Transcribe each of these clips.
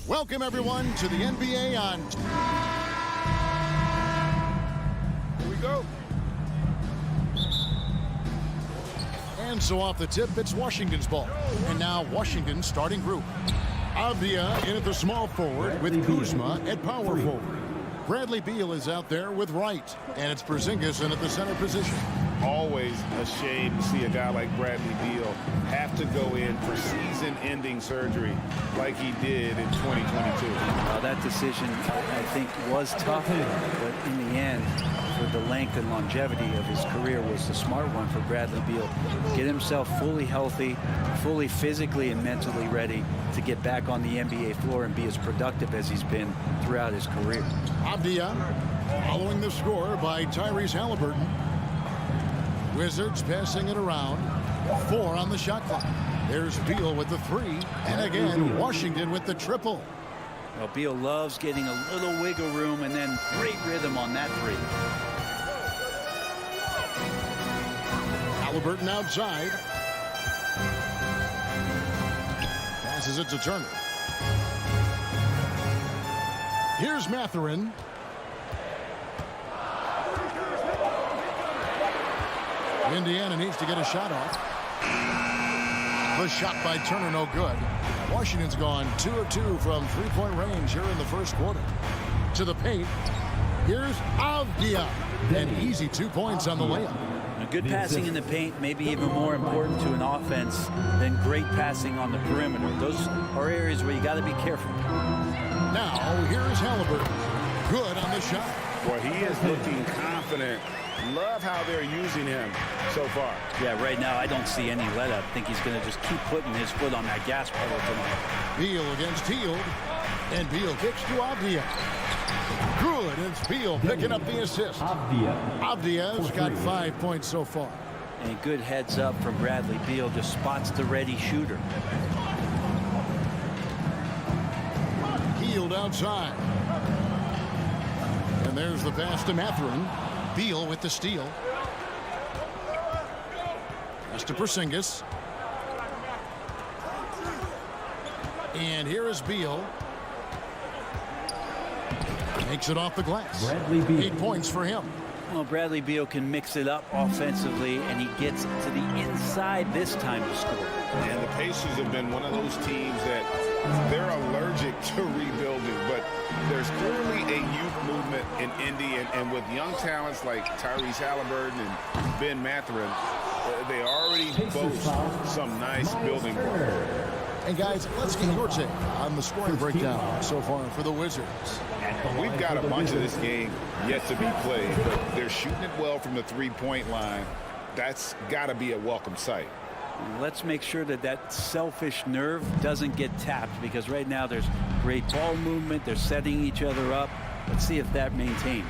Welcome, everyone, to the NBA on... Here we go. And so off the tip, it's Washington's ball. And now Washington's starting group. Avdia in at the small forward with Kuzma at power forward. Bradley Beal is out there with Wright. And it's Porzingis in at the center position. Always a shame to see a guy like Bradley Beal have to go in for season-ending surgery like he did in 2022. That decision, I think, was tough, but in the end, for the length and longevity of his career, was the smart one for Bradley Beal. Get himself fully healthy, fully physically and mentally ready to get back on the NBA floor and be as productive as he's been throughout his career. Avdia following the score by Tyrese Halliburton. Wizards passing it around. 4 on the shot clock. There's Beal with the 3. And again, Washington with the triple. Well, Beal loves getting a little wiggle room and then great rhythm on that 3. Halliburton outside. Passes it to Turner. Here's Mathurin. Indiana needs to get a shot off. The shot by Turner, no good. Washington's gone 2 of 2 from three-point range here in the first quarter. To the paint. Here's Avdia. An easy 2 points on the layup. Good passing in the paint may be even more important to an offense than great passing on the perimeter. Those are areas where you got to be careful. Now, here's Halliburton. Good on the shot. Boy, he is looking confident. Love how they're using him so far. Yeah, right now I don't see any let up. I think he's going to just keep putting his foot on that gas pedal tonight. Beal against Hield. And Beal kicks to Avdia. Good. It's Beal picking up the assist. Avdia's got 5 points so far. And good heads up from Bradley Beal. Just spots the ready shooter. Hield outside. And there's the pass to Mathurin. Beal with the steal. Pass to Porzingis. And here is Beal. Makes it off the glass. 8 points for him. Well, Bradley Beal can mix it up offensively, and he gets to the inside this time to score. And the Pacers have been one of those teams that they're allergic to rebuilding, but there's clearly a youth movement in Indy, and with young talents like Tyrese Halliburton and Ben Mathurin, they already boast some nice building work. And guys, let's get your take on the scoring breakdown so far for the Wizards. We've got a bunch of this game yet to be played, but they're shooting it well from the three-point line. That's got to be a welcome sight. Let's make sure that that selfish nerve doesn't get tapped, because right now there's great ball movement. They're setting each other up. Let's see if that maintains.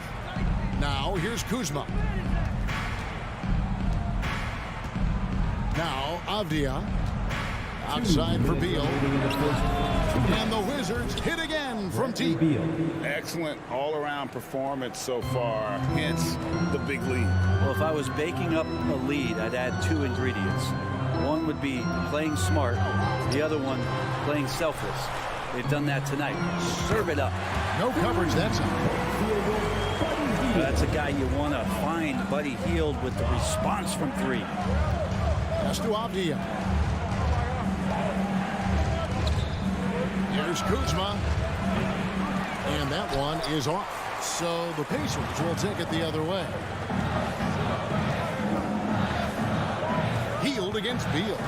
Now here's Kuzma. Now Avdia. Outside for Beal. And the Wizards hit again from deep. Excellent all-around performance so far, hence the big lead. Well, if I was baking up a lead, I'd add 2 ingredients. One would be playing smart. The other one, playing selfless. They've done that tonight. Serve it up. No coverage that time. That's a guy you want to find, Buddy Hield, with the response from 3. Pass to Avdia. Here's Kuzma. And that one is off. So the Pacers will take it the other way. Hield against Beal.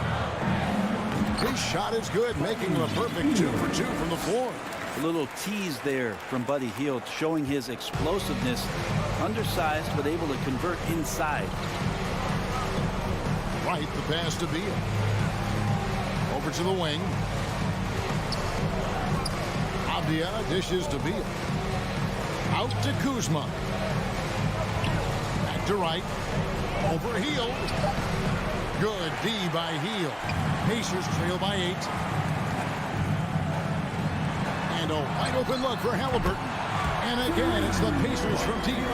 His shot is good, making a perfect 2 for 2 from the floor. A little tease there from Buddy Hield, showing his explosiveness. Undersized, but able to convert inside. Right, the pass to Beal. Over to the wing. Avdia dishes to Beal. Out to Kuzma. Back to Wright. Over Hield. Good D by Hield. Pacers trail by 8. And a wide open look for Halliburton. And again, it's the Pacers from deep.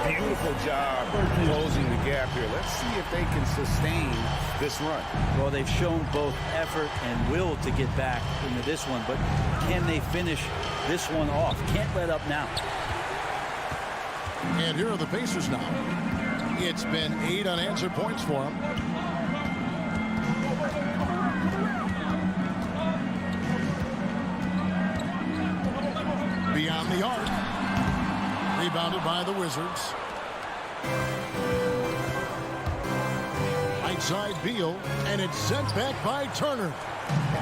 Beautiful job closing the gap here. Let's see if they can sustain this run. Well, they've shown both effort and will to get back into this one, but can they finish this one off? Can't let up now. And here are the Pacers now. It's been 8 unanswered points for them. Beyond the arc. Rebounded by the Wizards. Right side Beal, and it's sent back by Turner.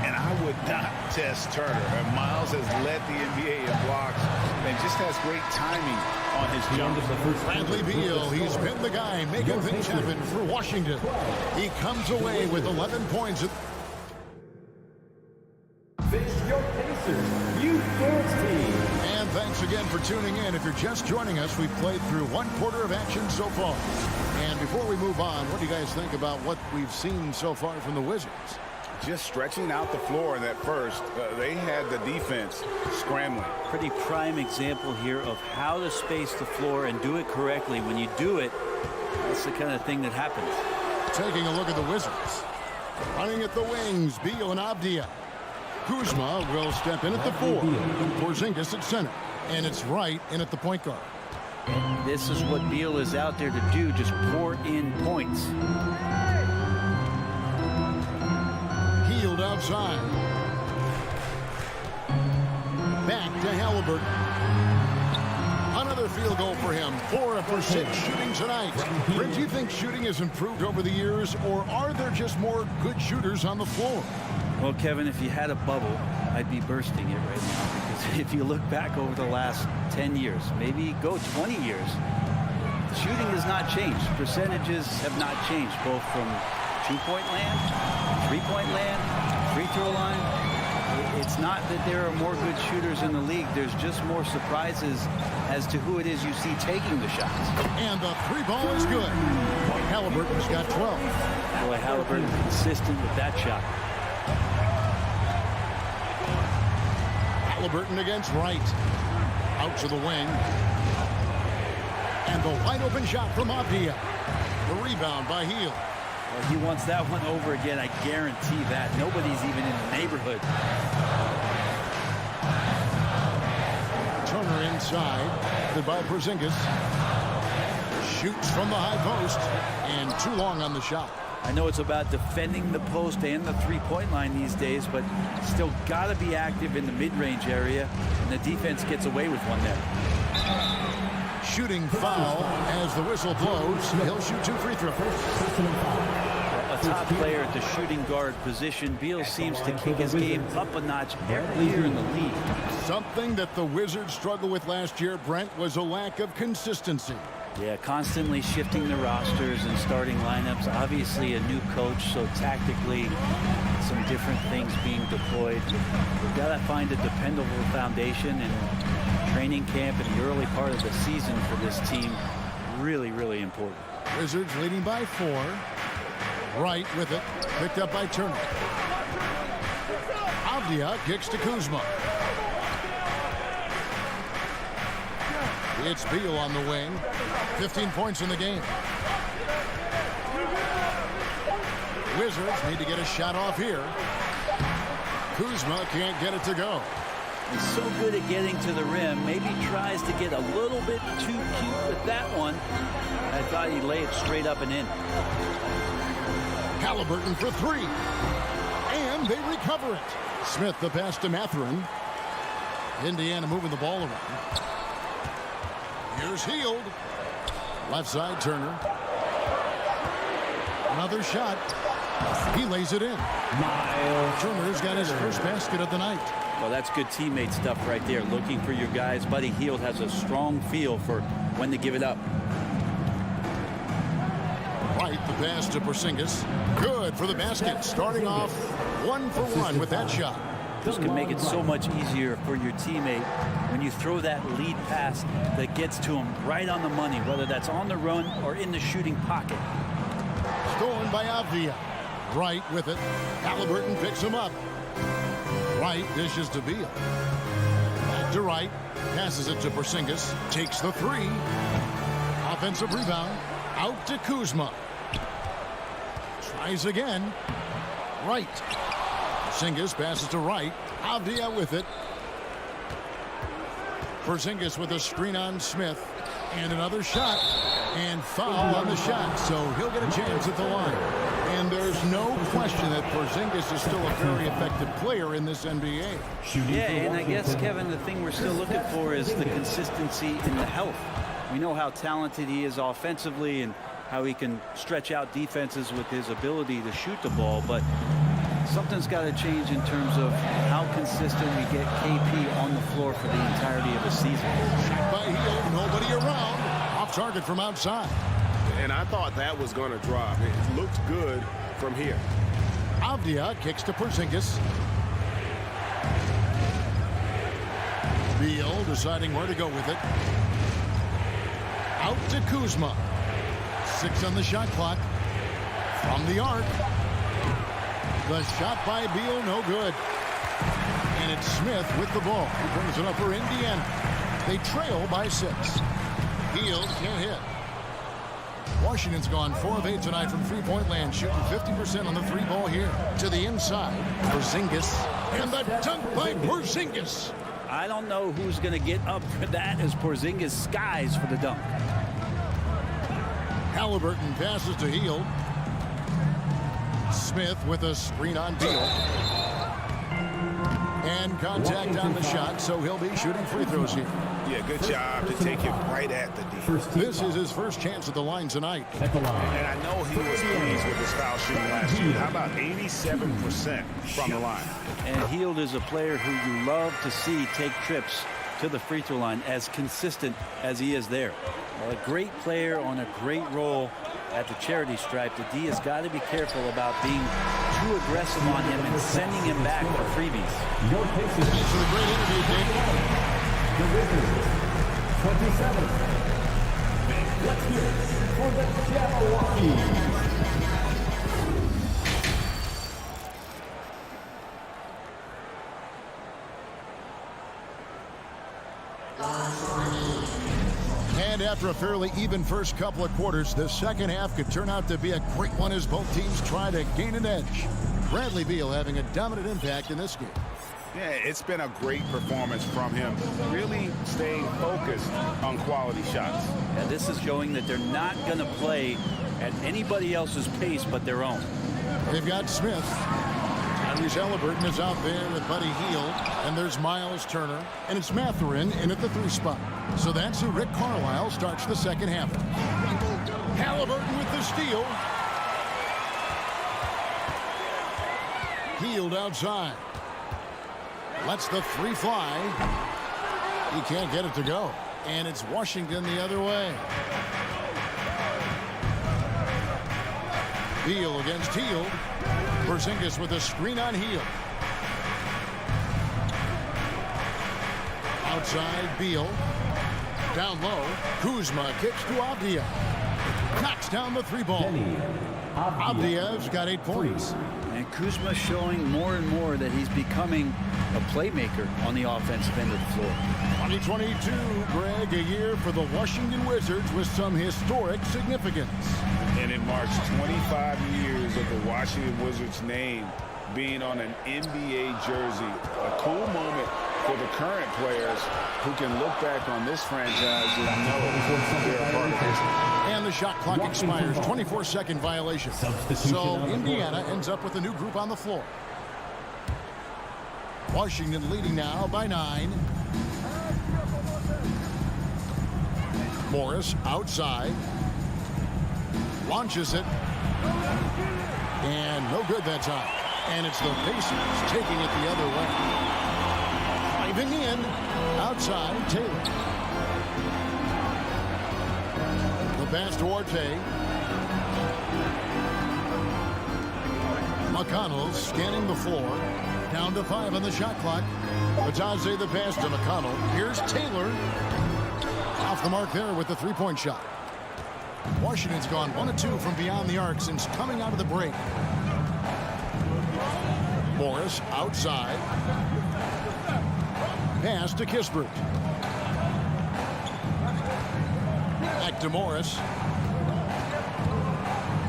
And I would not test Turner. And Miles has led the NBA in blocks and just has great timing on his jump. Bradley Beal, he's been the guy making things happen for Washington. He comes away with 11 points. Face your Pacers Youth Sports Team. And thanks again for tuning in. If you're just joining us, we've played through 1/4 of action so far. And before we move on, what do you guys think about what we've seen so far from the Wizards? Just stretching out the floor in that first. They had the defense scrambling. Pretty prime example here of how to space the floor and do it correctly. When you do it, that's the kind of thing that happens. Taking a look at the Wizards. Running at the wings, Beal and Avdia. Kuzma will step in at the 4. Porzingis at center. And it's Wright in at the point guard. This is what Beal is out there to do, just pour in points. Healed outside. Back to Halliburton. Another field goal for him. 4 for 6 shooting tonight. Brent, do you think shooting has improved over the years, or are there just more good shooters on the floor? Well, Kevin, if you had a bubble, I'd be bursting it right now. Because if you look back over the last 10 years, maybe go 20 years, shooting has not changed. Percentages have not changed, both from two-point land, three-point land, free throw line. It's not that there are more good shooters in the league. There's just more surprises as to who it is you see taking the shots. And the 3 ball is good. Halliburton's got 12. Boy, Halliburton consistent with that shot. Halliburton against Wright. Out to the wing. And the wide open shot from Avdia. The rebound by Hield. Well, he wants that one over again. I guarantee that. Nobody's even in the neighborhood. Turner inside. By Porzingis. Shoots from the high post. And too long on the shot. I know it's about defending the post and the three-point line these days, but still got to be active in the mid-range area, and the defense gets away with one there. Shooting foul as the whistle blows. He'll shoot 2 free throws. A top player at the shooting guard position. Beal seems to kick his game up a notch every year in the league. Something that the Wizards struggled with last year, Brent, was a lack of consistency. Yeah, constantly shifting the rosters and starting lineups. Obviously a new coach, so tactically some different things being deployed. We've got to find a dependable foundation, and training camp in the early part of the season for this team, really, really important. Wizards leading by 4. Wright with it, picked up by Turner. Avdia kicks to Kuzma. It's Beal on the wing. 15 points in the game. Wizards need to get a shot off here. Kuzma can't get it to go. He's so good at getting to the rim. Maybe tries to get a little bit too cute with that one. I thought he'd lay it straight up and in. Halliburton for 3. And they recover it. Smith the pass to Mathurin. Indiana moving the ball around. Here's Hield. Left side, Turner. Another shot. He lays it in. Turner's got his first basket of the night. Well, that's good teammate stuff right there. Looking for your guys. Buddy Hield has a strong feel for when to give it up. Right, the pass to Porzingis. Good for the basket. Starting off 1 for 1 with that shot. This can make it so much easier for your teammate when you throw that lead pass that gets to him right on the money, whether that's on the run or in the shooting pocket. Stolen by Avdia. Wright with it. Halliburton picks him up. Wright dishes to Beal. Back To right. Passes it to Porzingis. Takes the three. Offensive rebound. Out to Kuzma. Tries again. Right. Porzingis passes to right. Avdia with it. Porzingis with a screen on Smith. And another shot. And foul on the shot. So he'll get a chance at the line. And there's no question that Porzingis is still a very effective player in this NBA. Yeah, and I guess, Kevin, the thing we're still looking for is the consistency in the health. We know how talented he is offensively and how he can stretch out defenses with his ability to shoot the ball, but something's got to change in terms of how consistent we get KP on the floor for the entirety of the season. By Hield, nobody around. Off target from outside. And I thought that was going to drop. It looked good from here. Avdia kicks to Porzingis. Beal deciding where to go with it. Out to Kuzma. 6 on the shot clock. From the arc. The shot by Beal, no good. And it's Smith with the ball. He brings it up for Indiana. They trail by 6. Hield can't hit. Washington's gone 4 of 8 tonight from three-point land, shooting 50% on the three ball here. To the inside, Porzingis. And the dunk by Porzingis. I don't know who's going to get up for that as Porzingis skies for the dunk. Halliburton passes to Hield. Smith with a screen on Beal. And contact on the shot, so he'll be shooting free throws here. Yeah, good job to take it right at the D. This is his first chance at the line tonight. And I know he was pleased with his foul shooting last year. How about 87% from the line? And Hield is a player who you love to see take trips to the free throw line, as consistent as he is there. Well, a great player on a great role at the charity stripe. The D has got to be careful about being too aggressive on him and sending him back for freebies. Thanks for the great interview, David. The Wizards, 27. Let's hear it for the Jabberwockies. And after a fairly even first couple of quarters, the second half could turn out to be a great one as both teams try to gain an edge. Bradley Beal having a dominant impact in this game. Yeah, it's been a great performance from him. Really staying focused on quality shots. And this is showing that they're not going to play at anybody else's pace but their own. They've got Smith. Tyrese Halliburton is out there with Buddy Hield. And there's Miles Turner. And it's Mathurin in at the 3 spot. So that's who Rick Carlisle starts the second half. Halliburton with the steal. Hield outside. Lets the 3 fly. He can't get it to go. And it's Washington the other way. Beal against Hield. Porzingis with a screen on Hield. Outside Beal. Down low. Kuzma kicks to Avdia. Knocks down the 3 ball. Avdia's got 8 points. And Kuzma showing more and more that he's becoming a playmaker on the offensive end of the floor. 2022, Greg, a year for the Washington Wizards with some historic significance. And it marks 25 years of the Washington Wizards name being on an NBA jersey. A cool moment for the current players who can look back on this franchise and know they're a part of it. And the shot clock expires. 24-second violation. So Indiana ends up with a new group on the floor. Washington leading now by 9. Morris outside. Launches it. And no good that time. And it's the Pacers taking it the other way. Driving in. Outside, Taylor. The pass to Orte. McConnell scanning the floor. Down to 5 on the shot clock. Batadze the pass to McConnell. Here's Taylor. Off the mark there with the 3-point shot. Washington's gone 1 of 2 from beyond the arc since coming out of the break. Morris outside. Pass to Kispert. Back to Morris.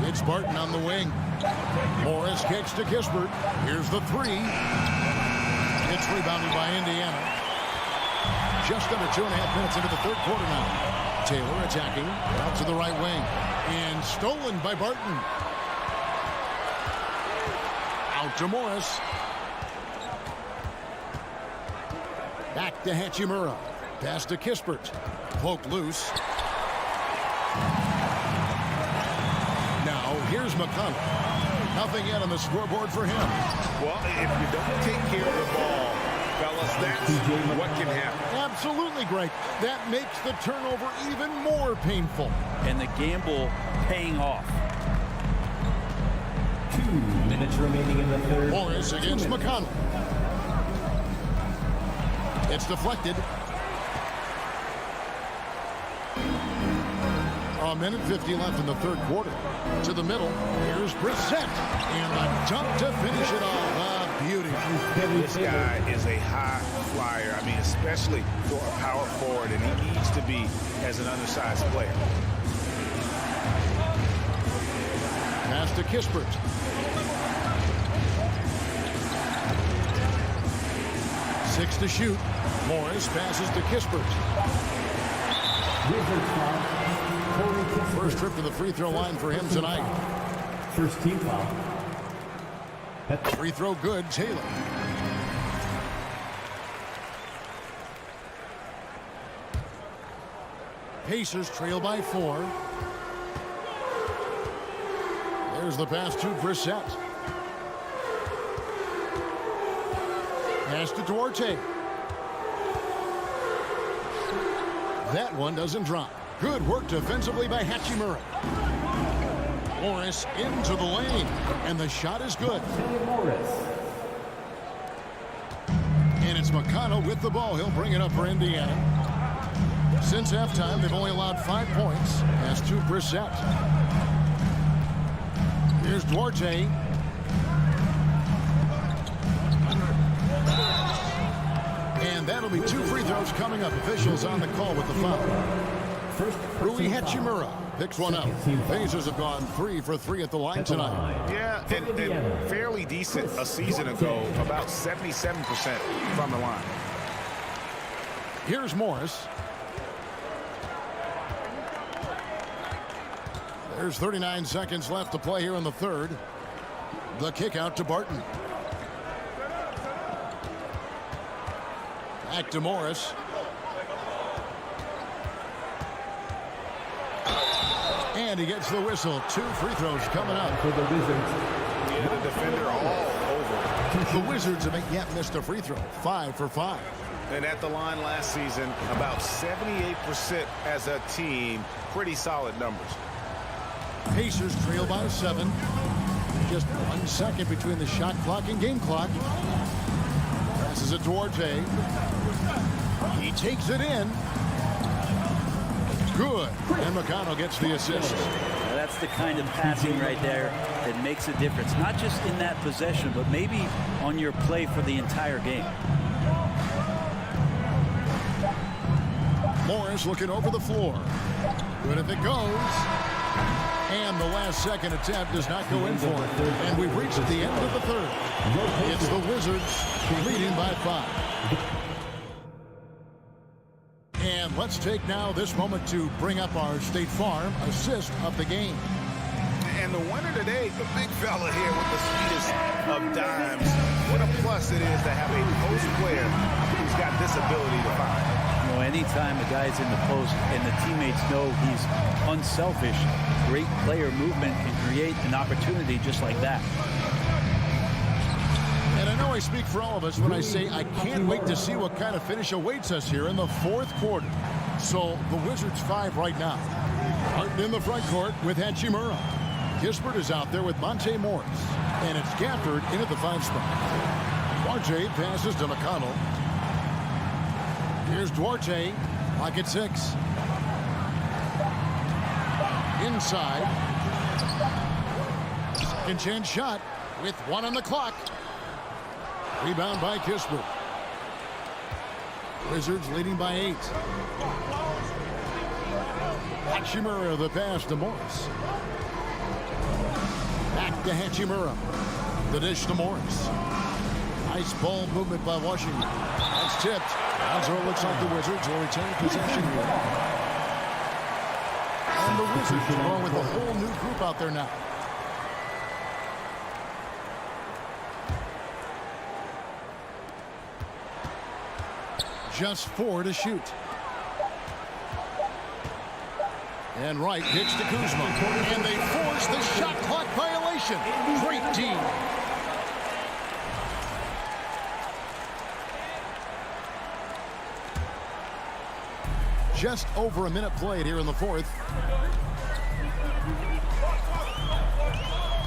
It's Barton on the wing. Morris kicks to Kispert. Here's the three. It's rebounded by Indiana. Just under 2.5 minutes into the third quarter now. Taylor attacking out to the right wing. And stolen by Barton. Out to Morris. Back to Hachimura. Pass to Kispert. Poked loose. Now here's McConnell. Nothing yet on the scoreboard for him. Well, if you don't take care of the ball, fellas, that's what can happen. Absolutely, Greg. That makes the turnover even more painful. And the gamble paying off. 2 minutes remaining in the third. Morris against McConnell. It's deflected. A minute 50 left in the third quarter. To the middle. Here's Brissett. And a dunk to finish it off. A beauty. This guy is a high flyer. I mean, especially for a power forward, and he needs to be as an undersized player. Pass to Kispert. Six to shoot. Morris passes to Kispert. First trip to the free throw line for him tonight. First team foul. Free throw good, Taylor. Pacers trail by 4. There's the pass to Brissett. Pass to Duarte. That one doesn't drop. Good work defensively by Hachimura. Morris into the lane, and the shot is good. And it's McConnell with the ball. He'll bring it up for Indiana. Since halftime, they've only allowed 5 points. Pass to Brissett. Here's Duarte. And that'll be 2 free throws coming up. Officials on the call with the foul. Rui Hachimura picks one up. Pacers have gone 3 for 3 at the line tonight. Yeah, and fairly decent a season ago, about 77% from the line. Here's Morris. There's 39 seconds left to play here in the third. The kick out to Barton. Back to Morris. And he gets the whistle. 2 free throws coming up for the Wizards. Yeah, the defender all over. The Wizards have yet missed a free throw. 5 for 5. And at the line last season, about 78% as a team. Pretty solid numbers. Pacers trail by 7. Just 1 second between the shot clock and game clock. Passes it to Duarte. He takes it in. Good. And McConnell gets the assist. Now that's the kind of passing right there that makes a difference. Not just in that possession, but maybe on your play for the entire game. Morris looking over the floor. Good if it goes. And the last second attempt does not go in for it. And we've reached the end of the third. It's the Wizards leading by 5. And let's take now this moment to bring up our State Farm assist of the game. And the winner today, the big fella here with the sweetest of dimes. What a plus it is to have a post player who's got this ability to find. You know, anytime a guy's in the post and the teammates know he's unselfish, great player movement can create an opportunity just like that. And I know I speak for all of us when I say I can't wait to see what kind of finish awaits us here in the fourth quarter. So the Wizards 5 right now. Martin in the front court with Hachimura. Kispert is out there with Monte Morris. And it's Gafford in at the 5 spot. Duarte passes to McConnell. Here's Duarte. Pocket 6. Inside. Second chance shot with 1 on the clock. Rebound by Kispert. Wizards leading by 8. Hachimura the pass to Morris. Back to Hachimura. The dish to Morris. Nice ball movement by Washington. That's tipped. And so it looks like the Wizards will retain possession here. And the Wizards are going with a whole new group out there now. Just 4 to shoot. And Wright kicks to Kuzma. And they force the shot clock violation. Great team. Just over a minute played here in the 4th.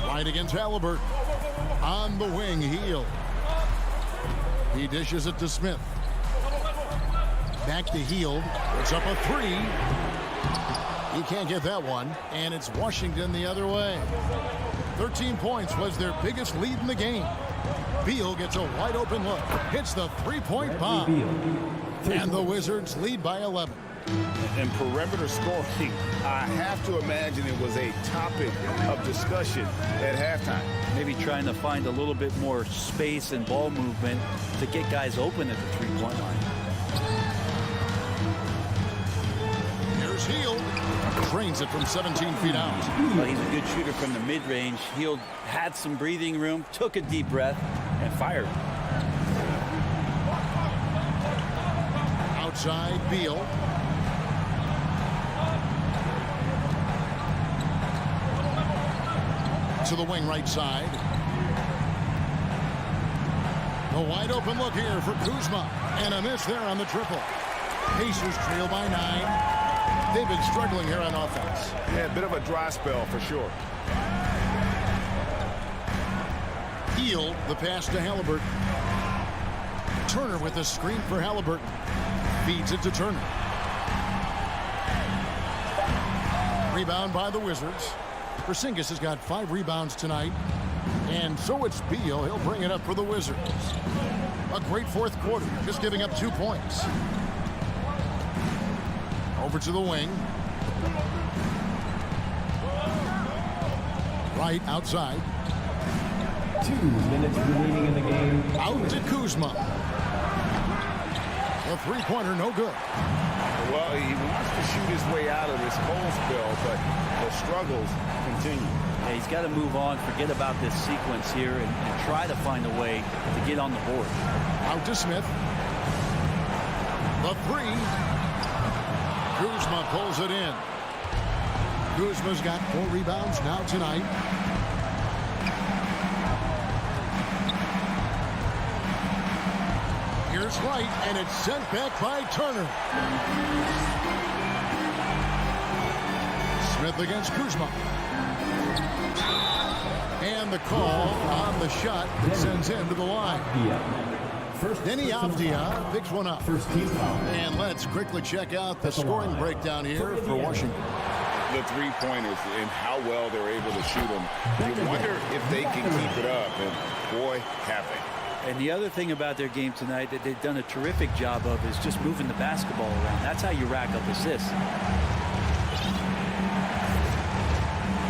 Wright against Halliburton. On the wing, Hield. He dishes it to Smith. Back to Hield. It's up a 3. He can't get that one. And it's Washington the other way. 13 points was their biggest lead in the game. Beal gets a wide open look. Hits the three-point bomb. And the Wizards lead by 11. And perimeter scoring, I have to imagine it was a topic of discussion at halftime. Maybe trying to find a little bit more space and ball movement to get guys open at the three-point line. Here's Hield. Drains it from 17 feet out. Well, he's a good shooter from the mid-range. Hield had some breathing room, took a deep breath, and fired. Outside, Beal. To the wing right side. A wide open look here for Kuzma. And a miss there on the triple. Pacers trail by 9. They've been struggling here on offense. Yeah, a bit of a dry spell for sure. Hield, the pass to Halliburton. Turner with the screen for Halliburton. Feeds it to Turner. Rebound by the Wizards. Porzingis has got 5 rebounds tonight. And so it's Beal. He'll bring it up for the Wizards. A great 4th quarter, just giving up 2 points. Over to the wing. Right outside. 2 minutes remaining in the game. Out to Kuzma. A three-pointer, no good. Well, he wants to shoot his way out of this cold spell, but the struggles continue. Yeah, he's got to move on, forget about this sequence here, and try to find a way to get on the board. Out to Smith. The 3. Kuzma pulls it in. Kuzma's got 4 rebounds now tonight. Here's Wright, and it's sent back by Turner. Smith against Kuzma. And the call on the shot that sends him to the line. Denny Avdia picks one up. First team foul. And let's quickly check out the scoring breakdown here for Washington. The three-pointers and how well they're able to shoot them. You wonder if they can keep it up, and boy, have they. And the other thing about their game tonight that they've done a terrific job of is just moving the basketball around. That's how you rack up assists.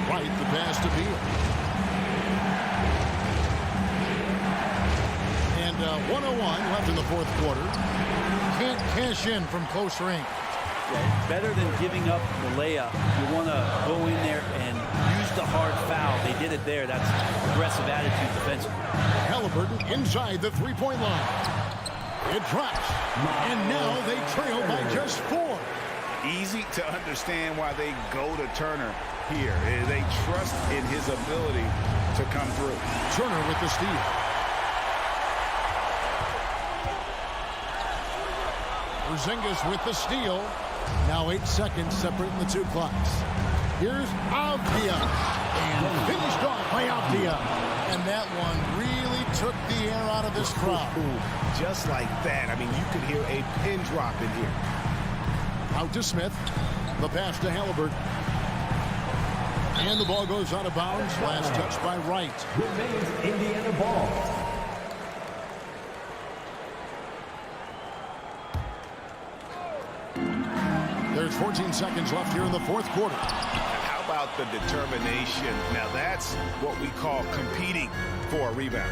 Right, the pass to Beal. And 1:01 left in the 4th quarter. Can't cash in from close range. Yeah, better than giving up the layup. You want to go in there and use the hard foul. They did it there. That's aggressive attitude defensively. Halliburton inside the three-point line. It drops. And now they trail by just 4. Easy to understand why they go to Turner here. They trust in his ability to come through. Turner with the steal. Porzingis with the steal. Now 8 seconds separating the 2 clocks. Here's Avdia. And finished off by Avdia. And that one really took the air out of this crowd. Just like that. I mean, you could hear a pin drop in here. Out to Smith. The pass to Halliburton. And the ball goes out of bounds. Last touch by Wright. Remains Indiana ball. There's 14 seconds left here in the fourth quarter. How about the determination? Now that's what we call competing for a rebound.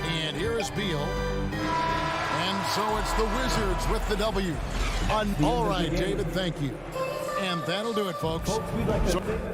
And here is Beal. And so it's the Wizards with the W. All right, David, thank you. And that'll do it, folks. Folks, we'd like to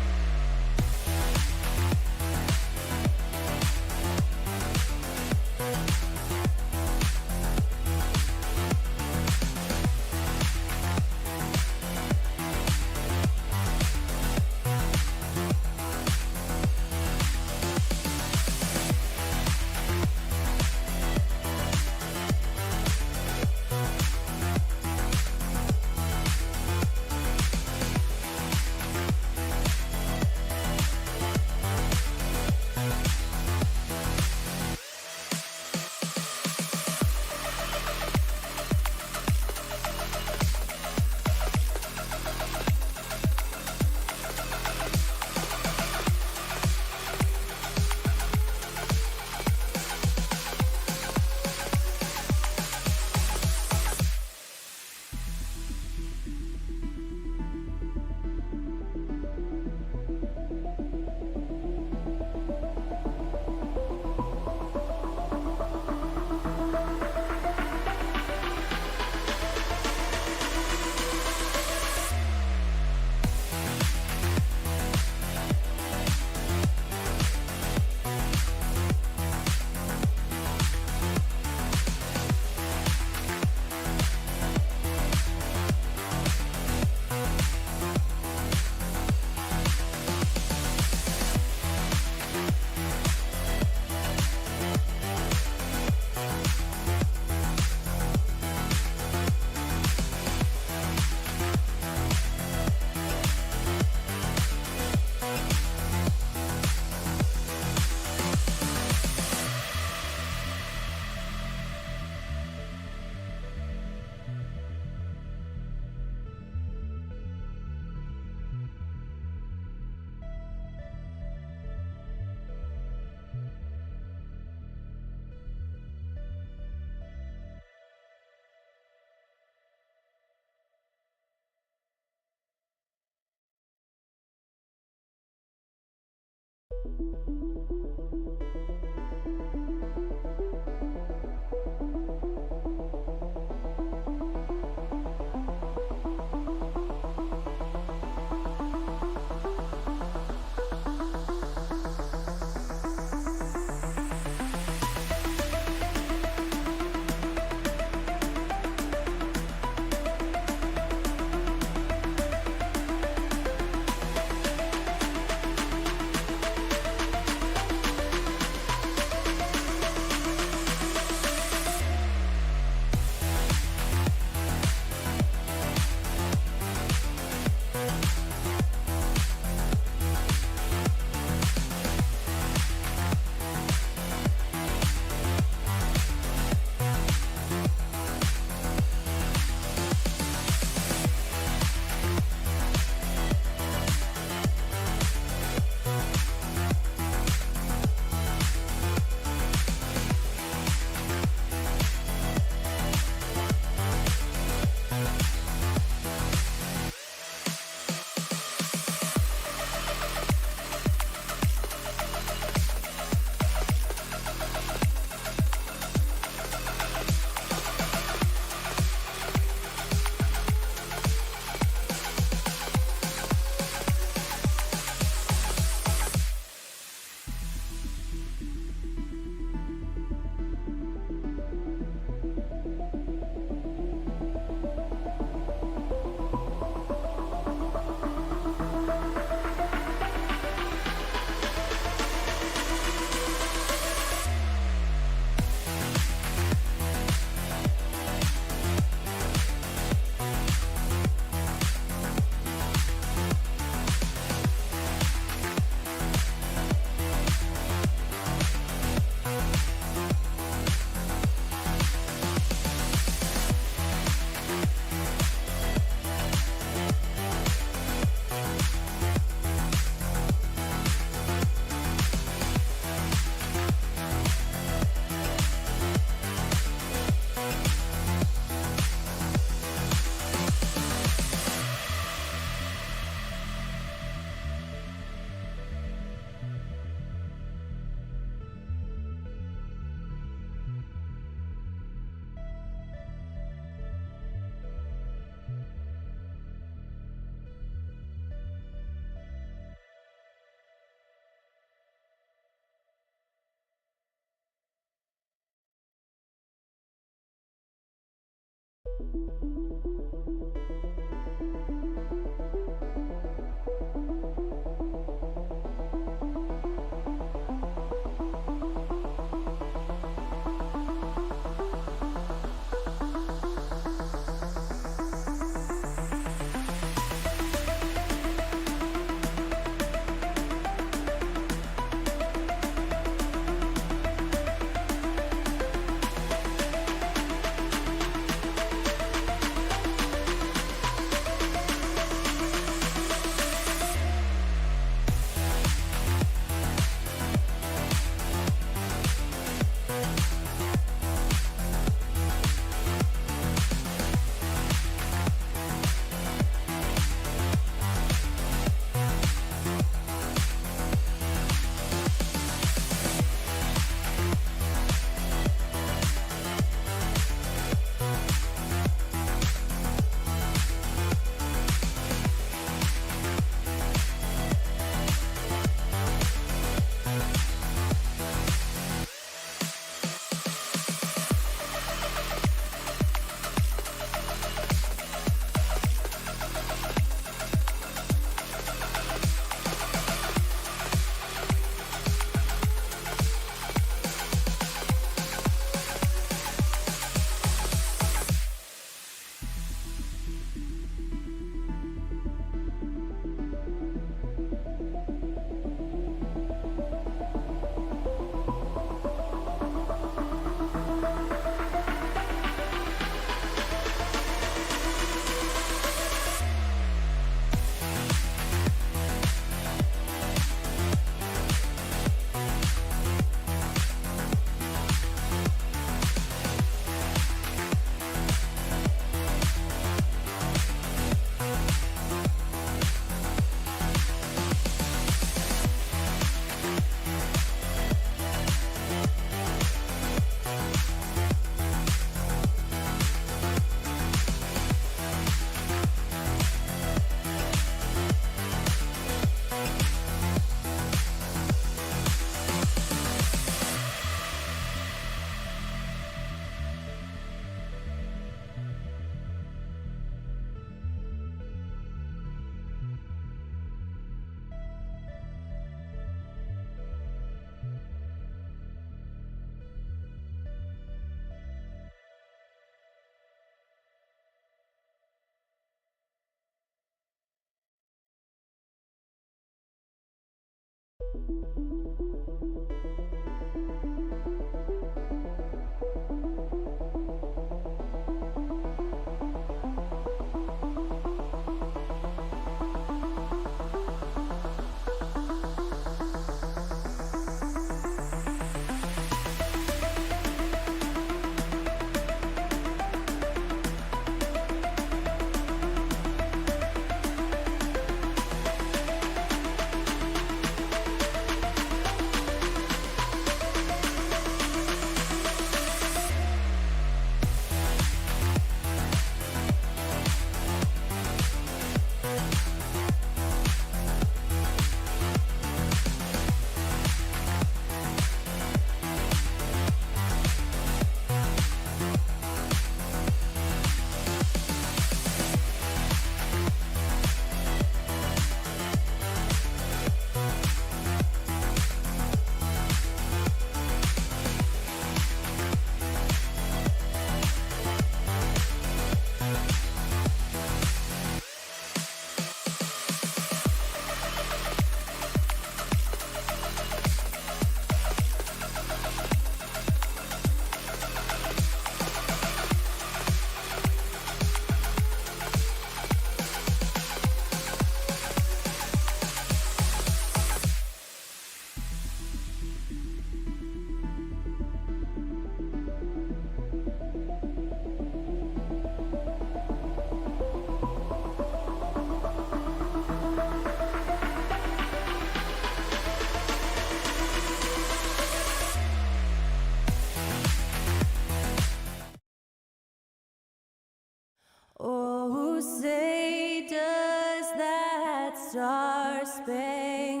Oh, say does that star-spangled.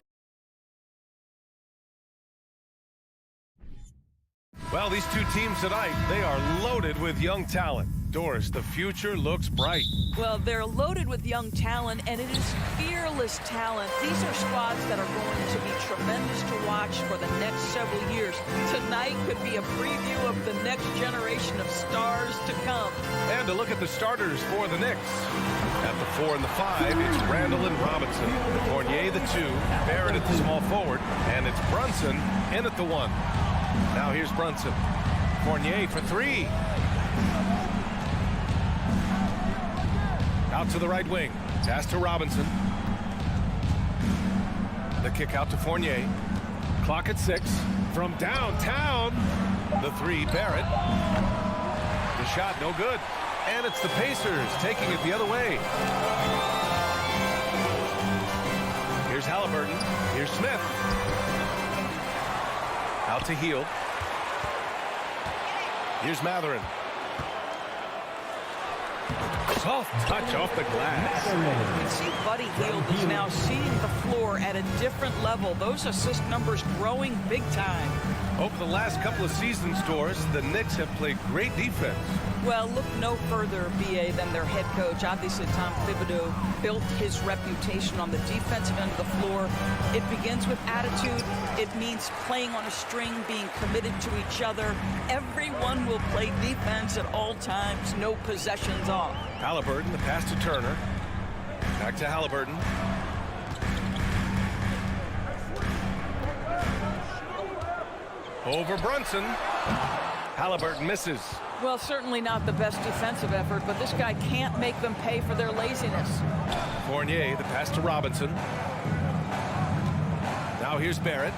Well, these two teams tonight, they are loaded with young talent. Doris, the future looks bright. Well, they're loaded with young talent, and it is fearless talent. These are squads that are going to be tremendous to watch for the next several years. Tonight could be a preview of the next generation of stars to come. And to look at the starters for the Knicks. At the 4 and the 5, it's Randall and Robinson. Fournier, the 2. Barrett at the small forward. And it's Brunson in at the 1. Now here's Brunson. Fournier for 3. Out to the right wing. Pass to Robinson. The kick out to Fournier. Clock at 6. From downtown. The 3, Barrett. The shot, no good. And it's the Pacers taking it the other way. Here's Halliburton. Here's Smith. Out to Hield. Here's Matherin. Soft touch off the glass. You can see Buddy Hield is now seeing the floor at a different level. Those assist numbers growing big time. Over the last couple of seasons, Doris, the Knicks have played great defense. Well, look no further, BA, than their head coach. Obviously, Tom Thibodeau built his reputation on the defensive end of the floor. It begins with attitude. It means playing on a string, being committed to each other. Everyone will play defense at all times, no possessions off. Halliburton, the pass to Turner. Back to Halliburton. Over Brunson. Halliburton misses. Well, certainly not the best defensive effort, but this guy can't make them pay for their laziness. Fournier, the pass to Robinson. Now here's Barrett.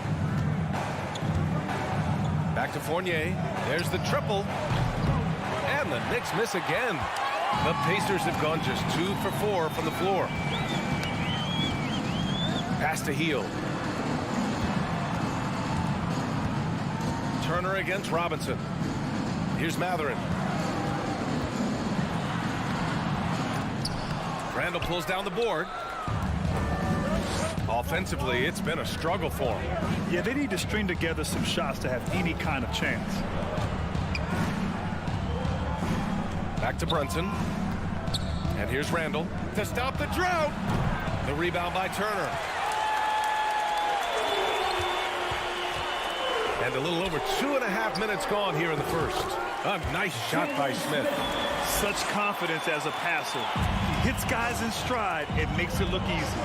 Back to Fournier. There's the triple. And the Knicks miss again. The Pacers have gone just 2 for 4 from the floor. Pass to Hield. Turner against Robinson. Here's Matherin. Randall pulls down the board. Offensively, it's been a struggle for him. Yeah, they need to string together some shots to have any kind of chance. Back to Brunson. And here's Randall to stop the drought. The rebound by Turner. And a little over 2.5 minutes gone here in the first. A nice shot by Smith. Such confidence as a passer. He hits guys in stride. It makes it look easy.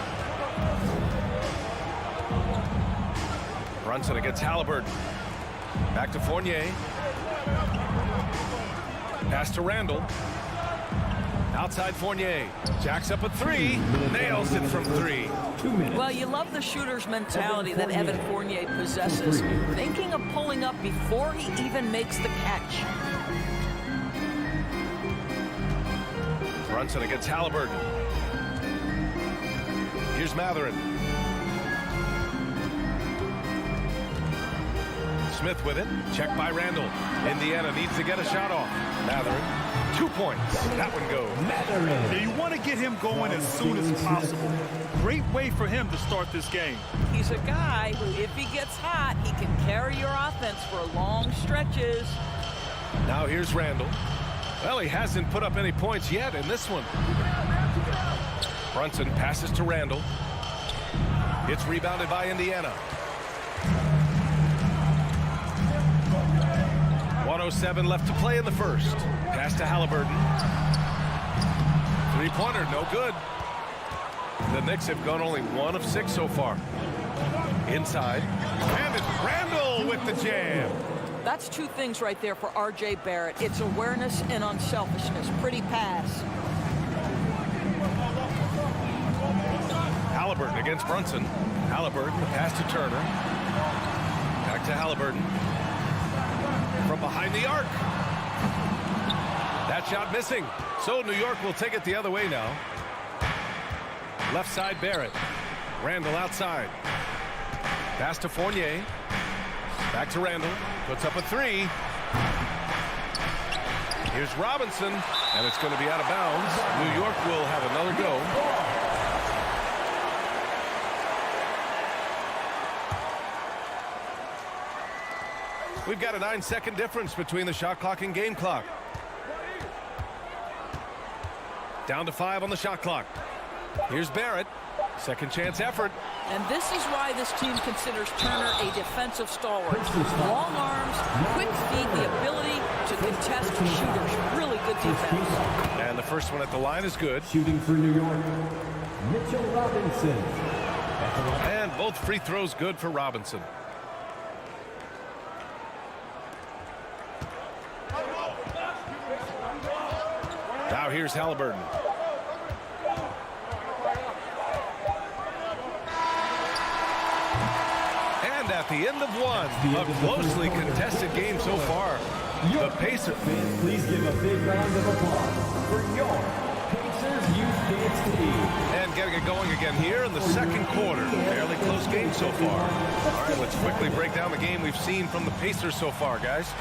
Brunson against Halliburton. Back to Fournier. Pass to Randall. Outside Fournier. Jacks up a three. Nails it from three. Well, you love the shooter's mentality that Evan Fournier possesses. Thinking of pulling up before he even makes the catch. Brunson against Halliburton. Here's Matherin. Smith with it. Checked by Randall. Indiana needs to get a shot off. Matherin, 2 points. That one goes. Now you want to get him going as soon as possible. Great way for him to start this game. He's a guy who, if he gets hot, he can carry your offense for long stretches. Now here's Randall. Well, he hasn't put up any points yet in this one. Brunson passes to Randall. It's rebounded by Indiana. 1:07 left to play in the first. Pass to Halliburton. Three-pointer, no good. The Knicks have gone only 1 of 6 so far. Inside. And it's Randall with the jam. That's 2 things right there for R.J. Barrett. It's awareness and unselfishness. Pretty pass. Halliburton against Brunson. Halliburton, the pass to Turner. Back to Halliburton. From behind the arc. That shot missing. So New York will take it the other way now. Left side Barrett. Randall outside. Pass to Fournier. Back to Randall. Puts up a three. Here's Robinson. And it's going to be out of bounds. New York will have another go. We've got a 9-second difference between the shot clock and game clock. Down to 5 on the shot clock. Here's Barrett. Second chance effort. And this is why this team considers Turner a defensive stalwart. Long arms, quick feet, the ability to contest shooters. Really good defense. And the first one at the line is good. Shooting for New York, Mitchell Robinson. And both free throws good for Robinson. Now here's Halliburton. And at the end of one, a closely contested game so far. The Pacers. Please give a big round of applause for your Pacers Youth Dance Team. And getting it going again here in the second quarter. Fairly close game so far. All right, let's quickly break down the game we've seen from the Pacers so far, guys.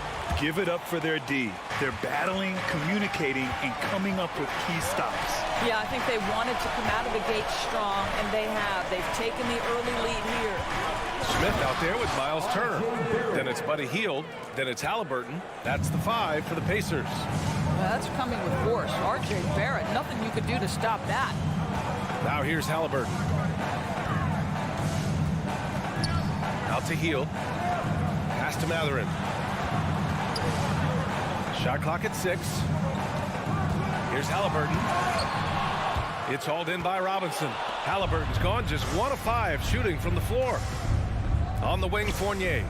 Give it up for their D. They're battling, communicating, and coming up with key stops. Yeah, I think they wanted to come out of the gate strong, and they have. They've taken the early lead here. Smith out there with Miles Turner. Then it's Buddy Hield. Then it's Halliburton. That's the 5 for the Pacers. Well, that's coming with force. R.J. Barrett, nothing you could do to stop that. Now here's Halliburton. Out to Hield. Pass to Matherin. Shot clock at 6. Here's Halliburton. It's hauled in by Robinson. Halliburton's gone just 1 of 5 shooting from the floor. On the wing, Fournier.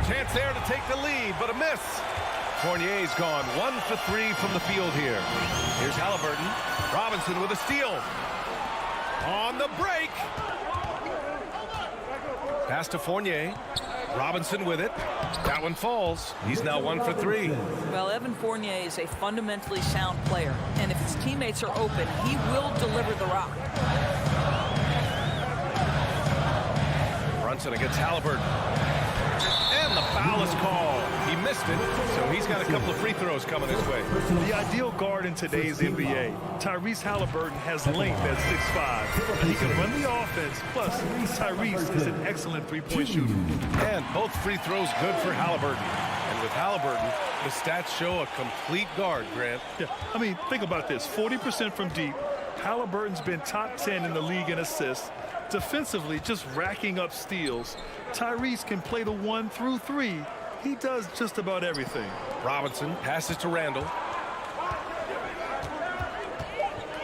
Chance there to take the lead, but a miss. Fournier's gone 1 for 3 from the field here. Here's Halliburton. Robinson with a steal. On the break. Pass to Fournier. Robinson with it. That one falls. He's now 1 for 3. Well, Evan Fournier is a fundamentally sound player, and if his teammates are open, he will deliver the rock. Brunson against Halliburton. And the foul is called. He missed it, so he's got a couple of free throws coming his way. The ideal guard in today's NBA, Tyrese Halliburton, has length at 6'5". He can run the offense, plus Tyrese is an excellent three-point shooter. And both free throws good for Halliburton. And with Halliburton, the stats show a complete guard, Grant. Yeah, I mean, think about this. 40% from deep. Halliburton's been top 10 in the league in assists. Defensively, just racking up steals. Tyrese can play the 1 through 3. He does just about everything. Robinson passes to Randall.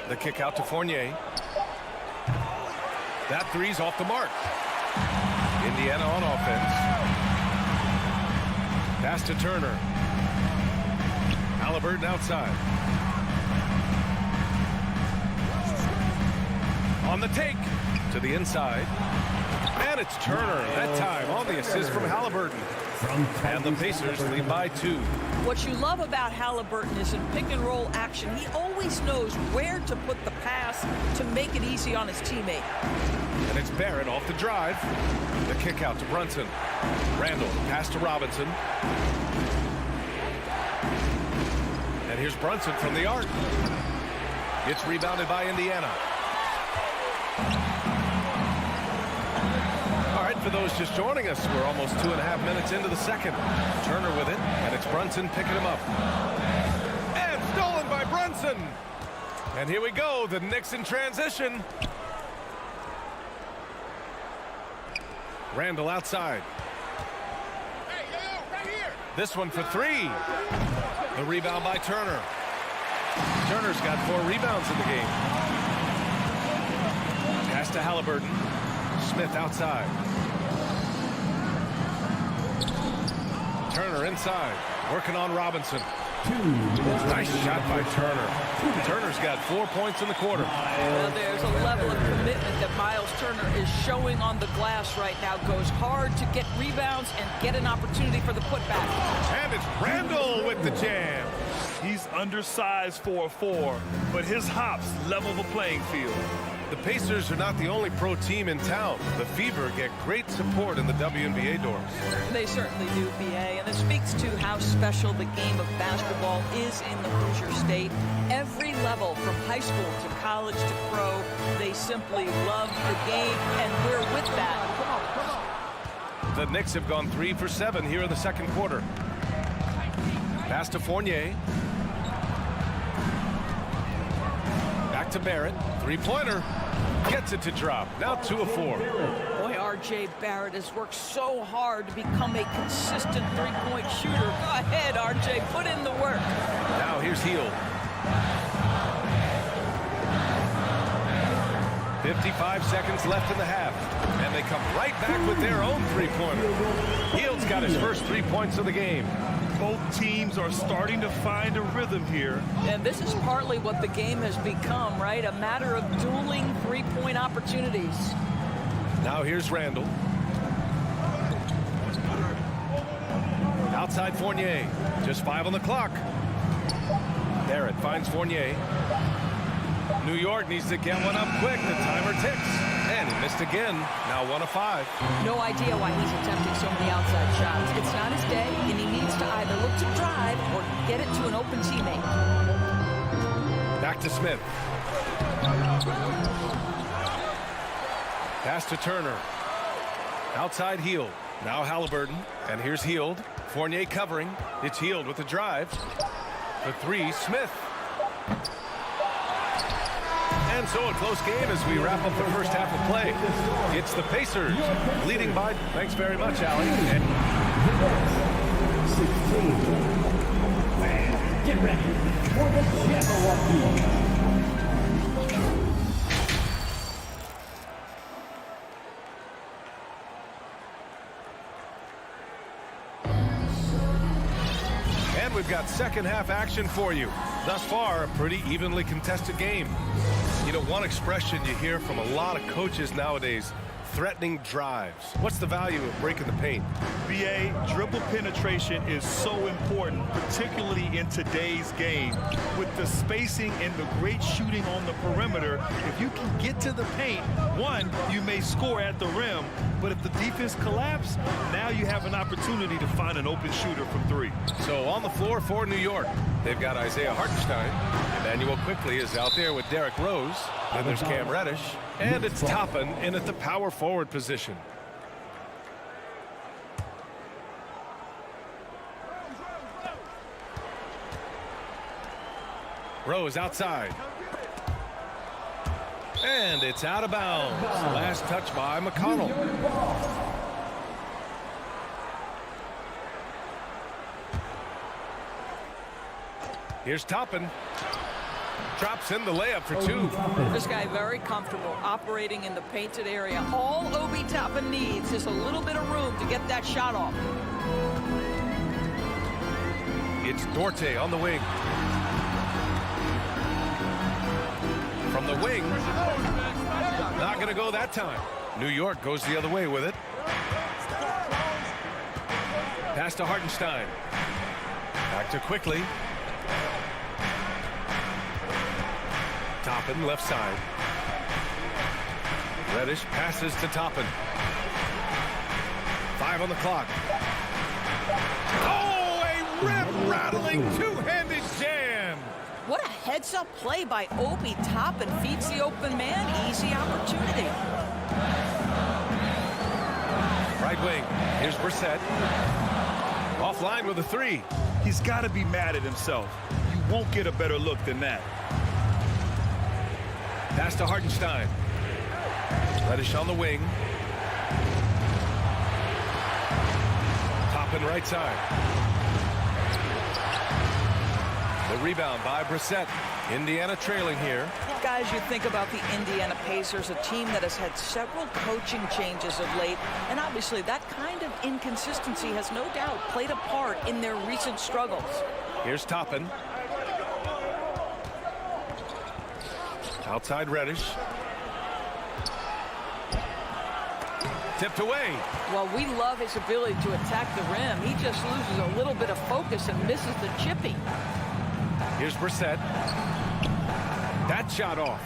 The kick out to Fournier. That three's off the mark. Indiana on offense. Pass to Turner. Halliburton outside. On the take to the inside. And it's Turner that time on the assist from Halliburton. And the Pacers lead by 2. What you love about Halliburton is in pick and roll action, he always knows where to put the pass to make it easy on his teammate. And it's Barrett off the drive. The kick out to Brunson. Randall pass to Robinson. And here's Brunson from the arc. It's rebounded by Indiana. All right, for those just joining us, we're almost 2.5 minutes into the second. Turner with it, and it's Brunson picking him up. And stolen by Brunson. And here we go, the Knicks in transition. Randall outside. Right here. This one for 3. The rebound by Turner. Turner's got 4 rebounds in the game. Pass to Halliburton. Smith outside. Turner inside. Working on Robinson. Nice shot by Turner. Turner's got 4 points in the quarter. Well, there's a level of commitment that Miles Turner is showing on the glass right now. Goes hard to get rebounds and get an opportunity for the putback. And it's Randall with the jam. He's undersized for a 4, but his hops level the playing field. The Pacers are not the only pro team in town. The Fever get great support in the WNBA dorms. They certainly do, BA, and it speaks to how special the game of basketball is in the Hoosier State. Every level, from high school to college to pro, they simply love the game, and we're with that. The Knicks have gone 3 for 7 here in the second quarter. Pass to Fournier. Back to Barrett. 3-pointer. Gets it to drop. Now 2 of 4. Boy, R.J. Barrett has worked so hard to become a consistent three-point shooter. Go ahead, R.J. Put in the work. Now here's Hield. 55 seconds left in the half. And they come right back with their own three-pointer. Hield's got his first 3 points of the game. Both teams are starting to find a rhythm here. And this is partly what the game has become, right? A matter of dueling three-point opportunities. Now here's Randall. Outside Fournier. Just 5 on the clock. Barrett finds Fournier. New York needs to get one up quick. The timer ticks. And he missed again. Now 1 of 5. No idea why he's attempting so many outside shots. It's not his day, and he needs to either look to drive or get it to an open teammate. Back to Smith. Pass to Turner. Outside Hield. Now Halliburton. And here's Hield. Fournier covering. It's Hield with the drive. For 3, Smith. And so a close game as we wrap up the first half of play. It's the Pacers leading by, thanks very much, Allie. And 16. Get ready for the Xellark. And we've got second half action for you. Thus far, a pretty evenly contested game. You know, one expression you hear from a lot of coaches nowadays, threatening drives. What's the value of breaking the paint? BA, dribble penetration is so important, particularly in today's game. With the spacing and the great shooting on the perimeter, if you can get to the paint, one, you may score at the rim, but if the defense collapses, now you have an opportunity to find an open shooter from 3. So on the floor for New York, they've got Isaiah Hartenstein. Emmanuel Quickly is out there with Derrick Rose. Then there's Cam Reddish. And it's Toppin in at the power forward position. Rose outside. And it's out of bounds. Last touch by McConnell. Here's Toppin. Drops in the layup for two. This guy very comfortable operating in the painted area. All Obi Toppin needs is a little bit of room to get that shot off. It's Duarte on the wing. From the wing. Not going to go that time. New York goes the other way with it. Pass to Hartenstein. Back to Quickly. Toppin left side. Reddish passes to Toppin. 5 on the clock. Oh, a rip-rattling two-handed jam. What a heads-up play by Obi Toppin. Feeds the open man. Easy opportunity. Right wing. Here's Brissett. Offline with a three. He's got to be mad at himself. You won't get a better look than that. Pass to Hartenstein. Reddish on the wing. Toppin right side. The rebound by Brissett. Indiana trailing here. Guys, you think about the Indiana Pacers, a team that has had several coaching changes of late, and obviously that kind of inconsistency has no doubt played a part in their recent struggles. Here's Toppin. Outside Reddish. Tipped away. Well, we love his ability to attack the rim. He just loses a little bit of focus and misses the chippy. Here's Brissett. That shot off.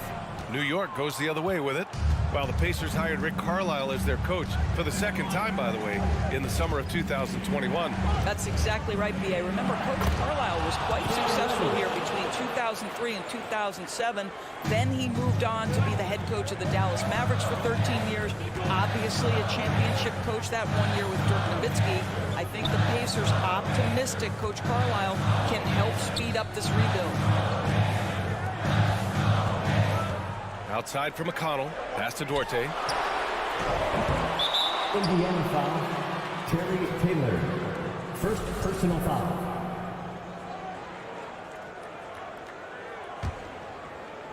New York goes the other way with it. While the Pacers hired Rick Carlisle as their coach for the second time, by the way, in the summer of 2021. That's exactly right, B.A. Remember, Coach Carlisle was quite successful here between 2003 and 2007. Then he moved on to be the head coach of the Dallas Mavericks for 13 years. Obviously a championship coach that 1 year with Dirk Nowitzki. I think the Pacers optimistic Coach Carlisle can help speed up this rebuild. Outside for McConnell. Pass to Duarte. Indiana foul, Terry Taylor. First personal foul.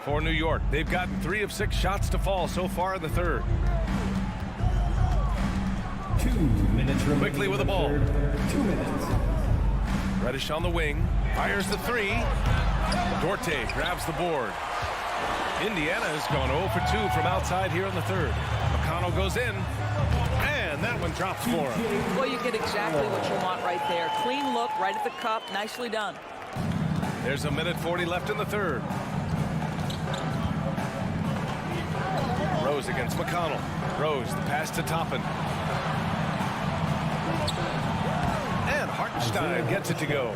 For New York, they've gotten 3 of 6 shots to fall so far in the third. 2 minutes remaining. Quickly with the ball. 2 minutes. Reddish on the wing. Fires the 3. Duarte grabs the board. Indiana has gone 0 for 2 from outside here in the third. McConnell goes in, and that one drops for him. Well, you get exactly what you want right there. Clean look, right at the cup. Nicely done. There's a minute 40 left in the third. Rose against McConnell. Rose, the pass to Toppin. And Hartenstein gets it to go.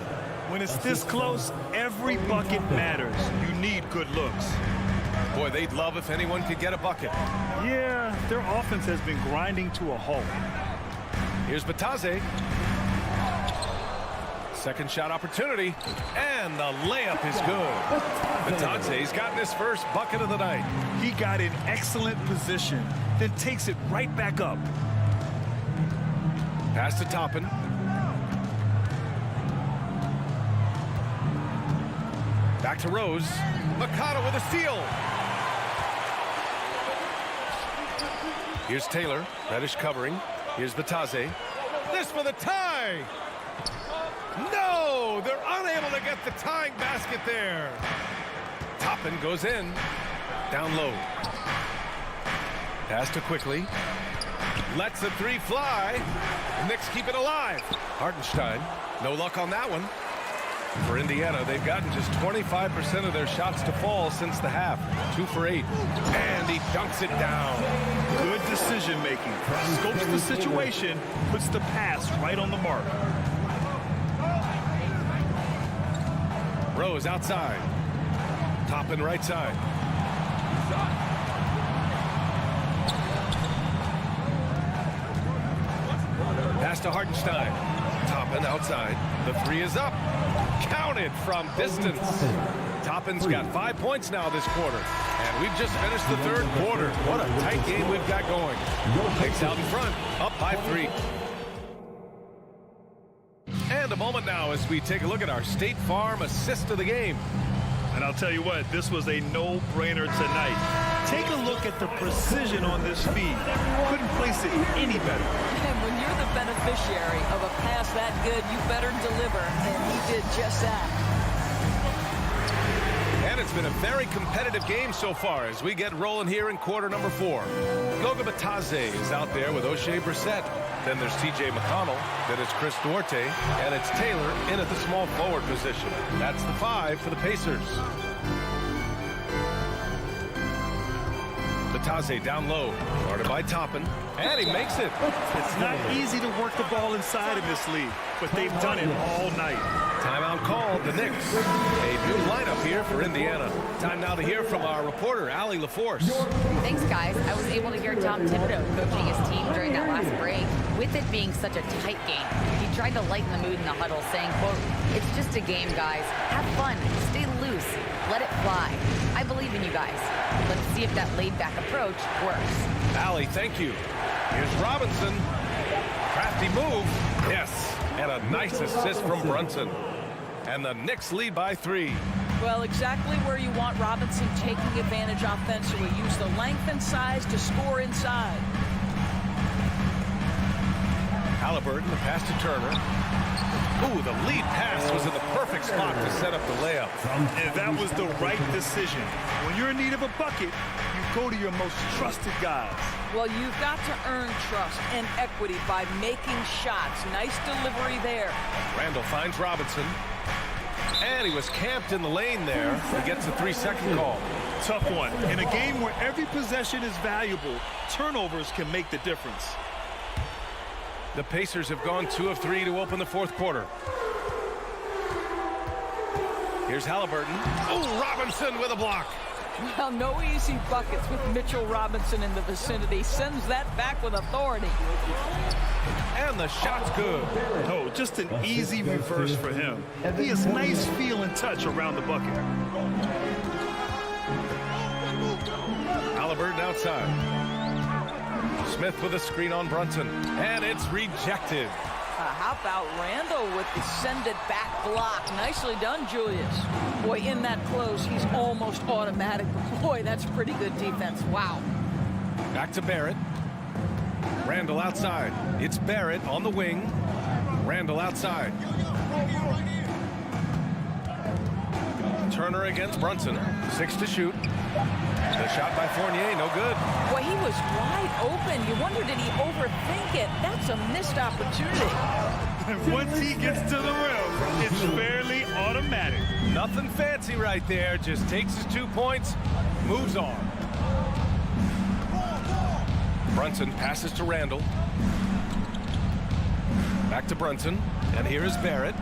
When it's this close, every bucket matters. You need good looks. Boy, they'd love if anyone could get a bucket. Yeah, their offense has been grinding to a halt. Here's Batadze. Second shot opportunity, and the layup is good. Batadze's gotten his first bucket of the night. He got in excellent position, then takes it right back up. Pass to Toppin. Back to Rose. McConnell with a steal. Here's Taylor. Reddish covering. Here's Batadze. This for the tie. No! They're unable to get the tying basket there. Toppin goes in. Down low. Pass to Quickly. Lets the 3 fly. The Knicks keep it alive. Hartenstein. No luck on that one. For Indiana, they've gotten just 25% of their shots to fall since the half. 2 for 8. And he dunks it down. Good decision making. Scopes the situation, puts the pass right on the mark. Rose outside. Toppin right side. Pass to Hartenstein. Toppin outside. The 3 is up. Counted from distance. Toppin's got 5 points now this quarter. And we've just finished the third quarter. What a tight game we've got going. Knicks out in front, up by 3. And a moment now as we take a look at our State Farm assist of the game. And I'll tell you what, this was a no-brainer tonight. Take a look at the precision on this feed. Couldn't place it any better. And when you're the beneficiary of a pass that good, you better deliver, and he did just that. And it's been a very competitive game so far as we get rolling here in quarter number 4. Goga Batadze is out there with O'Shea Brissett. Then there's T.J. McConnell. Then it's Chris Duarte. And it's Taylor in at the small forward position. That's the 5 for the Pacers. Batadze down low. Guarded by Toppin. And he makes it. It's not easy to work the ball inside in this league, but they've done it all night. Timeout called, the Knicks. A new lineup here for Indiana. Time now to hear from our reporter, Allie LaForce. Thanks, guys. I was able to hear Tom Thibodeau coaching his team during that last break. With it being such a tight game, he tried to lighten the mood in the huddle, saying, quote, "It's just a game, guys. Have fun. Stay loose. Let it fly. I believe in you guys. Let's see if that laid-back approach works." Allie, thank you. Here's Robinson. Crafty move. Yes. And a nice assist from Brunson. And the Knicks lead by 3. Well, exactly where you want Robinson taking advantage offensively. Use the length and size to score inside. Halliburton, the pass to Turner. Ooh, the lead pass was in the perfect spot to set up the layup. And that was the right decision. When you're in need of a bucket, you go to your most trusted guys. Well, you've got to earn trust and equity by making shots. Nice delivery there. Randall finds Robinson. And he was camped in the lane there. He gets a 3-second call. Tough one. In a game where every possession is valuable, turnovers can make the difference. The Pacers have gone 2 of 3 to open the 4th quarter. Here's Halliburton. Oh, Robinson with a block. Well, no easy buckets with Mitchell Robinson in the vicinity. Sends that back with authority. And the shot's good. Oh, just an easy reverse for him. He has nice feel and touch around the bucket. Halliburton outside. Smith with a screen on Brunson. And it's rejected. How about Randall with the send-it back block? Nicely done, Julius. Boy, in that close, he's almost automatic. Boy, that's pretty good defense. Wow. Back to Barrett. Randall outside. It's Barrett on the wing. Randall outside. Turner against Brunson. 6 to shoot. The shot by Fournier, no good. Boy, he was wide open. You wonder, did he overthink it? That's a missed opportunity. Once he gets to the rim, it's fairly automatic. Nothing fancy right there. Just takes his 2 points, moves on. Brunson passes to Randall. Back to Brunson. And here is Barrett.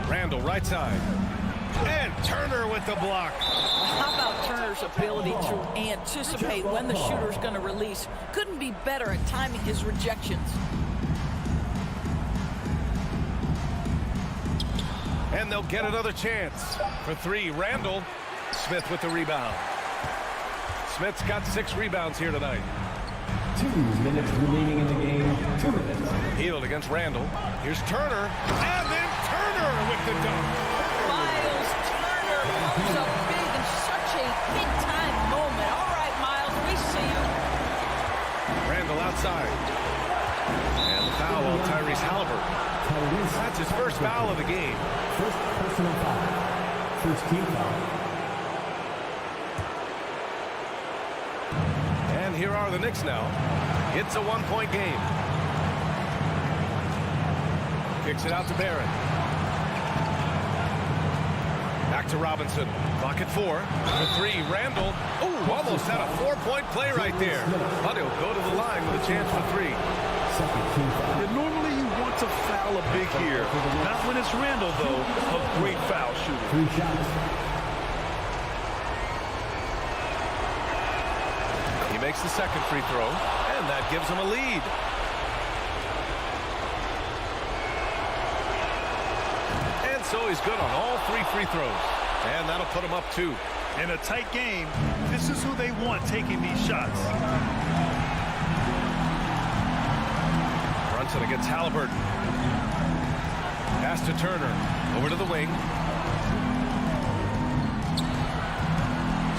Randall right side. And Turner with the block. How about Turner's ability to anticipate when the shooter's going to release? Couldn't be better at timing his rejections. And they'll get another chance for 3. Randall. Smith with the rebound. Smith's got 6 rebounds here tonight. 2 minutes remaining in the game. 2 minutes. Healed against Randall. Here's Turner. And then Turner with the dunk. Miles Turner comes up big in such a big-time moment. All right, Miles, we see you. Randall outside. And the foul on Tyrese Halliburton. That's his first foul of the game. First personal foul. First team foul. And here are the Knicks now. It's a 1-point game. Kicks it out to Barrett. Back to Robinson. Clock at 4. The 3, Randall. Ooh, almost had a 4-point play right there. But he'll go to the line with a chance for 3. And normally you want to foul a big here. Not when it's Randall, though. A great foul shooter. 3 shots. He makes the second free throw, and that gives him a lead. And so he's good on all 3 free throws. And that'll put him up 2. In a tight game, this is who they want taking these shots. Brunson against Halliburton. Pass to Turner. Over to the wing.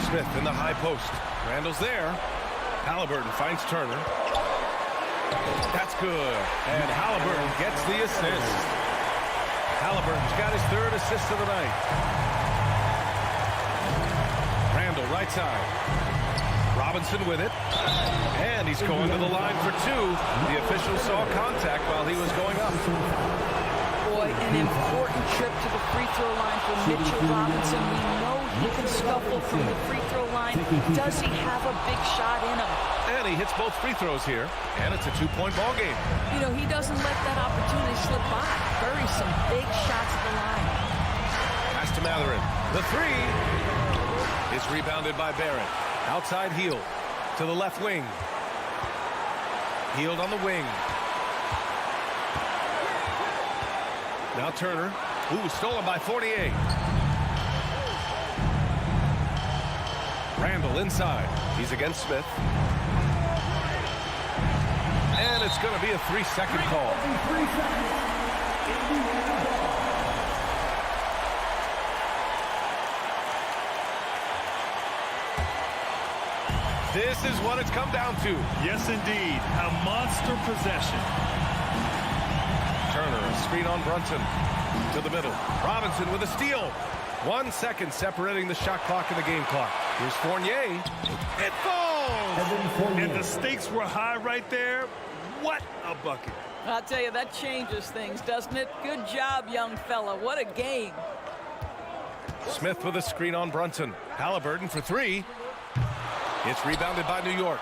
Smith in the high post. Randall's there. Halliburton finds Turner. That's good. And Halliburton gets the assist. Halliburton's got his third assist of the night. Randall right side. Robinson with it. And he's going to the line for two. The official saw contact while he was going up. Boy, an important trip to the free throw line for Mitchell Robinson. We know he can scuffle from the free throw line. Does he have a big shot in him? And he hits both free throws here. And it's a two-point ball game. You know, he doesn't let that opportunity slip by. Buries some big shots at the line. Pass to Matherin. The three is rebounded by Barrett. Outside Hield to the left wing. Hield on the wing. Now Turner. Ooh, stolen by 48. Randall inside. He's against Smith. And it's going to be a 3-second call. This is what it's come down to. Yes, indeed. A monster possession. Turner, a screen on Brunson. To the middle. Robinson with a steal. 1 second separating the shot clock and the game clock. Here's Fournier. It falls! And the stakes were high right there. What a bucket. I'll tell you, that changes things, doesn't it? Good job, young fella. What a game. Smith with a screen on Brunson. Halliburton for three. It's rebounded by New York.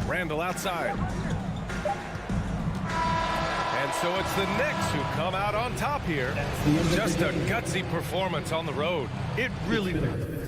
Randall outside. And so it's the Knicks who come out on top here. Just a gutsy performance on the road. It really was.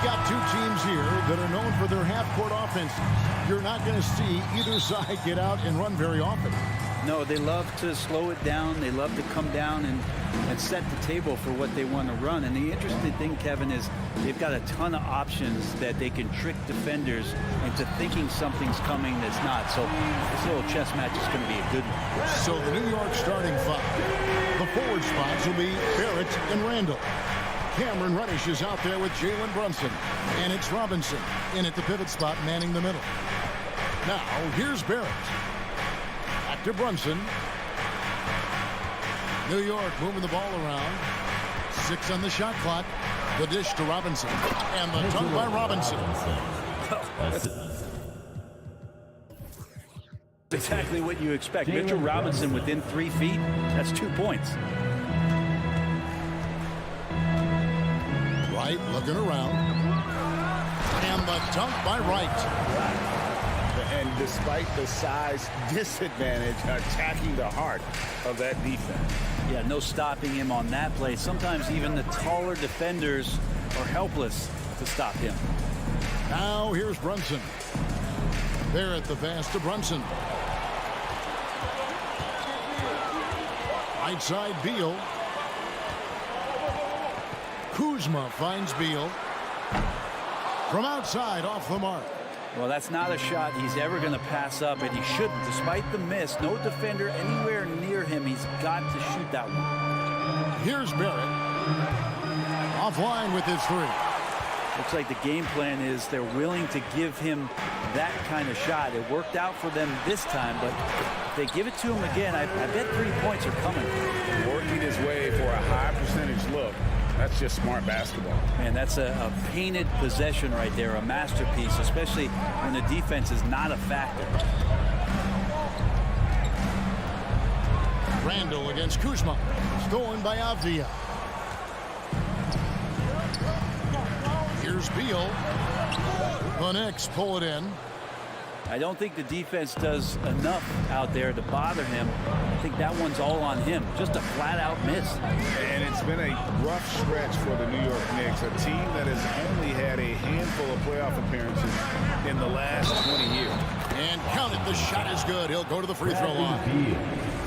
Got two teams here that are known for their half-court offense. You're not going to see either side get out and run very often. No, they love to slow it down. They love to come down and set the table for what they want to run. And the interesting thing, Kevin, is they've got a ton of options that they can trick defenders into thinking something's coming that's not. So this little chess match is going to be a good one. So the New York starting five. The forward spots will be Barrett and Randall. Cameron Reddish is out there with Jalen Brunson. And it's Robinson in at the pivot spot, manning the middle. Now, here's Barrett. Back to Brunson. New York moving the ball around. 6 on the shot clock. The dish to Robinson. And the dunk by Robinson. Exactly what you expect. Mitchell Robinson within 3 feet. That's 2 points. Wright looking around. And the dunk by Wright. And despite the size disadvantage, attacking the heart of that defense. Yeah, no stopping him on that play. Sometimes even the taller defenders are helpless to stop him. Now here's Brunson. There at the pass to Brunson. Right side, Beal. Kuzma finds Beal. From outside, off the mark. Well, that's not a shot he's ever going to pass up, and he shouldn't. Despite the miss, no defender anywhere near him. He's got to shoot that one. Here's Barrett. Offline with his 3. Looks like the game plan is they're willing to give him that kind of shot. It worked out for them this time, but if they give it to him again, I bet 3 points are coming. Working his way for a high percentage look. That's just smart basketball. Man, that's a painted possession right there, a masterpiece, especially when the defense is not a factor. Randall against Kuzma. Stolen by Avdia. Here's Beal. The Knicks pull it in. I don't think the defense does enough out there to bother him. I think that one's all on him. Just a flat-out miss. And it's been a rough stretch for the New York Knicks, a team that has only had a handful of playoff appearances in the last 20 years. And count it, the shot is good. He'll go to the free throw line.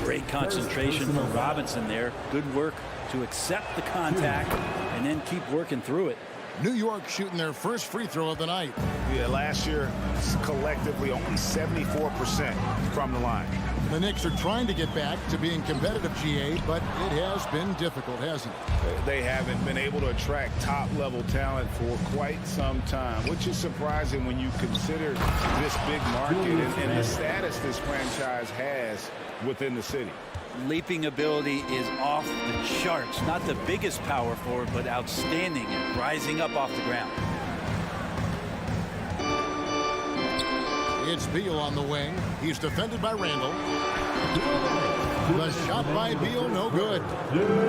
Great concentration from Robinson there. Good work to accept the contact and then keep working through it. New York shooting their first free throw of the night. Yeah, last year, collectively, only 74% from the line. The Knicks are trying to get back to being competitive, GA, but it has been difficult, hasn't it? They haven't been able to attract top-level talent for quite some time, which is surprising when you consider this big market and the status this franchise has within the city. Leaping ability is off the charts. Not the biggest power forward, but outstanding at rising up off the ground. It's Beal on the wing. He's defended by Randall. The shot by Beal, no good.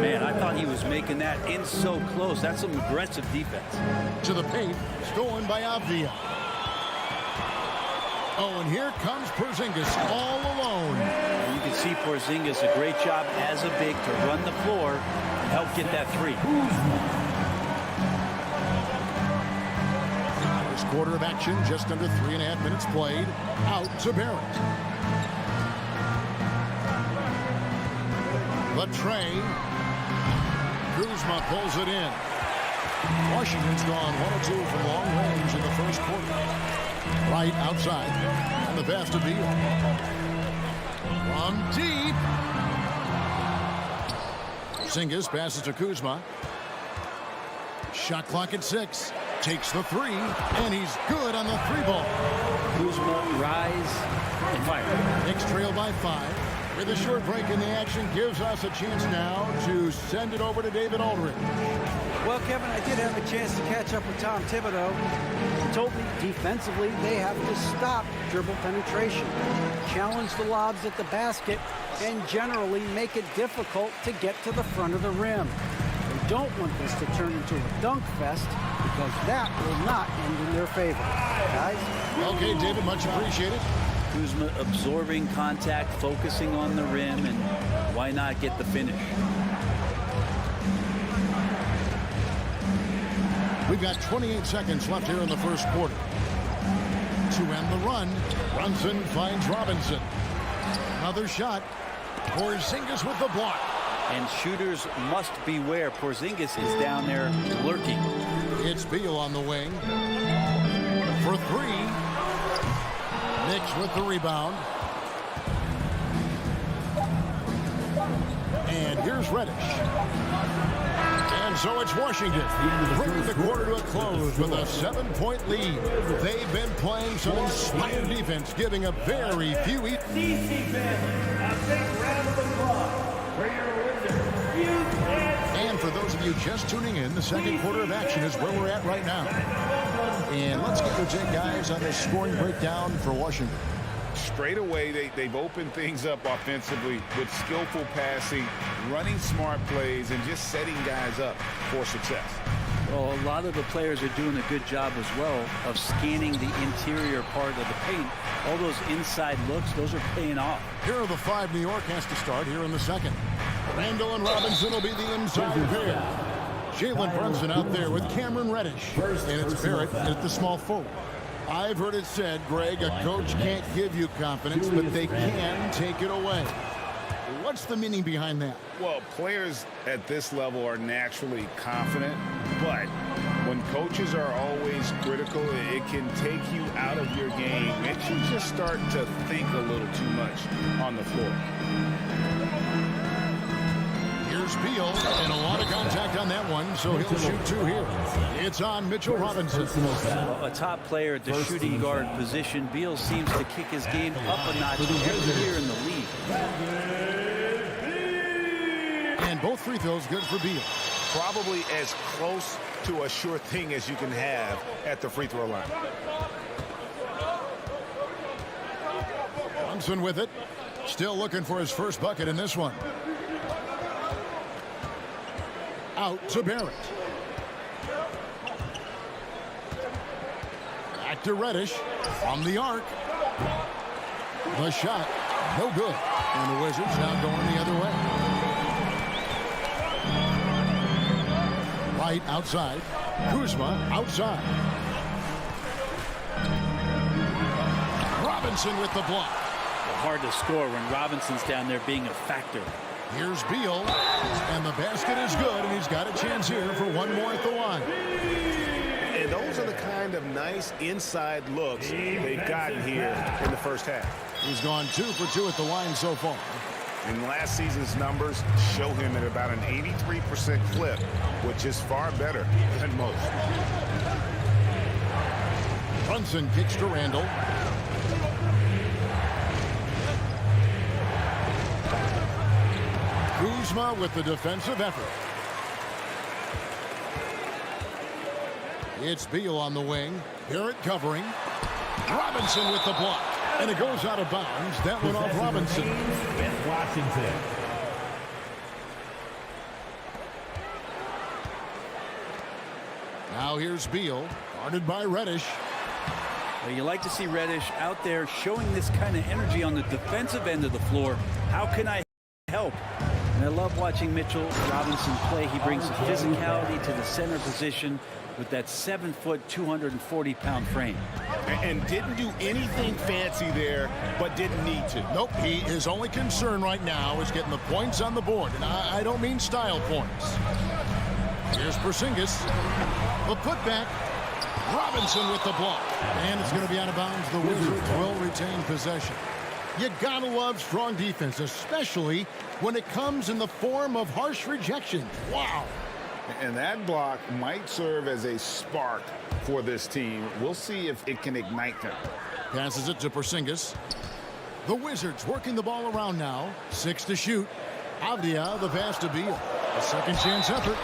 Man, I thought he was making that in so close. That's some aggressive defense. To the paint, stolen by Avdia. Oh, and here comes Porzingis all alone. And you can see Porzingis a great job as a big to run the floor and help get that three. First quarter of action, just under 3.5 minutes played. Out to Barrett. But Trey. Kuzma pulls it in. Washington's gone 1 of 2 from long range in the first quarter. Right outside. And the pass to Beal. From deep. Porzingis passes to Kuzma. Shot clock at 6. Takes the 3. And he's good on the 3 ball. Kuzma, rise, and fire. Knicks trail by 5. With a short break in the action, gives us a chance now to send it over to David Aldridge. Well, Kevin, I did have a chance to catch up with Tom Thibodeau. He told me defensively they have to stop dribble penetration, challenge the lobs at the basket, and generally make it difficult to get to the front of the rim. They don't want this to turn into a dunk fest because that will not end in their favor. Guys? Okay, David, much appreciated. Kuzma absorbing contact, focusing on the rim, and why not get the finish? We've got 28 seconds left here in the first quarter. To end the run, Brunson finds Robinson. Another shot. Porzingis with the block. And shooters must beware. Porzingis is down there lurking. It's Beal on the wing. For 3. Knicks with the rebound. And here's Reddish. And so it's Washington bringing the quarter to a close with a 7-point lead. They've been playing some inspired defense, giving a very few. And for those of you just tuning in, the second quarter of action is where we're at right now. And let's get your take, guys, on the scoring breakdown for Washington. Straight away, they've opened things up offensively with skillful passing, running smart plays, and just setting guys up for success. Well, a lot of the players are doing a good job as well of scanning the interior part of the paint. All those inside looks, those are paying off. Here are the 5 New York has to start here in the second. Randall and Robinson will be the inside pair. Jalen Brunson out there with Cameron Reddish. And it's Barrett at the small forward. I've heard it said, Greg, a coach can't give you confidence, but they can take it away. What's the meaning behind that? Well, players at this level are naturally confident, but when coaches are always critical, it can take you out of your game. Makes you just start to think a little too much on the floor. Here's Beal, and a lot of contact on that one, so he'll shoot 2 here. It's on Mitchell Robinson. Well, a top player at the shooting guard position. Beal seems to kick his game up a notch every year in the league. And both free throws good for Beal. Probably as close to a sure thing as you can have at the free throw line. Brunson with it. Still looking for his first bucket in this one. Out to Barrett. Back to Reddish from the arc. The shot, no good. And the Wizards now going the other way. Right outside. Kuzma outside. Robinson with the block. Hard to score when Robinson's down there being a factor. Here's Beal, and the basket is good, and he's got a chance here for one more at the line. And those are the kind of nice inside looks they've gotten here in the first half. He's gone 2 for 2 at the line so far. And last season's numbers show him at about an 83% clip, which is far better than most. Brunson kicks to Randall. Kuzma with the defensive effort. It's Beal on the wing. Barrett covering. Robinson with the block. And it goes out of bounds. That went off Robinson. With Washington. Now here's Beal, guarded by Reddish. Well, you like to see Reddish out there showing this kind of energy on the defensive end of the floor. How can I help? And I love watching Mitchell Robinson play. He brings the physicality to the center position with that 7-foot, 240-pound frame. And didn't do anything fancy there, but didn't need to. Nope, his only concern right now is getting the points on the board. And I don't mean style points. Here's Porzingis. The putback. Robinson with the block. And it's going to be out of bounds. The Wizards will retain possession. You gotta love strong defense, especially when it comes in the form of harsh rejections. Wow. And that block might serve as a spark for this team. We'll see if it can ignite them. Passes it to Porzingis. The Wizards working the ball around now. 6 to shoot. Avdia, the pass to Beal. A second chance effort.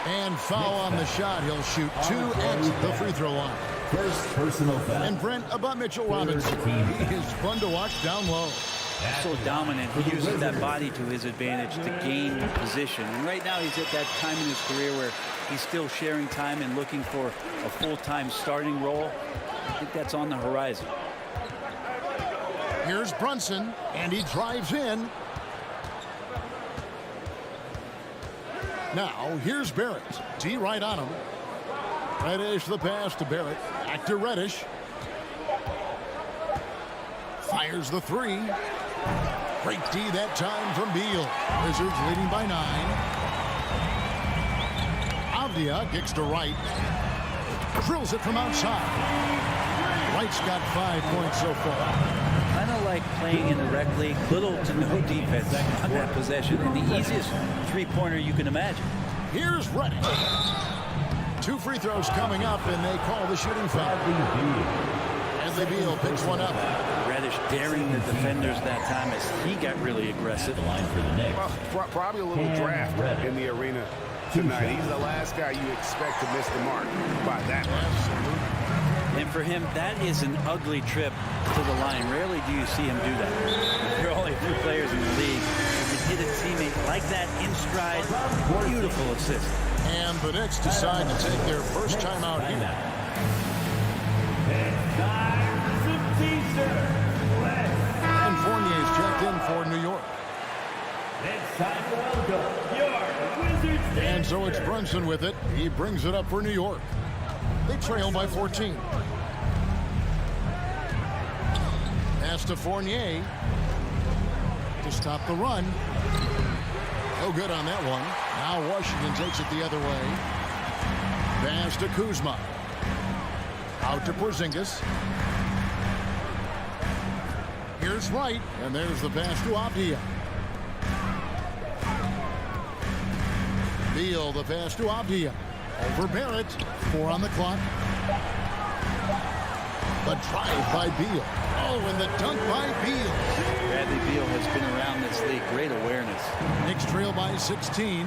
And foul on the shot. He'll shoot 2 at the free throw line. First personal foul. And Brent, about Mitchell Robinson. He is fun to watch down low. So dominant. He uses that body to his advantage to gain position. And right now he's at that time in his career where he's still sharing time and looking for a full-time starting role. I think that's on the horizon. Here's Brunson, and he drives in. Now, here's Barrett. D right on him. Reddish the pass to Barrett. Back to Reddish. Fires the 3. Great D that time from Beal. Wizards leading by 9. Avdia kicks to Wright. Drills it from outside. Wright's got 5 points so far. Kind of like playing in the rec league, little to no defense on that possession, and the easiest three-pointer you can imagine. Here's Reddish. 2 free throws coming up, and they call the shooting foul. Bradley Beal picks one up. Reddish daring the defenders that time as he got really aggressive. Well, probably a little draft in the arena tonight. He's the last guy you expect to miss the mark by that much. And for him, that is an ugly trip to the line. Rarely do you see him do that. There are only 2 players in the league who can hit a teammate like that in stride. Beautiful assist. And the Knicks decide to take their first time out here. And Fournier's checked in for New York. And so it's Brunson with it. He brings it up for New York. They trail by 14. Pass to Fournier to stop the run. No good on that one. Now Washington takes it the other way. Pass to Kuzma. Out to Porzingis. Here's Wright, and there's the pass to Avdia. Beal, the pass to Avdia. Over Barrett. 4 on the clock. The drive by Beal. Oh, and the dunk by Beal. Bradley Beal has been around this league. Great awareness. Knicks trail by 16.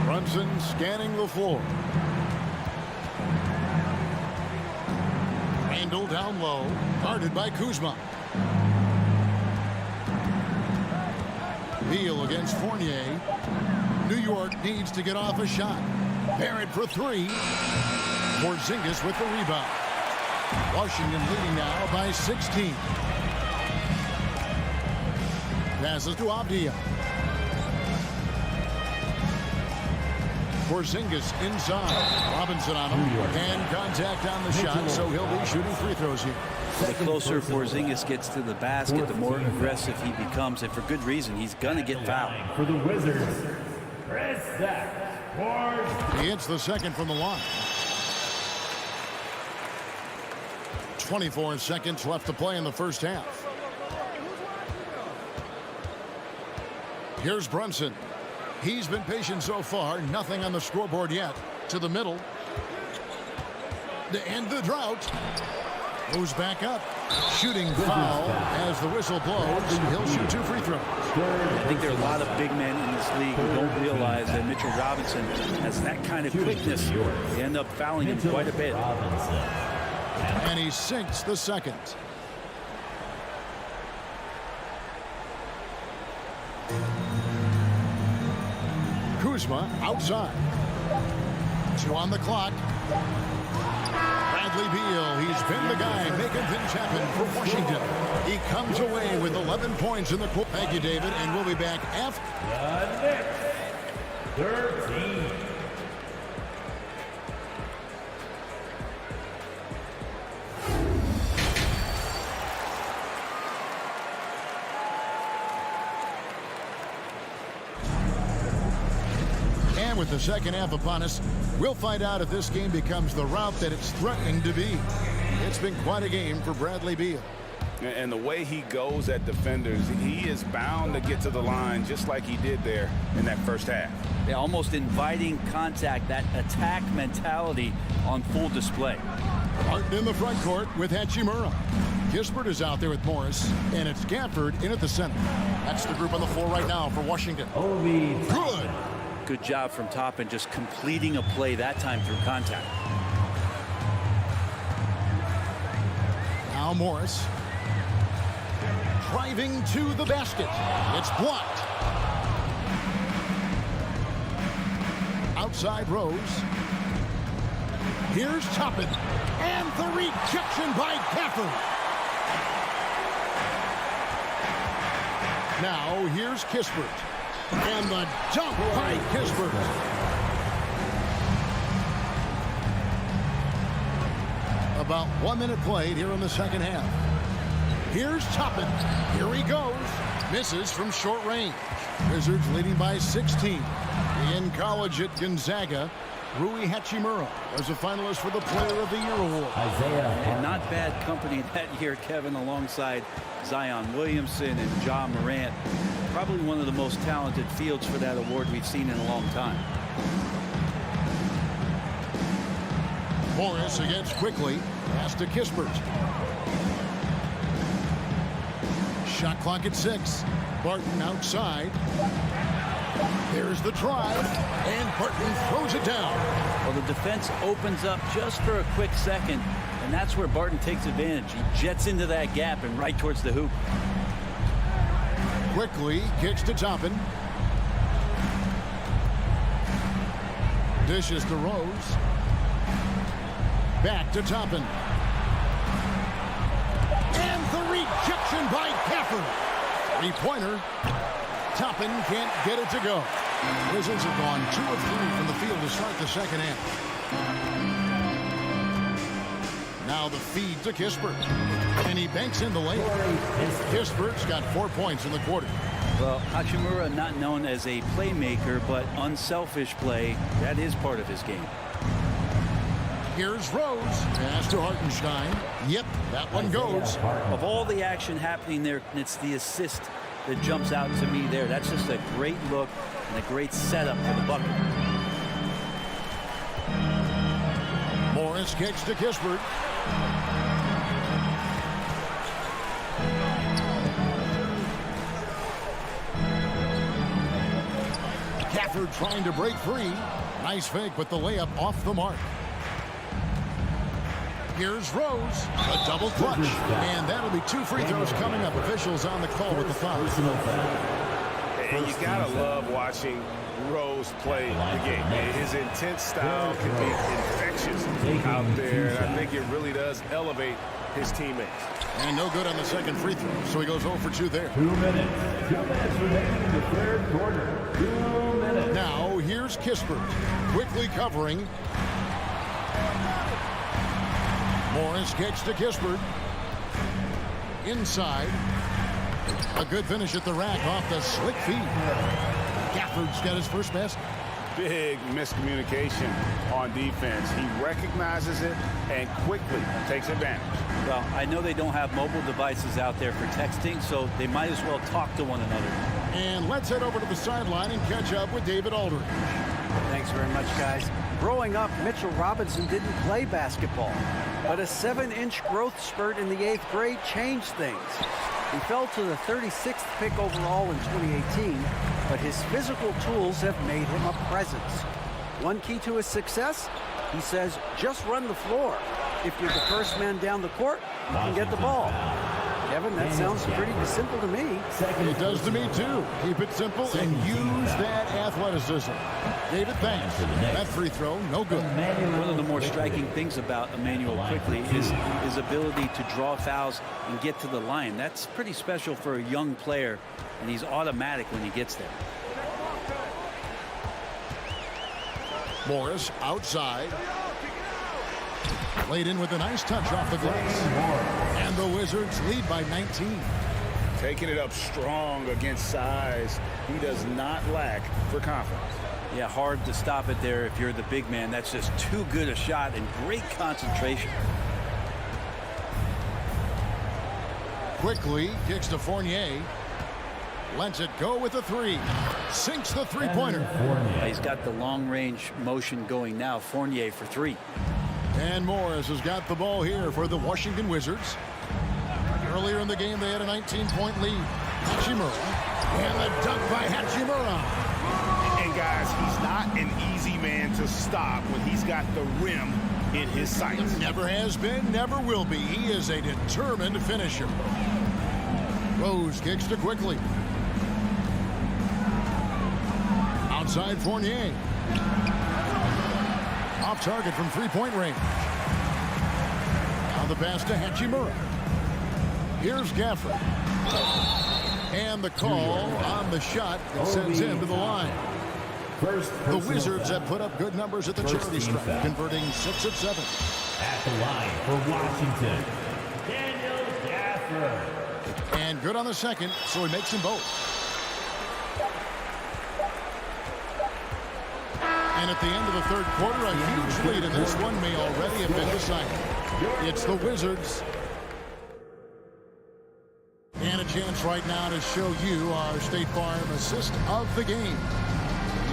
Brunson scanning the floor. Randall down low. Guarded by Kuzma. Beal against Fournier. New York needs to get off a shot. Barrett for 3. Porzingis with the rebound. Washington leading now by 16. Passes to Avdia. Porzingis inside. Robinson on him. And contact on the shot, so he'll be shooting free throws here. The closer Porzingis gets to the basket, the more aggressive he becomes, and for good reason. He's going to get fouled. For the Wizards, Chris Zach. He hits the second from the line. 24 seconds left to play in the first half. Here's Brunson. He's been patient so far. Nothing on the scoreboard yet. To the middle. To end the drought. Moves back up. Shooting foul as the whistle blows. He'll shoot 2 free throws. I think there are a lot of big men in this league who don't realize that Mitchell Robinson has that kind of quickness. They end up fouling him quite a bit. And he sinks the second. Kuzma outside. 2 on the clock. Bradley Beal, he's been the guy making things happen for Washington. He comes away with 11 points in the quarter. Thank you, David, and we'll be back after. The Knicks, 13. And with the second half upon us, we'll find out if this game becomes the route that it's threatening to be. It's been quite a game for Bradley Beal. And the way he goes at defenders, he is bound to get to the line just like he did there in that first half. They're almost inviting contact, that attack mentality on full display. Martin in the front court with Hachimura. Kispert is out there with Morris, and it's Gafford in at the center. That's the group on the floor right now for Washington. Good. Good job from Toppin, just completing a play that time through contact. Now Morris. Driving to the basket. It's blocked. Outside Rose. Here's Toppin. And the rejection by Gafford. Now here's Kispert. And the dunk by Kispert. About 1 minute played here in the second half. Here's Toppin. Here he goes. Misses from short range. Wizards leading by 16. In college at Gonzaga, Rui Hachimura was a finalist for the Player of the Year award. And not bad company that year, Kevin, alongside Zion Williamson and Ja Morant. Probably one of the most talented fields for that award we've seen in a long time. Morris against quickly. Pass to Kispert. Shot clock at 6. Barton outside. There's the drive. And Barton throws it down. Well, the defense opens up just for a quick second. And that's where Barton takes advantage. He jets into that gap and right towards the hoop. Quickly kicks to Toppin. Dishes to Rose. Back to Toppin. And the rejection by Gafford. 3-pointer. Toppin can't get it to go. Wizards have gone 2 of 3 from the field to start the second half. Now the feed to Kispert. And he banks in the lane. Kispert's got 4 points in the quarter. Well, Hachimura not known as a playmaker, but unselfish play. That is part of his game. Here's Rose. Pass to Hartenstein. Yep, that one goes. Of all the action happening there, it's the assist that jumps out to me there. That's just a great look and a great setup for the bucket. Morris kicks to Kispert. Gafford trying to break free. Nice fake, but the layup off the mark. Here's Rose, a double clutch, and that'll be 2 free throws coming up. Officials on the call with the foul. And you gotta love watching Rose play the game. His intense style can be infectious out there, and I think it really does elevate his teammates. And no good on the second free throw, so he goes 0 for 2 there. 2 minutes. 2 minutes remaining in the third quarter. 2 minutes. Now here's Kispert, quickly covering. Morris kicks to Kispert. Inside. A good finish at the rack off the slick feed. Gafford's got his first basket. big miscommunication on defense. He recognizes it and quickly takes advantage. Well, I know they don't have mobile devices out there for texting, so they might as well talk to one another. And let's head over to the sideline and catch up with David Aldridge. Thanks very much, guys. Growing up, Mitchell Robinson didn't play basketball, but a 7-inch growth spurt in the 8th grade changed things. He fell to the 36th pick overall in 2018, but his physical tools have made him a presence. One key to his success, he says, just run the floor. If you're the first man down the court, you can get the ball. Kevin, that sounds pretty simple to me. It does to me, too. Keep it simple and use that athleticism. David, thanks. That free throw, no good. One of the more striking things about Emmanuel quickly is his ability to draw fouls and get to the line. That's pretty special for a young player, and he's automatic when he gets there. Morris outside. Played in with a nice touch off the glass. And the Wizards lead by 19. Taking it up strong against size. He does not lack for confidence. Yeah, hard to stop it there if you're the big man. That's just too good a shot and great concentration. Quickly kicks to Fournier. Lets it go with a 3. Sinks the three-pointer. He's got the long-range motion going now. Fournier for 3. And Morris has got the ball here for the Washington Wizards. Earlier in the game, they had a 19-point lead. Hachimura. And the dunk by Hachimura. And guys, he's not an easy man to stop when he's got the rim in his sights. Never has been, never will be. He is a determined finisher. Rose kicks to Quickly. Outside Fournier. Off target from three-point range. Now the pass to Hachimura. Here's Gafford. And the call on the shot that sends him to the line. The Wizards have put up good numbers at the charity stripe, converting 6 of 7. At the line for Washington, Daniel Gafford. And good on the second, so he makes them both. And at the end of the third quarter, a huge lead in this one may already have been decided. It's the Wizards. And a chance right now to show you our State Farm assist of the game.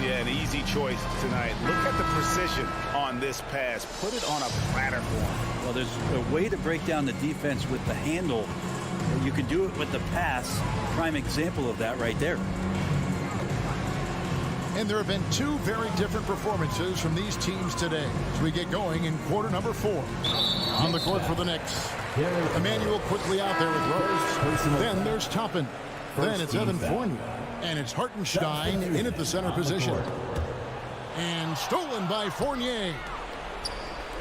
Yeah, an easy choice tonight. Look at the precision on this pass. Put it on a platter form. Well, there's a way to break down the defense with the handle. You can do it with the pass. Prime example of that right there. And there have been 2 very different performances from these teams today as we get going in quarter number 4. On the court for the Knicks. Emmanuel quickly out there with Rose. Then there's Toppin. Then it's Evan Fournier. And it's Hartenstein in at the center position. And stolen by Fournier.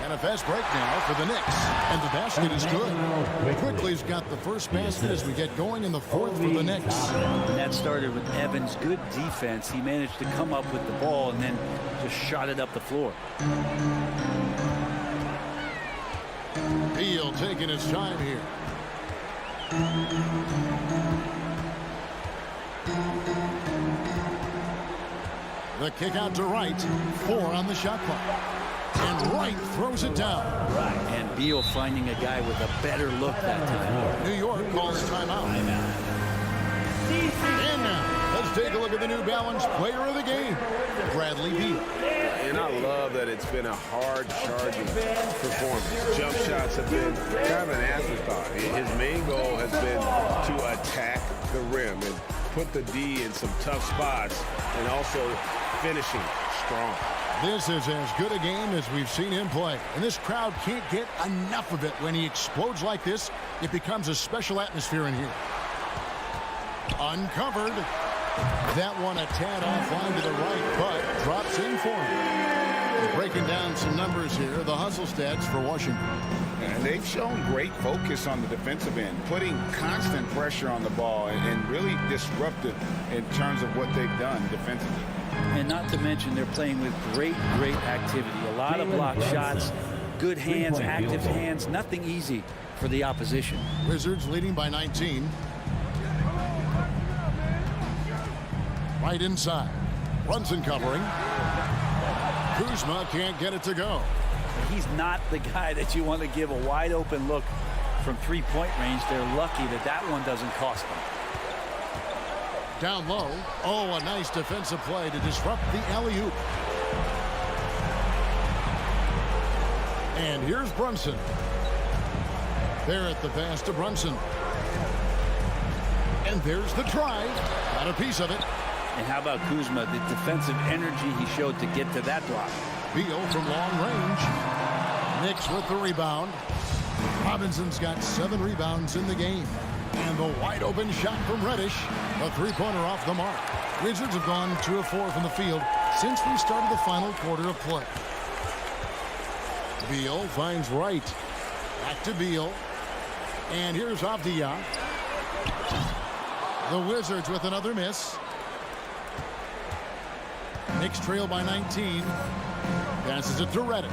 And a fast break now for the Knicks. And the basket is good. Quickly's got the first basket as we get going in the fourth for the Knicks. And that started with Evans' good defense. He managed to come up with the ball and then just shot it up the floor. Beal taking his time here. The kick out to Wright. 4 on the shot clock. And Wright throws it down. And Beal finding a guy with a better look that time. New York calls timeout. And now, let's take a look at the New Balance player of the game, Bradley Beal. And I love that it's been a hard-charging performance. Jump shots have been kind of an afterthought. His main goal has been to attack the rim and put the D in some tough spots and also finishing strong. This is as good a game as we've seen him play. And this crowd can't get enough of it. When he explodes like this, it becomes a special atmosphere in here. Uncovered. That one a tad offline to the right, but drops in for him. Breaking down some numbers here, the hustle stats for Washington. And they've shown great focus on the defensive end, putting constant pressure on the ball and really disruptive in terms of what they've done defensively. And not to mention they're playing with great activity. A lot of block shots, good hands, active hands, nothing easy for the opposition. Wizards leading by 19. Right inside. Brunson covering. Kuzma can't get it to go. He's not the guy that you want to give a wide open look from three-point range. They're lucky that that one doesn't cost them. Down low. Oh, a nice defensive play to disrupt the alley-oop. And here's Brunson. Barrett the pass to Brunson. And there's the drive. Got a piece of it. And how about Kuzma, the defensive energy he showed to get to that block. Beal from long range. Knicks with the rebound. Robinson's got 7 rebounds in the game. And the wide open shot from Reddish. A three-pointer off the mark. Wizards have gone 2 of 4 from the field since we started the final quarter of play. Beal finds Wright. Back to Beal. And here's Avdia. The Wizards with another miss. Knicks trail by 19. Passes it to Reddish.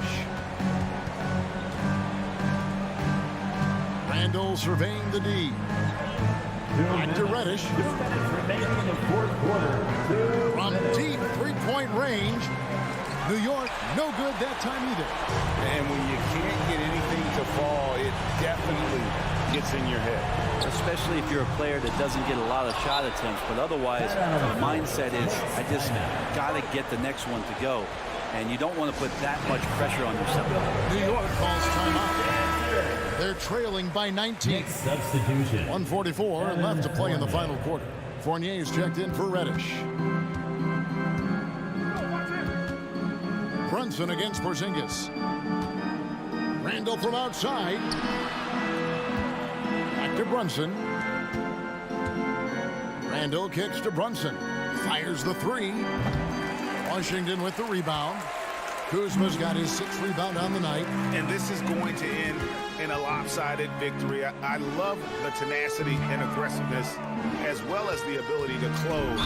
Randall surveying the D. Back to Reddish. From deep three-point range. New York, no good that time either. And when you can't get anything to fall, it definitely gets in your head. Especially if you're a player that doesn't get a lot of shot attempts. But otherwise, the mindset is, I just got to get the next one to go. And you don't want to put that much pressure on yourself. New York calls timeout. They're trailing by 19. Substitution. 1:44 left to play in the final quarter. Fournier's checked in for Reddish. Brunson against Porzingis. Randall from outside. Back to Brunson. Randall kicks to Brunson. Fires the three. Washington with the rebound. Kuzma's got his 6th rebound on the night. And this is going to end in a lopsided victory. I love the tenacity and aggressiveness as well as the ability to close.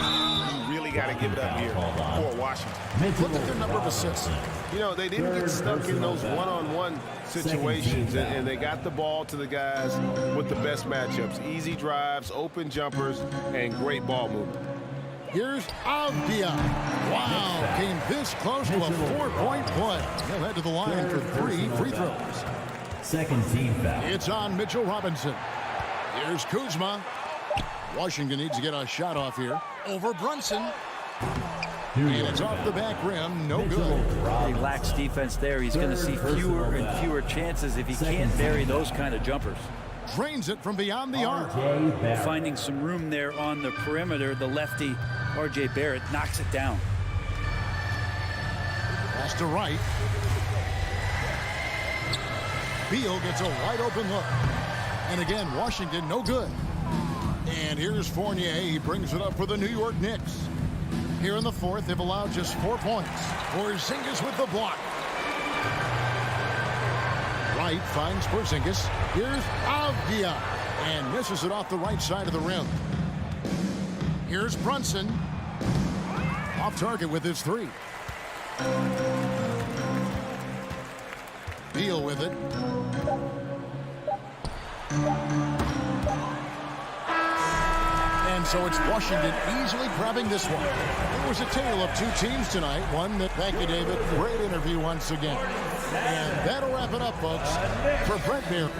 You really got to give it up here for Washington. Look at their number of assists. You know, they didn't get stuck in those one-on-one situations, and they got the ball to the guys with the best matchups. Easy drives, open jumpers, and great ball movement. Here's Avdia. Wow, came this close to a 4-point play. They'll head to the line for 3 free throws. Second team foul. It's on Mitchell Robinson. Here's Kuzma. Washington needs to get a shot off here. Over Brunson. And it's off the back rim. No good. He lacks defense there. He's going to see fewer and fewer chances if he can't bury those kind of jumpers. Drains it from beyond the arc. Finding some room there on the perimeter. The lefty, R.J. Barrett, knocks it down. Pass to Wright. Beal gets a wide open look. And again, Washington, no good. And here's Fournier. He brings it up for the New York Knicks. Here in the 4th, they've allowed just 4 points. Porzingis with the block. Wright finds Porzingis. Here's Avdia. And misses it off the right side of the rim. Here's Brunson. Off target with his 3. Beal with it. And so it's Washington easily grabbing this one. It was a tale of 2 teams tonight. One that, thank you, David. Great interview once again. And that'll wrap it up, folks, for Brent Beer.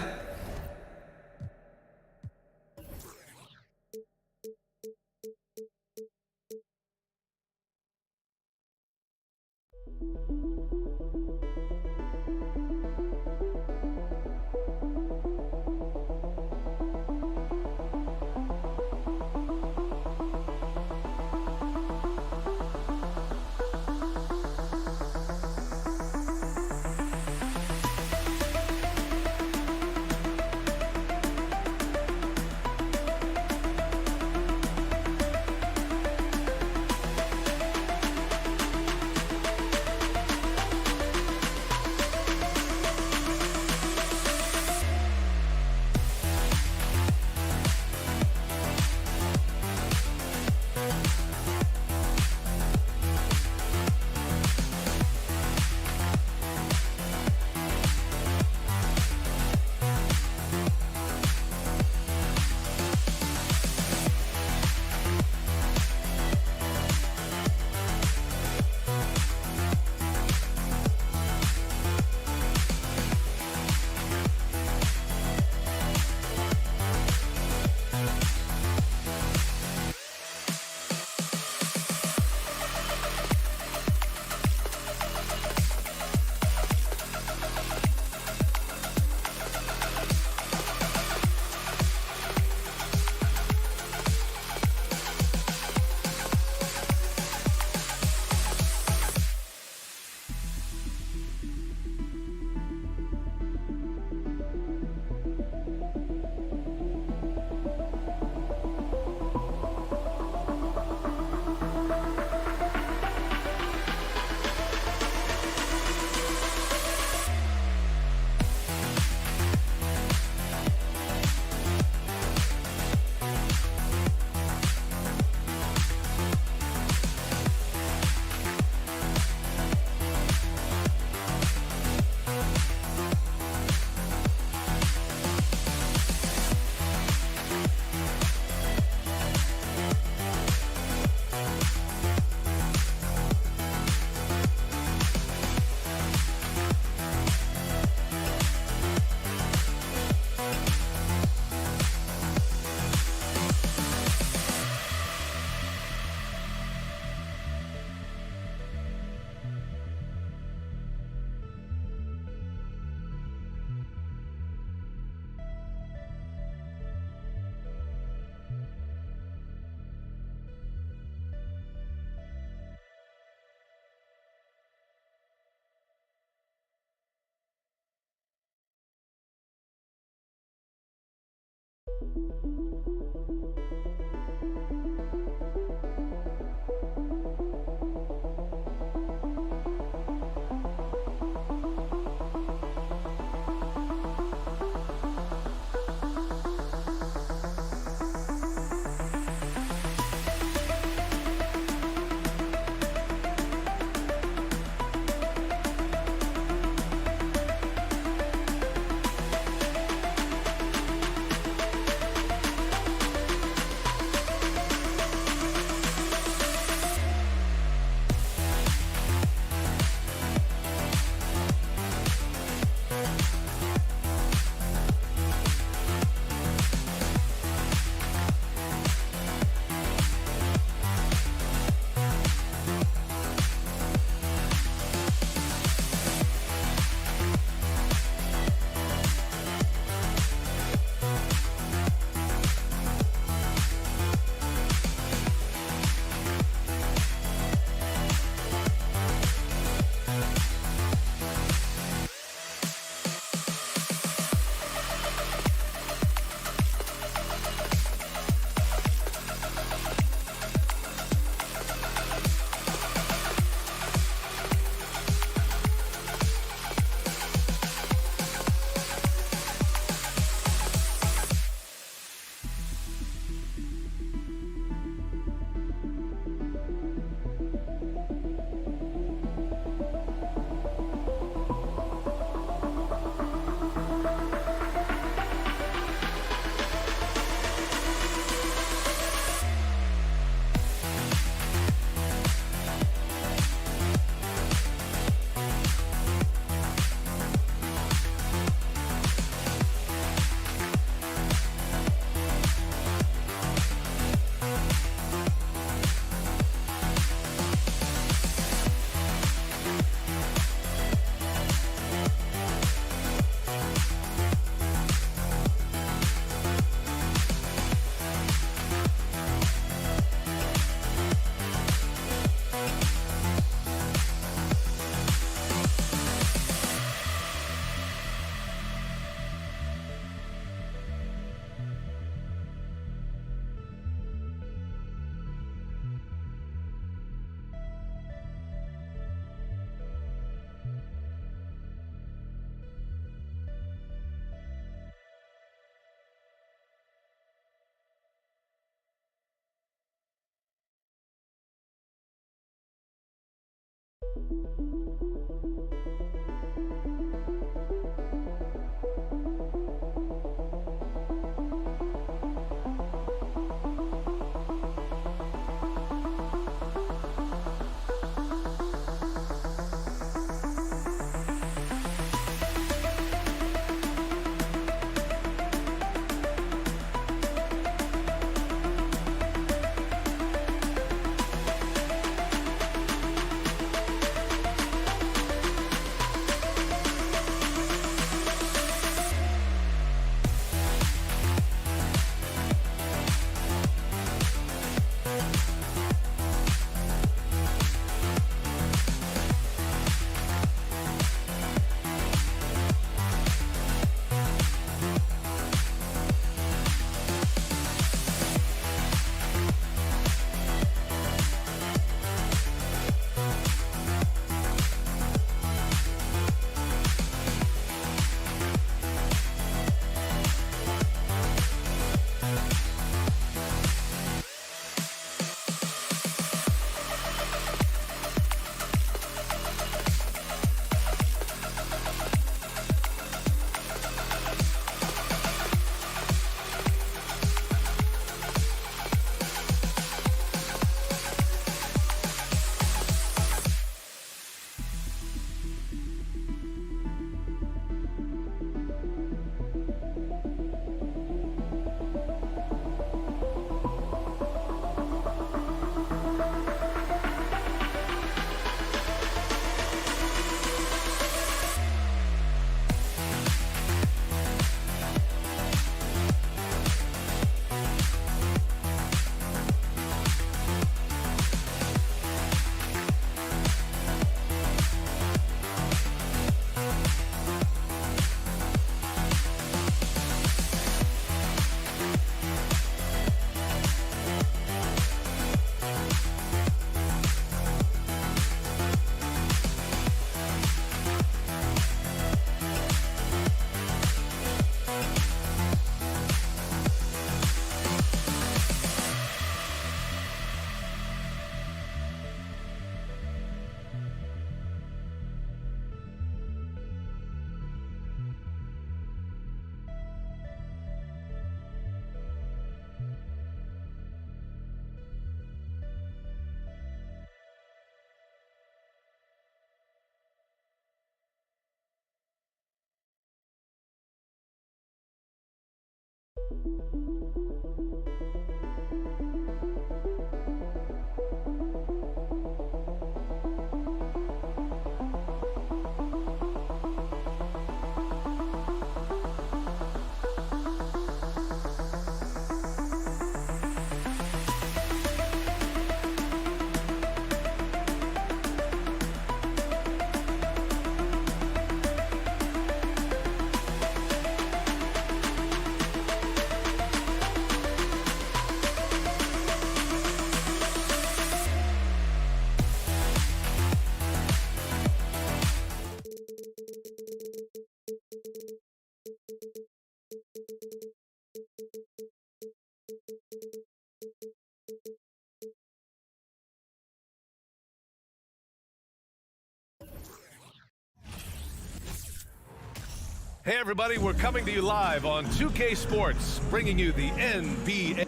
Hey everybody, we're coming to you live on 2K Sports, bringing you the NBA.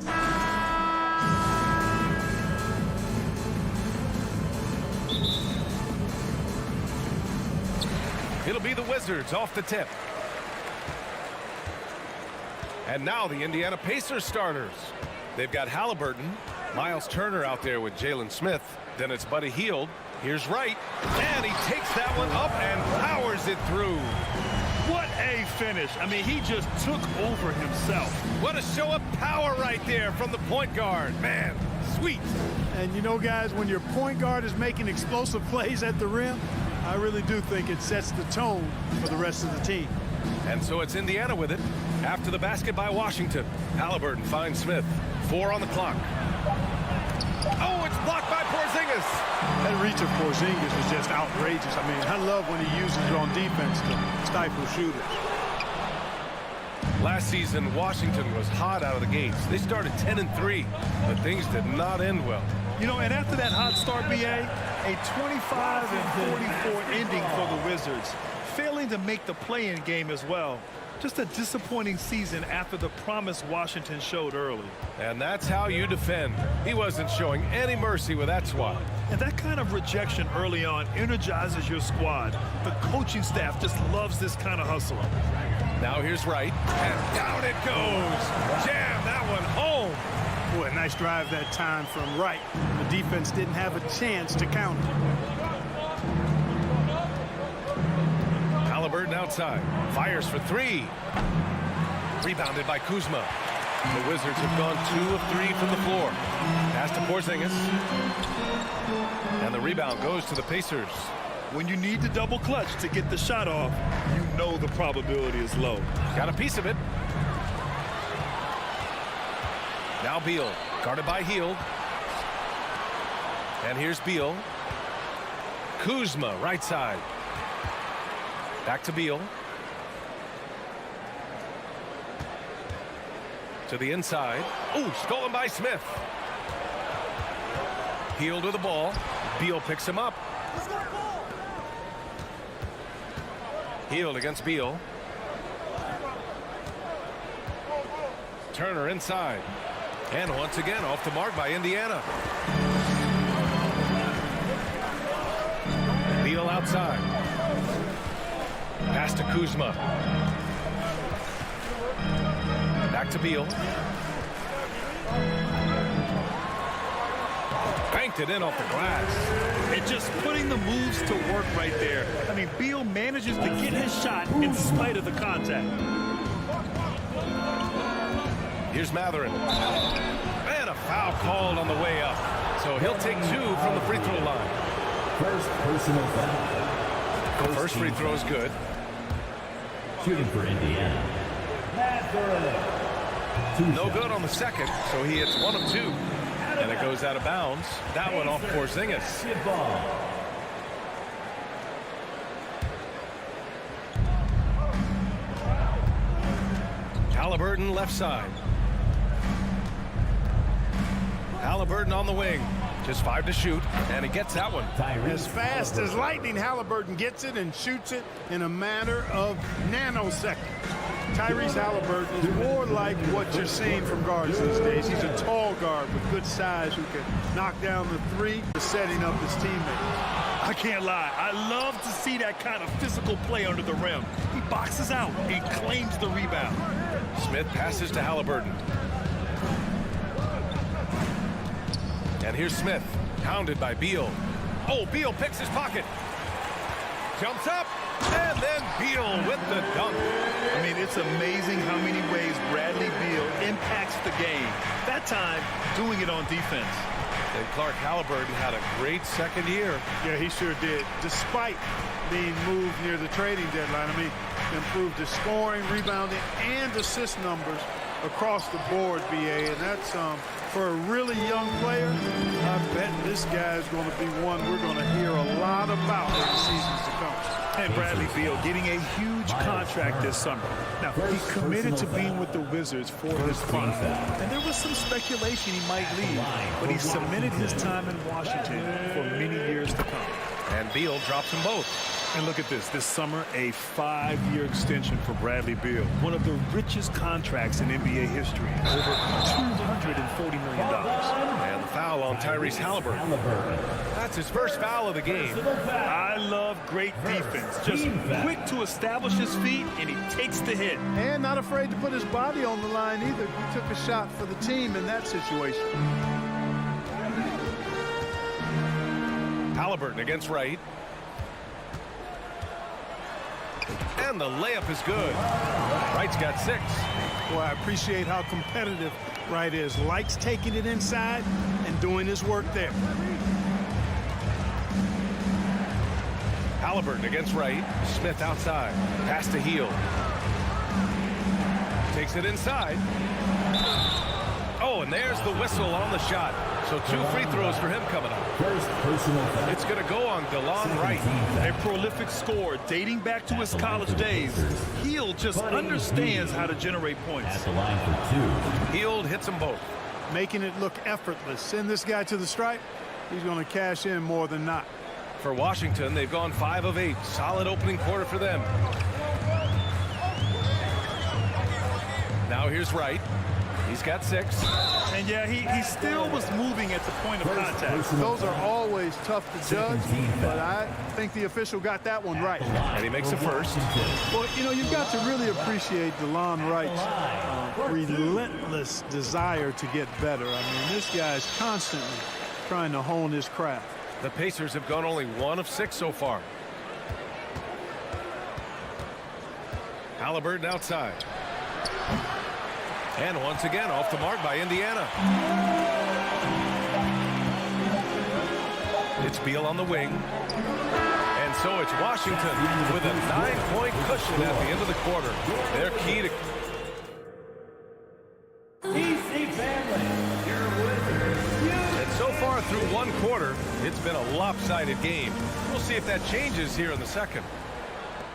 It'll be the Wizards off the tip. And now the Indiana Pacers starters. They've got Halliburton, Miles Turner out there with Jalen Smith. Then it's Buddy Hield. Here's Wright, and he takes that one up and powers it through. What a finish. I mean, he just took over himself. What a show of power right there from the point guard. Man, sweet. And you know, guys, when your point guard is making explosive plays at the rim, I really do think it sets the tone for the rest of the team. And so it's Indiana with it. After the basket by Washington, Halliburton finds Smith. 4 on the clock. Oh, it's blocked by Porzingis. That reach of Porzingis is just outrageous. I mean, I love when he uses it on defense to stifle shooters. Last season, Washington was hot out of the gates. They started 10-3, but things did not end well. You know, and after that hot start, BA, a 25-44 ending for the Wizards, failing to make the play-in game as well. Just a disappointing season after the promise Washington showed early. And that's how you defend. He wasn't showing any mercy with that swat. And that kind of rejection early on energizes your squad. The coaching staff just loves this kind of hustle. Now here's Wright, and down it goes. Jam that one home. Boy, a nice drive that time from Wright. The defense didn't have a chance to counter. Halliburton outside, fires for 3. Rebounded by Kuzma. The Wizards have gone 2 of 3 from the floor. Pass to Porzingis. And the rebound goes to the Pacers. When you need to double clutch to get the shot off, you know the probability is low. Got a piece of it. Now Beal, guarded by Hield. And here's Beal. Kuzma, right side. Back to Beal. To the inside. Ooh, stolen by Smith. Hield with the ball. Beal picks him up. Hield against Beal. Turner inside. And once again off the mark by Indiana. Beal outside. Pass to Kuzma. Back to Beal. Banked it in off the glass. And just putting the moves to work right there. I mean, Beal manages to get his shot in spite of the contact. Here's Matherin. And a foul called on the way up. So he'll take 2 from the free throw line. First personal foul. The first free throw is good. Shooting for Indiana. No good on the second, so he hits 1 of 2. And it goes out of bounds. That one off Porzingis. Halliburton left side. Halliburton on the wing. Just 5 to shoot, and he gets that one. As fast as lightning, Halliburton gets it and shoots it in a matter of nanoseconds. Tyrese Halliburton is more like what you're seeing from guards these days. He's a tall guard with good size who can knock down the 3, setting up his teammates. I can't lie. I love to see that kind of physical play under the rim. He boxes out and claims the rebound. Smith passes to Halliburton. And here's Smith, hounded by Beal. Oh, Beal picks his pocket. Jumps up, and then Beal with the dunk. I mean, it's amazing how many ways Bradley Beal impacts the game. That time, doing it on defense. And Clark Halliburton had a great second year. Yeah, he sure did. Despite being moved near the trading deadline, I mean, improved his scoring, rebounding, and assist numbers across the board, BA, and that's for a really young player. I bet this guy is going to be one we're going to hear a lot about in the seasons to come. And Bradley Beal getting a huge contract this summer. Now, he committed to being with the Wizards for his fund. And there was some speculation he might leave, but he cemented his time in Washington for many years to come. And Beal drops them both. And look at this summer, a 5-year extension for Bradley Beal. One of the richest contracts in NBA history, over $240 million. And the foul on Tyrese Halliburton. That's his first foul of the game. I love great defense. Just quick to establish his feet, and he takes the hit. And not afraid to put his body on the line either. He took a shot for the team in that situation. Halliburton against Wright. And the layup is good. Wright's got 6. Boy, I appreciate how competitive Wright is. Likes taking it inside and doing his work there. Halliburton against Wright. Smith outside. Pass to Hield. Takes it inside. Oh, and there's the whistle on the shot. So 2 free throws for him coming up. It's going to go on DeLon Wright. A prolific scorer dating back to his college days. Hield just understands how to generate points. At the line for 2. Hield hits them both. Making it look effortless. Send this guy to the stripe. He's going to cash in more than not. For Washington, they've gone 5 of 8. Solid opening quarter for them. Now here's Wright. He's got 6. And yeah, he still was moving at the point of contact. Those are always tough to judge, but I think the official got that one right. And he makes the first. Well, you know, you've got to really appreciate DeLon Wright's relentless desire to get better. I mean, this guy's constantly trying to hone his craft. The Pacers have gone only 1 of 6 so far. Halliburton outside. And once again, off the mark by Indiana. It's Beal on the wing. And so it's Washington with a 9-point cushion at the end of the quarter. They're key to... And so far through 1 quarter, it's been a lopsided game. We'll see if that changes here in the second.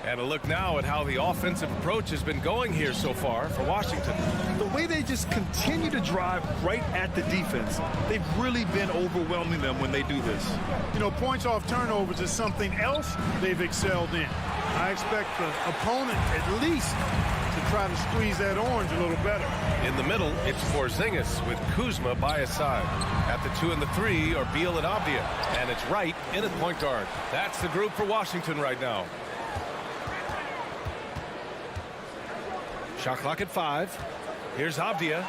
And a look now at how the offensive approach has been going here so far for Washington. The way they just continue to drive right at the defense, they've really been overwhelming them when they do this. You know, points off turnovers is something else they've excelled in. I expect the opponent at least to try to squeeze that orange a little better. In the middle, it's Porzingis with Kuzma by his side. At the 2 and the 3 are Beal and Avdia. And it's Wright in at point guard. That's the group for Washington right now. Shot clock at 5. Here's Avdia.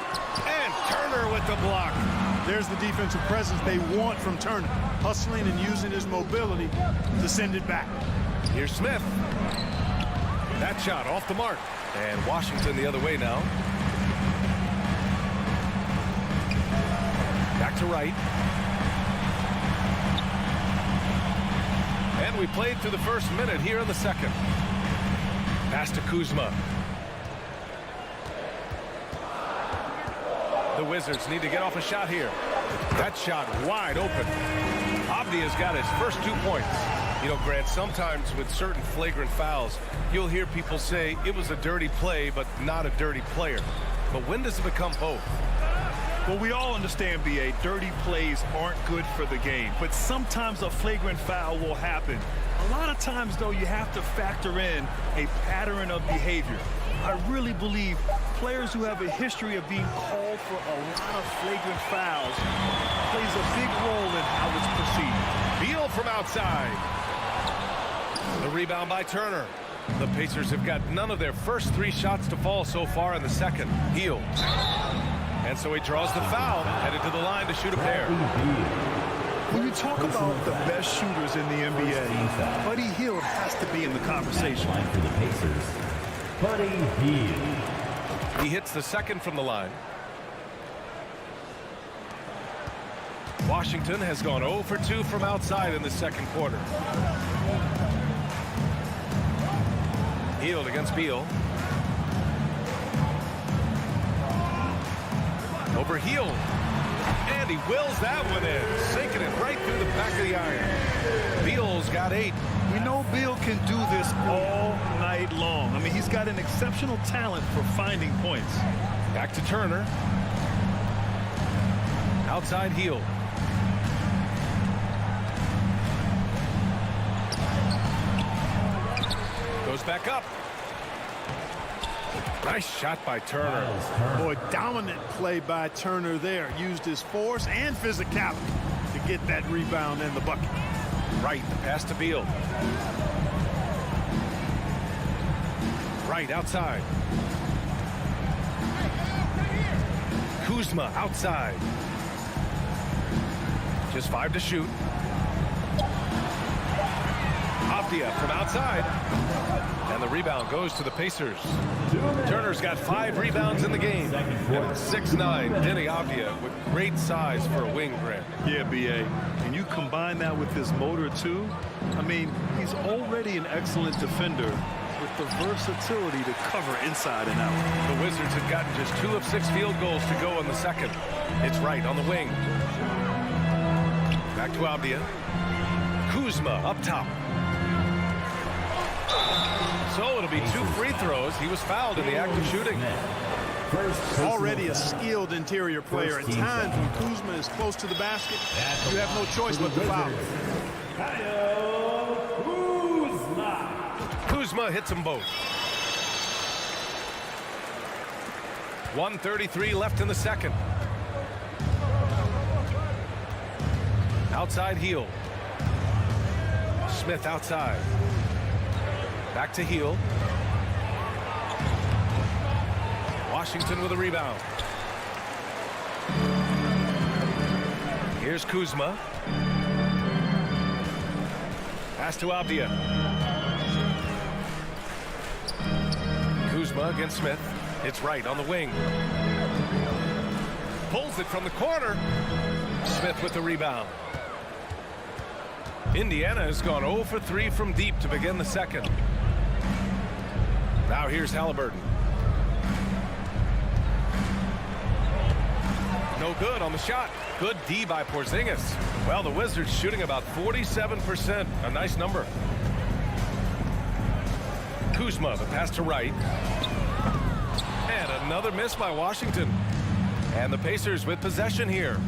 And Turner with the block. There's the defensive presence they want from Turner. Hustling and using his mobility to send it back. Here's Smith. That shot off the mark. And Washington the other way now. Back to Wright. And we played through the first minute here in the second. Pass to Kuzma. The Wizards need to get off a shot here. That shot wide open. Avdia's got his first 2 points. You know, Grant, sometimes with certain flagrant fouls, you'll hear people say it was a dirty play, but not a dirty player. But when does it become both? Well, we all understand, B.A., dirty plays aren't good for the game, but sometimes a flagrant foul will happen. A lot of times, though, you have to factor in a pattern of behavior. I really believe players who have a history of being called for a lot of flagrant fouls plays a big role in how it's perceived. Beal from outside. The rebound by Turner. The Pacers have got none of their first 3 shots to fall so far in the second. Hield. And so he draws the foul, headed to the line to shoot a pair. When you talk about the best shooters in the NBA, Buddy Hield has to be in the conversation. For the Pacers, Buddy Hield. He hits the second from the line. Washington has gone 0 for 2 from outside in the second quarter. Hield against Beal. Over Hield. And he wills that one in, sinking it right through the back of the iron. Beal's got 8. We know Beal can do this all night long. I mean, he's got an exceptional talent for finding points. Back to Turner. Outside Hield. Goes back up. Nice shot by Turner. Boy, dominant play by Turner there. Used his force and physicality to get that rebound in the bucket. Right, the pass to Beal. Right, outside. Kuzma, outside. Just 5 to shoot. Avdia from outside. And the rebound goes to the Pacers. Turner's got 5 rebounds in the game. And it's 6'9", Denny Avdia with great size for a wing, Grant. Yeah, B.A. And you combine that with his motor, too. I mean, he's already an excellent defender with the versatility to cover inside and out. The Wizards have gotten just 2 of 6 field goals to go in the second. It's right on the wing. Back to Avdia. Kuzma up top. So it'll be 2 free throws. He was fouled in the act of shooting. Already a skilled interior player. At times when Kuzma is close to the basket, you have no choice but to foul. Kuzma hits them both. 1:33 left in the second. Outside Hield. Smith outside. Back to Hield. Washington with a rebound. Here's Kuzma. Pass to Avdia. Kuzma against Smith. It's right on the wing. Pulls it from the corner. Smith with the rebound. Indiana has gone 0 for 3 from deep to begin the second. Now here's Halliburton. No good on the shot. Good D by Porzingis. Well, the Wizards shooting about 47%. A nice number. Kuzma, the pass to Wright. And another miss by Washington. And the Pacers with possession here.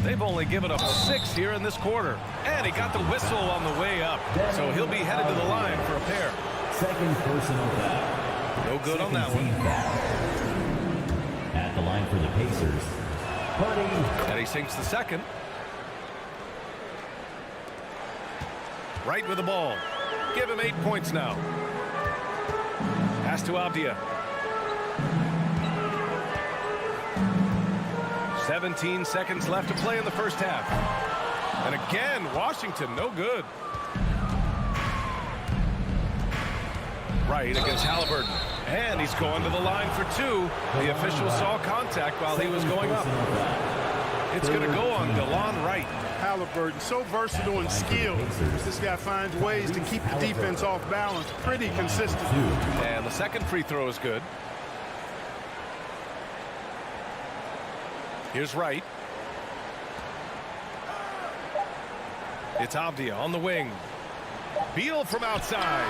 They've only given up 6 here in this quarter. And he got the whistle on the way up. So he'll be headed to the line for a pair. Second personal foul. No good on that one. At the line for the Pacers, Buddy. And he sinks the second. Right with the ball. Give him 8 points now. Pass to Avdia. 17 seconds left to play in the first half. And again, Washington, no good. Right against Halliburton. And he's going to the line for 2. The official saw contact while he was going up. It's going to go on Delon Wright. Halliburton, so versatile and skilled. This guy finds ways to keep the defense off balance pretty consistent. And the second free throw is good. Here's Wright. It's Avdia on the wing. Beal from outside.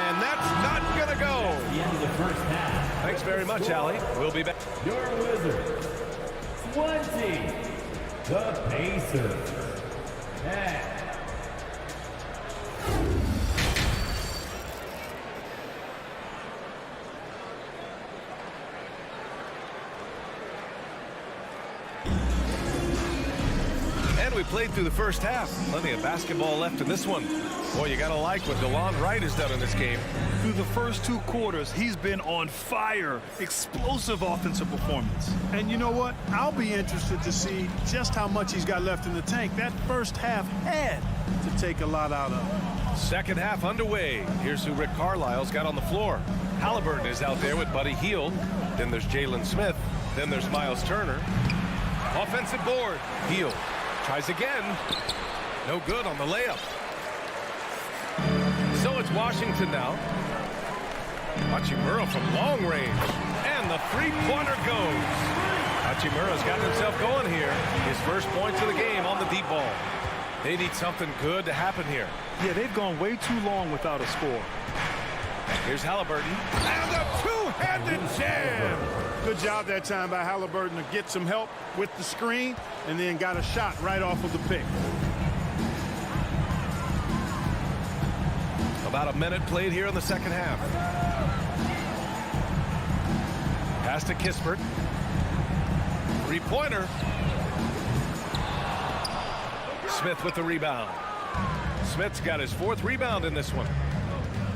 And that's not going to go. The end of the first half. Thanks very much, Allie. We'll be back. Your Wizards, 20. The Pacers, 10. we played through the first half. Plenty of basketball left in this one. Boy, you got to like what DeLon Wright has done in this game. Through the first 2 quarters, he's been on fire. Explosive offensive performance. And you know what? I'll be interested to see just how much he's got left in the tank. That first half had to take a lot out of. Second half underway. Here's who Rick Carlisle's got on the floor. Halliburton is out there with Buddy Hield. Then there's Jalen Smith. Then there's Miles Turner. Offensive board. Hield tries again. No good on the layup. So it's Washington now. Hachimura from long range. And the three-pointer goes. Hachimura's gotten himself going here. His first points of the game on the deep ball. They need something good to happen here. Yeah, they've gone way too long without a score. Here's Halliburton. And a two-handed jam. Good job that time by Halliburton to get some help with the screen and then got a shot right off of the pick. About a minute played here in the second half. Pass to Kispert. Three-pointer. Smith with the rebound. Smith's got his 4th rebound in this one.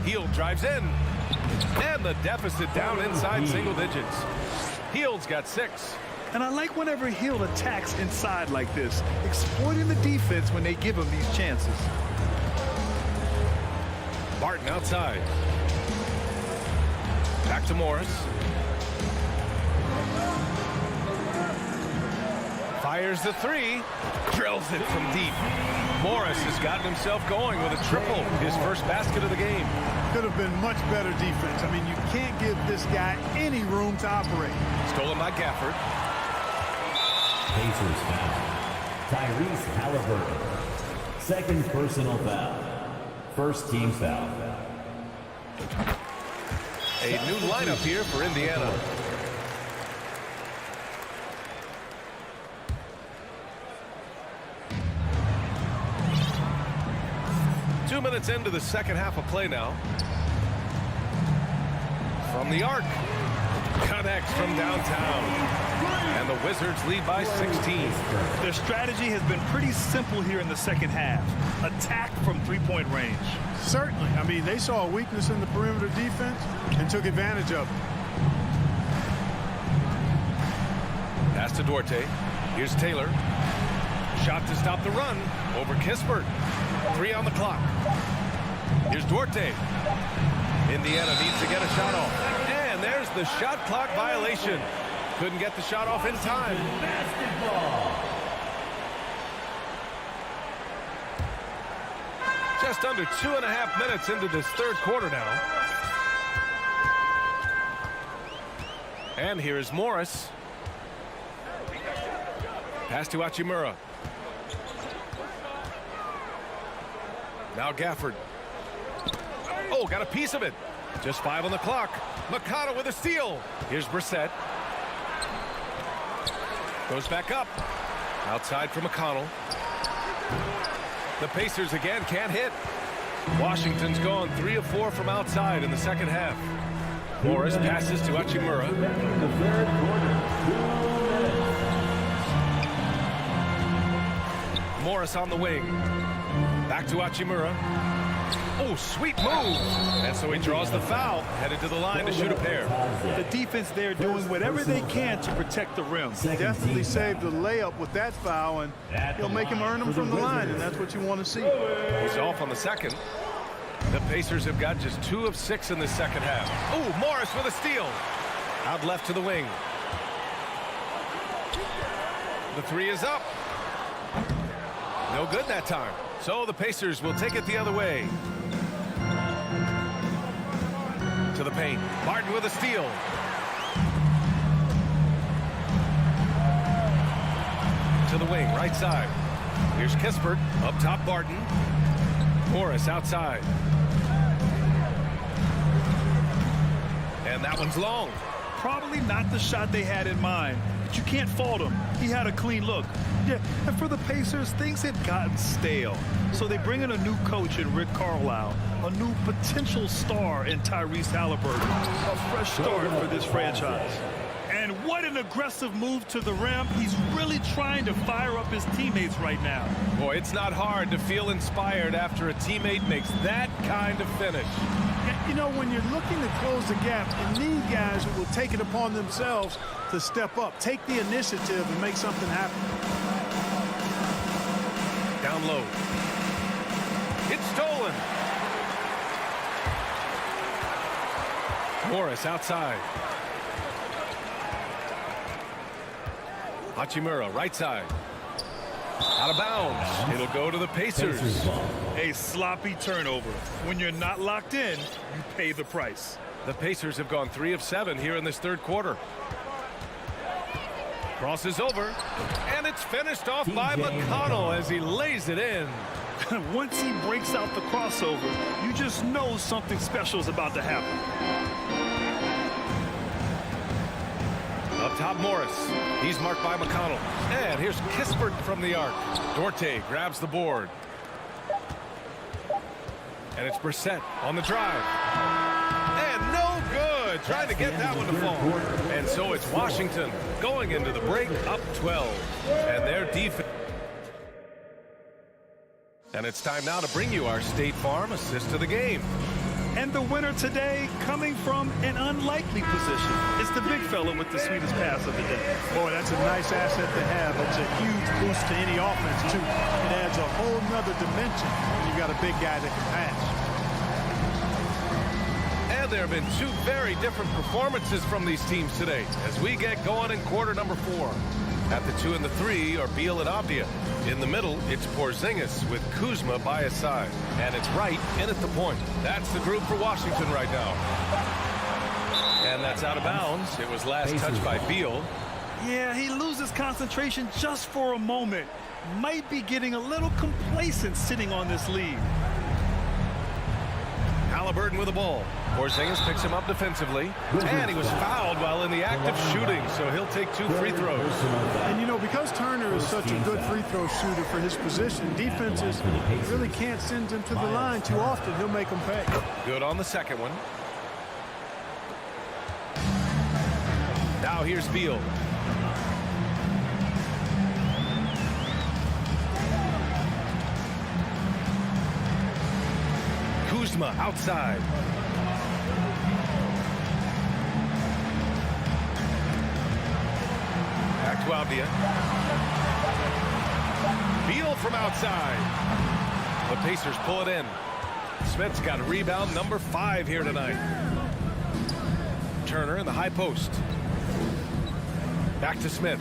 Hield drives in. And the deficit down inside single digits. Hield's got 6. And I like whenever Hield attacks inside like this, exploiting the defense when they give him these chances. Barton outside. Back to Morris. Fires the 3. Drills it from deep. Morris has gotten himself going with a triple. His first basket of the game. Could have been much better defense. I mean, you can't give this guy any room to operate. Stolen by Gafford. Pacers foul. Tyrese Halliburton. 2nd personal foul. 1st team foul. A new lineup here for Indiana. Two minutes into the second half of play now. From the arc. Connects from downtown. And the Wizards lead by 16. Their strategy has been pretty simple here in the second half. Attack from 3-point range. Certainly. I mean, they saw a weakness in the perimeter defense and took advantage of it. Pass to Duarte. Here's Taylor. Shot to stop the run. Over Kispert. 3 on the clock. Here's Duarte. Indiana needs to get a shot off. And there's the shot clock violation. Couldn't get the shot off in time. Just under 2.5 minutes into this third quarter now. And here is Morris. Pass to Hachimura. Now Gafford. Oh, got a piece of it. Just 5 on the clock. Mikata with a steal. Here's Brissett. Goes back up. Outside for McConnell. The Pacers again can't hit. Washington's gone 3 of 4 from outside in the second half. Morris passes to Hachimura. The third quarter. Morris on the wing. Back to Hachimura. Oh, sweet move. And so he draws the foul, headed to the line to shoot a pair. The defense there doing whatever they can to protect the rim. Definitely saved the layup with that foul, and he'll make him earn them from the line, and that's what you want to see. He's off on the second. The Pacers have got just 2 of 6 in this second half. Oh, Morris with a steal. Out left to the wing. The 3 is up. No good that time. So the Pacers will take it the other way. To the paint. Barton with a steal. To the wing, right side. Here's Kispert. Up top, Barton. Morris outside. And that one's long. Probably not the shot they had in mind, but you can't fault him. He had a clean look. Yeah, and for the Pacers, things had gotten stale. So they bring in a new coach in Rick Carlisle, a new potential star in Tyrese Halliburton, a fresh start for this franchise. And what an aggressive move to the rim. He's really trying to fire up his teammates right now. Boy, it's not hard to feel inspired after a teammate makes that kind of finish. You know, when you're looking to close the gap, you need guys who will take it upon themselves to step up, take the initiative, and make something happen. Down low. It's stolen. Morris outside. Hachimura, right side. Out of bounds. It'll go to the Pacers. A sloppy turnover. When you're not locked in, you pay the price. The Pacers have gone 3 of 7 here in this third quarter. Crosses over, and it's finished off by McConnell as he lays it in. Once he breaks out the crossover, you just know something special is about to happen. Up top, Morris. He's marked by McConnell. And here's Kispert from the arc. Dorte grabs the board. And it's Brissett on the drive. And no good. Trying to get that one to fall. And so it's Washington going into the break up 12. And their defense. And it's time now to bring you our State Farm assist of the game. And the winner today coming from an unlikely position. It's the big fella with the sweetest pass of the day. Boy, that's a nice asset to have. It's a huge boost to any offense, too. It adds a whole nother dimension when you've got a big guy that can pass. And there have been 2 very different performances from these teams today as we get going in quarter number 4. At the 2 and the 3 are Beal and Avdia. In the middle, it's Porzingis with Kuzma by his side. And it's Wright in at the point. That's the group for Washington right now. And that's out of bounds. It was last touched by Beal. Yeah, he loses concentration just for a moment. Might be getting a little complacent sitting on this lead. Halliburton with the ball. Porzingis picks him up defensively. And he was fouled while in the act of shooting, so he'll take 2 free throws. And, you know, because Turner is such a good free throw shooter for his position, defenses really can't send him to the line too often. He'll make them pay. Good on the second one. Now here's Beal. Kuzma outside. Back to Avdia. Beal from outside. The Pacers pull it in. Smith's got a rebound number 5 here tonight. Turner in the high post. Back to Smith.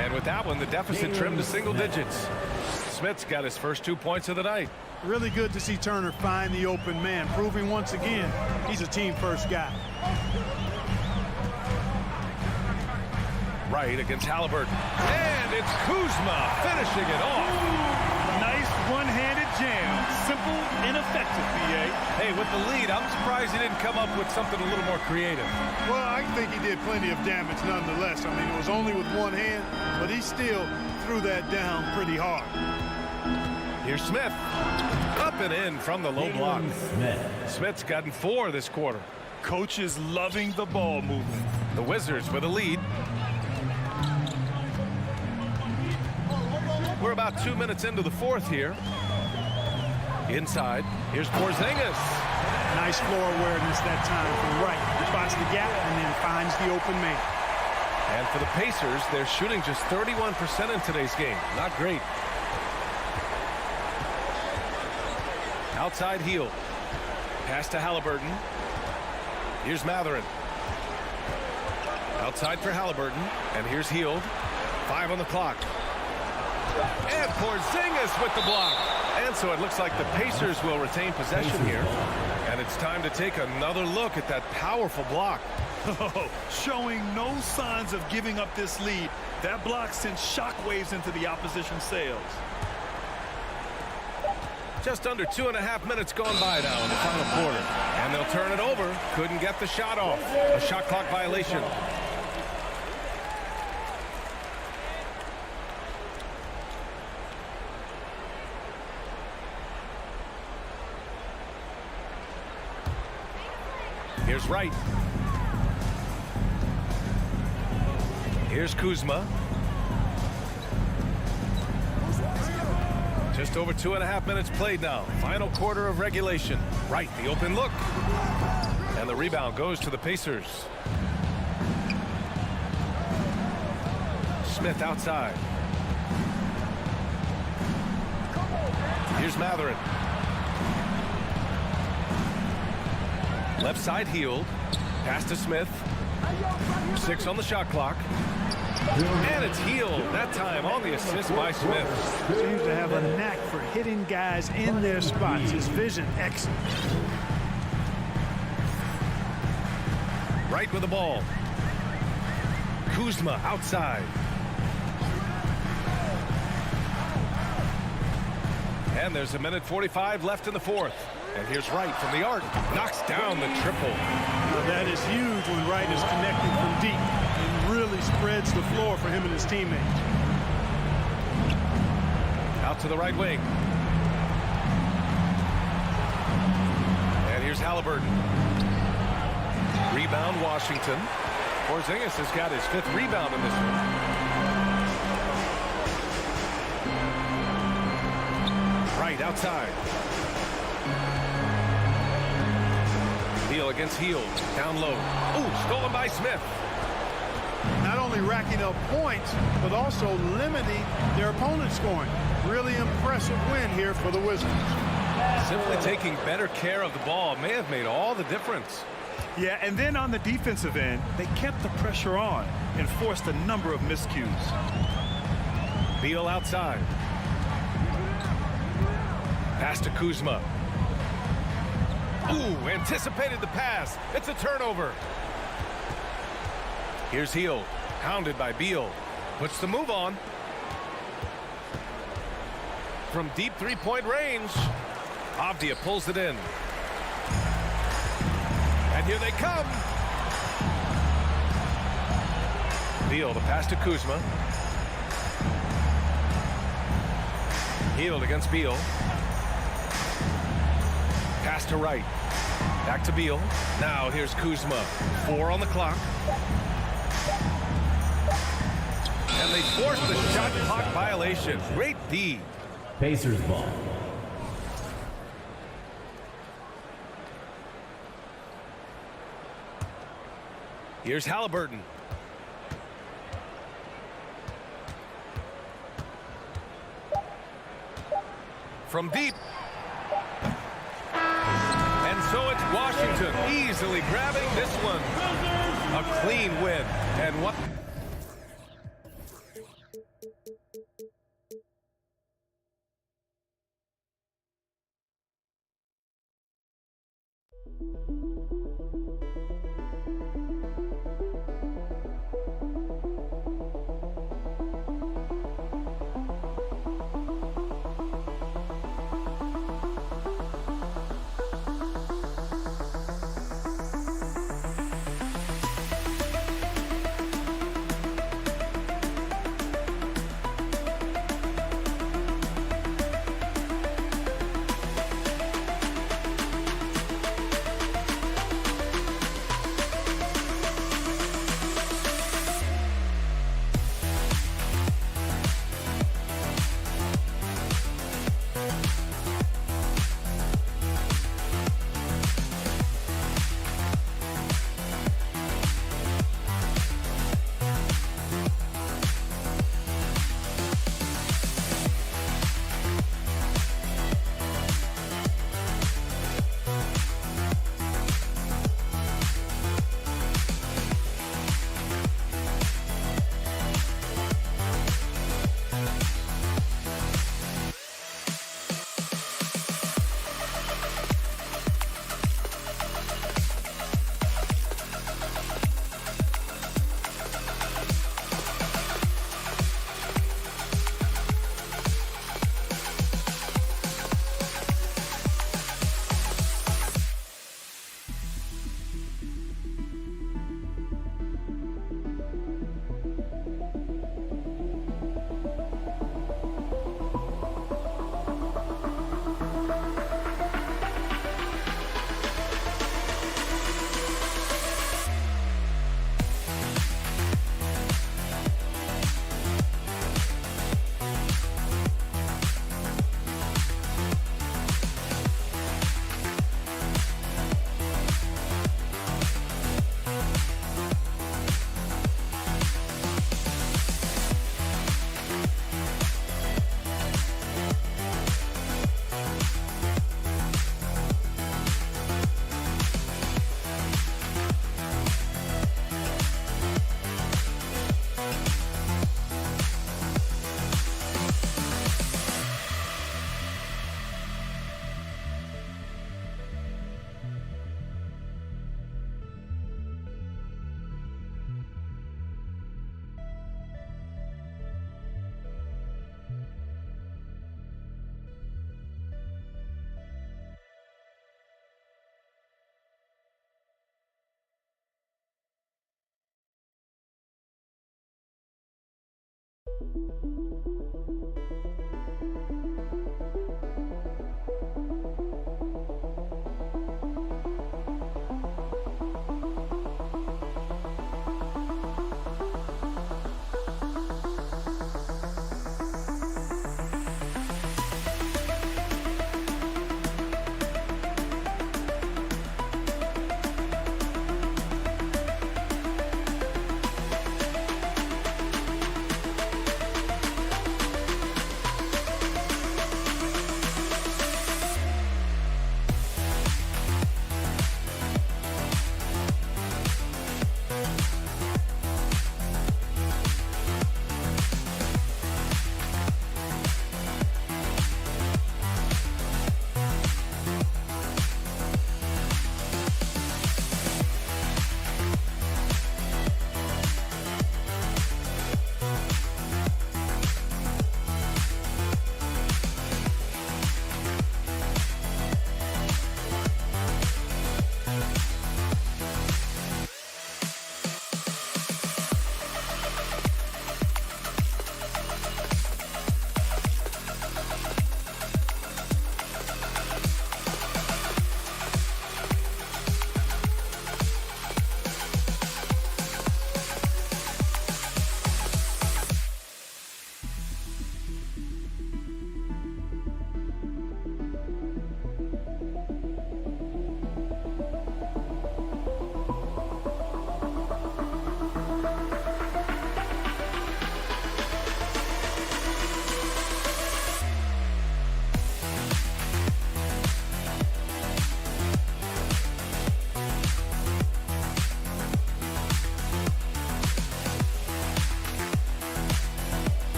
And with that one, the deficit trimmed to single digits. Smith's got his first 2 points of the night. Really good to see Turner find the open man, proving once again he's a team-first guy. Right against Halliburton. And it's Kuzma finishing it off. Nice one-handed jam. Simple and effective, B.A. Hey, with the lead, I'm surprised he didn't come up with something a little more creative. Well, I think he did plenty of damage nonetheless. I mean, it was only with one hand, but he still threw that down pretty hard. Here's Smith. Up and in from the low block. Smith's gotten 4 this quarter. Coach is loving the ball movement. The Wizards with a lead. We're about 2 minutes into the fourth here. Inside, here's Porzingis. Nice floor awareness that time from Wright. He spots the gap and then finds the open man. And for the Pacers, they're shooting just 31% in today's game. Not great. Outside heel. Pass to Halliburton. Here's Matherin. Outside for Halliburton. And here's Hield. 5 on the clock. And Porzingis with the block. And so it looks like the Pacers will retain possession here. And it's time to take another look at that powerful block. Showing no signs of giving up this lead. That block sends shockwaves into the opposition sails. Just under 2.5 minutes gone by now in the final quarter. And they'll turn it over. Couldn't get the shot off. A shot clock violation. Here's Wright. Here's Kuzma. Just over 2.5 minutes played now. Final quarter of regulation. Right, the open look. And the rebound goes to the Pacers. Smith outside. Here's Matherin. Left side Hield. Pass to Smith. 6 on the shot clock. And it's Hield. That time on the assist by Smith. Seems to have a knack for hitting guys in their spots. His vision excellent. Right with the ball. Kuzma outside. And there's 1:45 left in the fourth. And here's Wright from the arc. Knocks down the triple. Now that is huge when Wright is connecting from deep. He really spreads the floor for him and his teammates. Out to the right wing. And here's Halliburton. Rebound Washington. Porzingis has got his 5th rebound in this one. Right outside. Beal against Hield. Down low. Ooh, stolen by Smith. Not only racking up points, but also limiting their opponent's scoring. Really impressive win here for the Wizards. Simply taking better care of the ball may have made all the difference. Yeah, and then on the defensive end, they kept the pressure on and forced a number of miscues. Beal outside. Pass to Kuzma. Ooh, anticipated the pass. It's a turnover. Here's Hield. Hounded by Beal. Puts the move on. From deep three-point range. Avdia pulls it in. And here they come. Beal, the pass to Kuzma. Hield against Beal. Pass to Wright. Back to Beal. Now here's Kuzma. 4 on the clock. And they force the shot clock violation. Great D. Pacers ball. Here's Halliburton. From deep. And so it's Washington easily grabbing this one. A clean win. And what?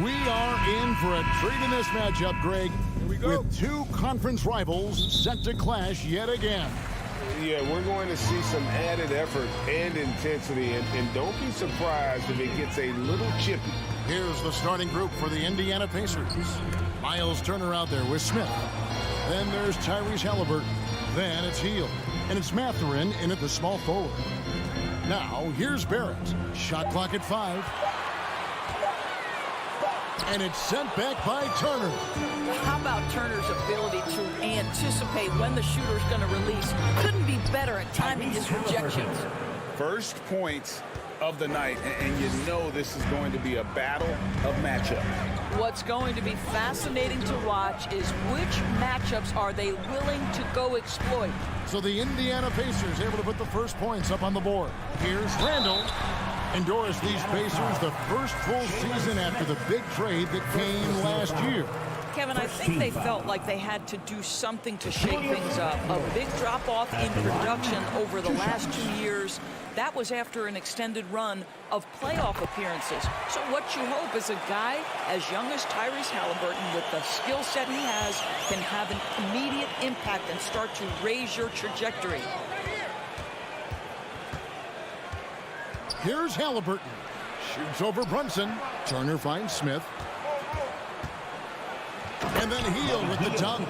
We are in for a treat in this matchup, Greg. Here we go. With two conference rivals set to clash yet again. Yeah, we're going to see some added effort and intensity, and don't be surprised if it gets a little chippy. Here's the starting group for the Indiana Pacers. Miles Turner out there with Smith. Then there's Tyrese Halliburton. Then it's Hield. And it's Mathurin in at the small forward. Now, here's Barrett. Shot clock at 5. And it's sent back by Turner. How about Turner's ability to anticipate when the shooter's going to release? Couldn't be better at timing his rejections. First points of the night, and you know this is going to be a battle of matchup. What's going to be fascinating to watch is which matchups are they willing to go exploit. So the Indiana Pacers able to put the first points up on the board. Here's Randall. And Doris, these Pacers, the first full season after the big trade that came last year. Kevin, I think they felt like they had to do something to shake things up. A big drop-off in production over the last 2 years. That was after an extended run of playoff appearances. So what you hope is a guy as young as Tyrese Halliburton, with the skill set he has, can have an immediate impact and start to raise your trajectory. Here's Halliburton. Shoots over Brunson. Turner finds Smith. And then Hield with the dunk.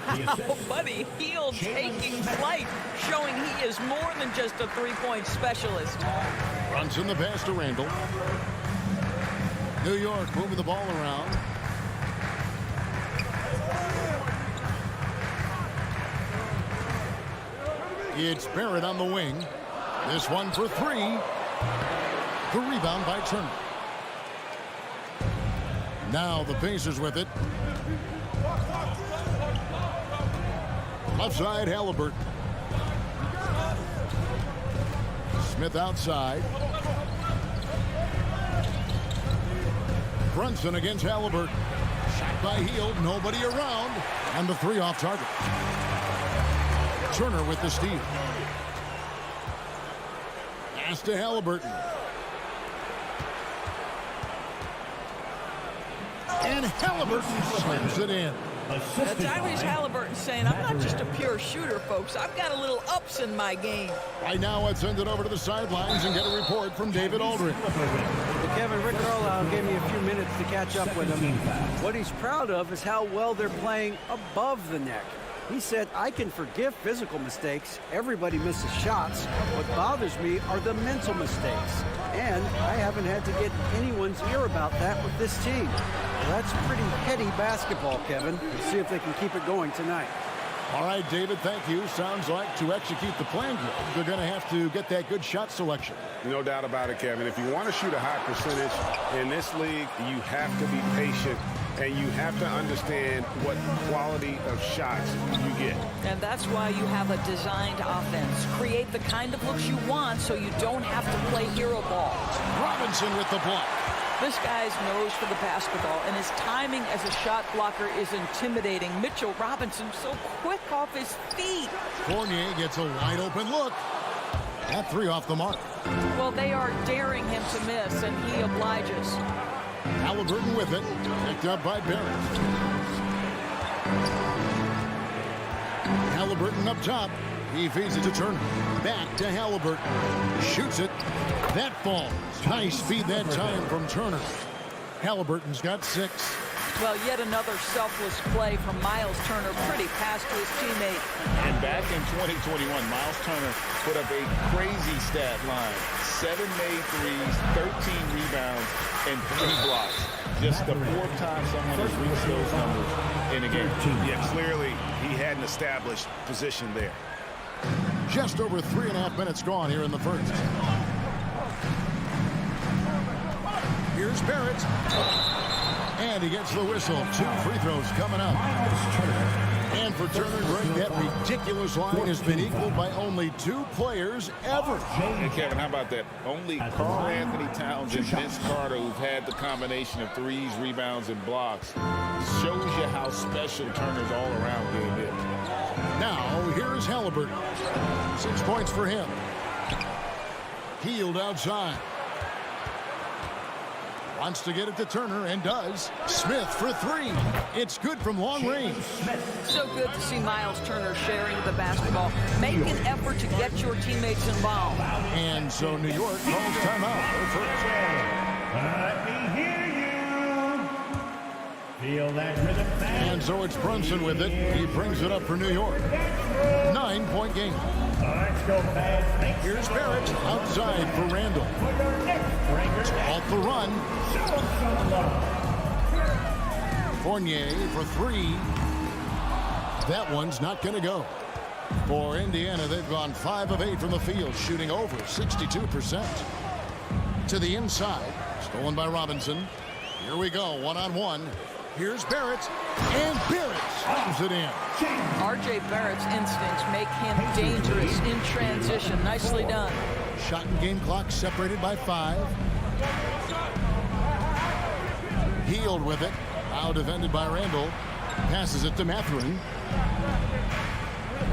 Wow, buddy, Hield taking flight, showing he is more than just a three-point specialist. Brunson the pass to Randall. New York moving the ball around. It's Barrett on the wing. This one for 3. The rebound by Turner. Now the Pacers with it. Left side, Halliburton. Smith outside. Brunson against Halliburton. Shot by Hield, nobody around. And the 3 off target. Turner with the steal. Pass to Halliburton. And Halliburton slams it in. Tyrese Halliburton saying, I'm not just a pure shooter, folks. I've got a little ups in my game. Right now, let's send it over to the sidelines and get a report from David Aldridge. Well, Kevin, Rick Carlisle gave me a few minutes to catch up with him. What he's proud of is how well they're playing above the neck. He said, I can forgive physical mistakes. Everybody misses shots. What bothers me are the mental mistakes. And I haven't had to get anyone's ear about that with this team. Well, that's pretty heady basketball, Kevin. We'll see if they can keep it going tonight. All right, David, thank you. Sounds like to execute the plan, they're going to have to get that good shot selection. No doubt about it, Kevin. If you want to shoot a high percentage in this league, you have to be patient, and you have to understand what quality of shots you get. And that's why you have a designed offense. Create the kind of looks you want so you don't have to play hero ball. Robinson with the block. This guy's nose for the basketball, and his timing as a shot blocker is intimidating. Mitchell Robinson so quick off his feet. Fournier gets a wide open look. That 3 off the mark. Well, they are daring him to miss, and he obliges. Halliburton with it. Picked up by Barrett. Halliburton up top. He feeds it to Turner. Back to Halliburton. Shoots it. That falls. Nice feed that time from Turner. Halliburton's got 6. Well, yet another selfless play from Miles Turner. Pretty pass to his teammate. And back in 2021, Miles Turner put up a crazy stat line. 7 made threes, 13 rebounds, and 3 blocks. Just the 4th time someone has reached those numbers in a game. Yeah, clearly he had an established position there. Just over 3.5 minutes gone here in the first. Here's Barrett. And he gets the whistle. 2 free throws coming up. And for Turner, Greg, that ridiculous line has been equaled by only 2 players ever. And Kevin, how about that? Only Karl Anthony Towns and Vince Carter, who've had the combination of threes, rebounds, and blocks, shows you how special Turner's all-around game is. Now, here's Halliburton. 6 points for him. Hield outside. Wants to get it to Turner and does. Smith for three. It's good from long range. So good to see Miles Turner sharing the basketball. Make an effort to get your teammates involved. And so New York calls timeout. Their first. Let me hear you. Feel that rhythm. And so it's Brunson with it. He brings it up for New York. 9-point game. Let's go, man. Here's Barrett outside for Randall. Off the run. Fournier for three. That one's not going to go. For Indiana, they've gone 5 of 8 from the field, shooting over 62%. To the inside. Stolen by Robinson. Here we go, one-on-one. Here's Barrett, and Barrett slams it in. R.J. Barrett's instincts make him dangerous in transition. Nicely done. Shot and game clock separated by 5. Healed with it. Now defended by Randall. Passes it to Mathurin.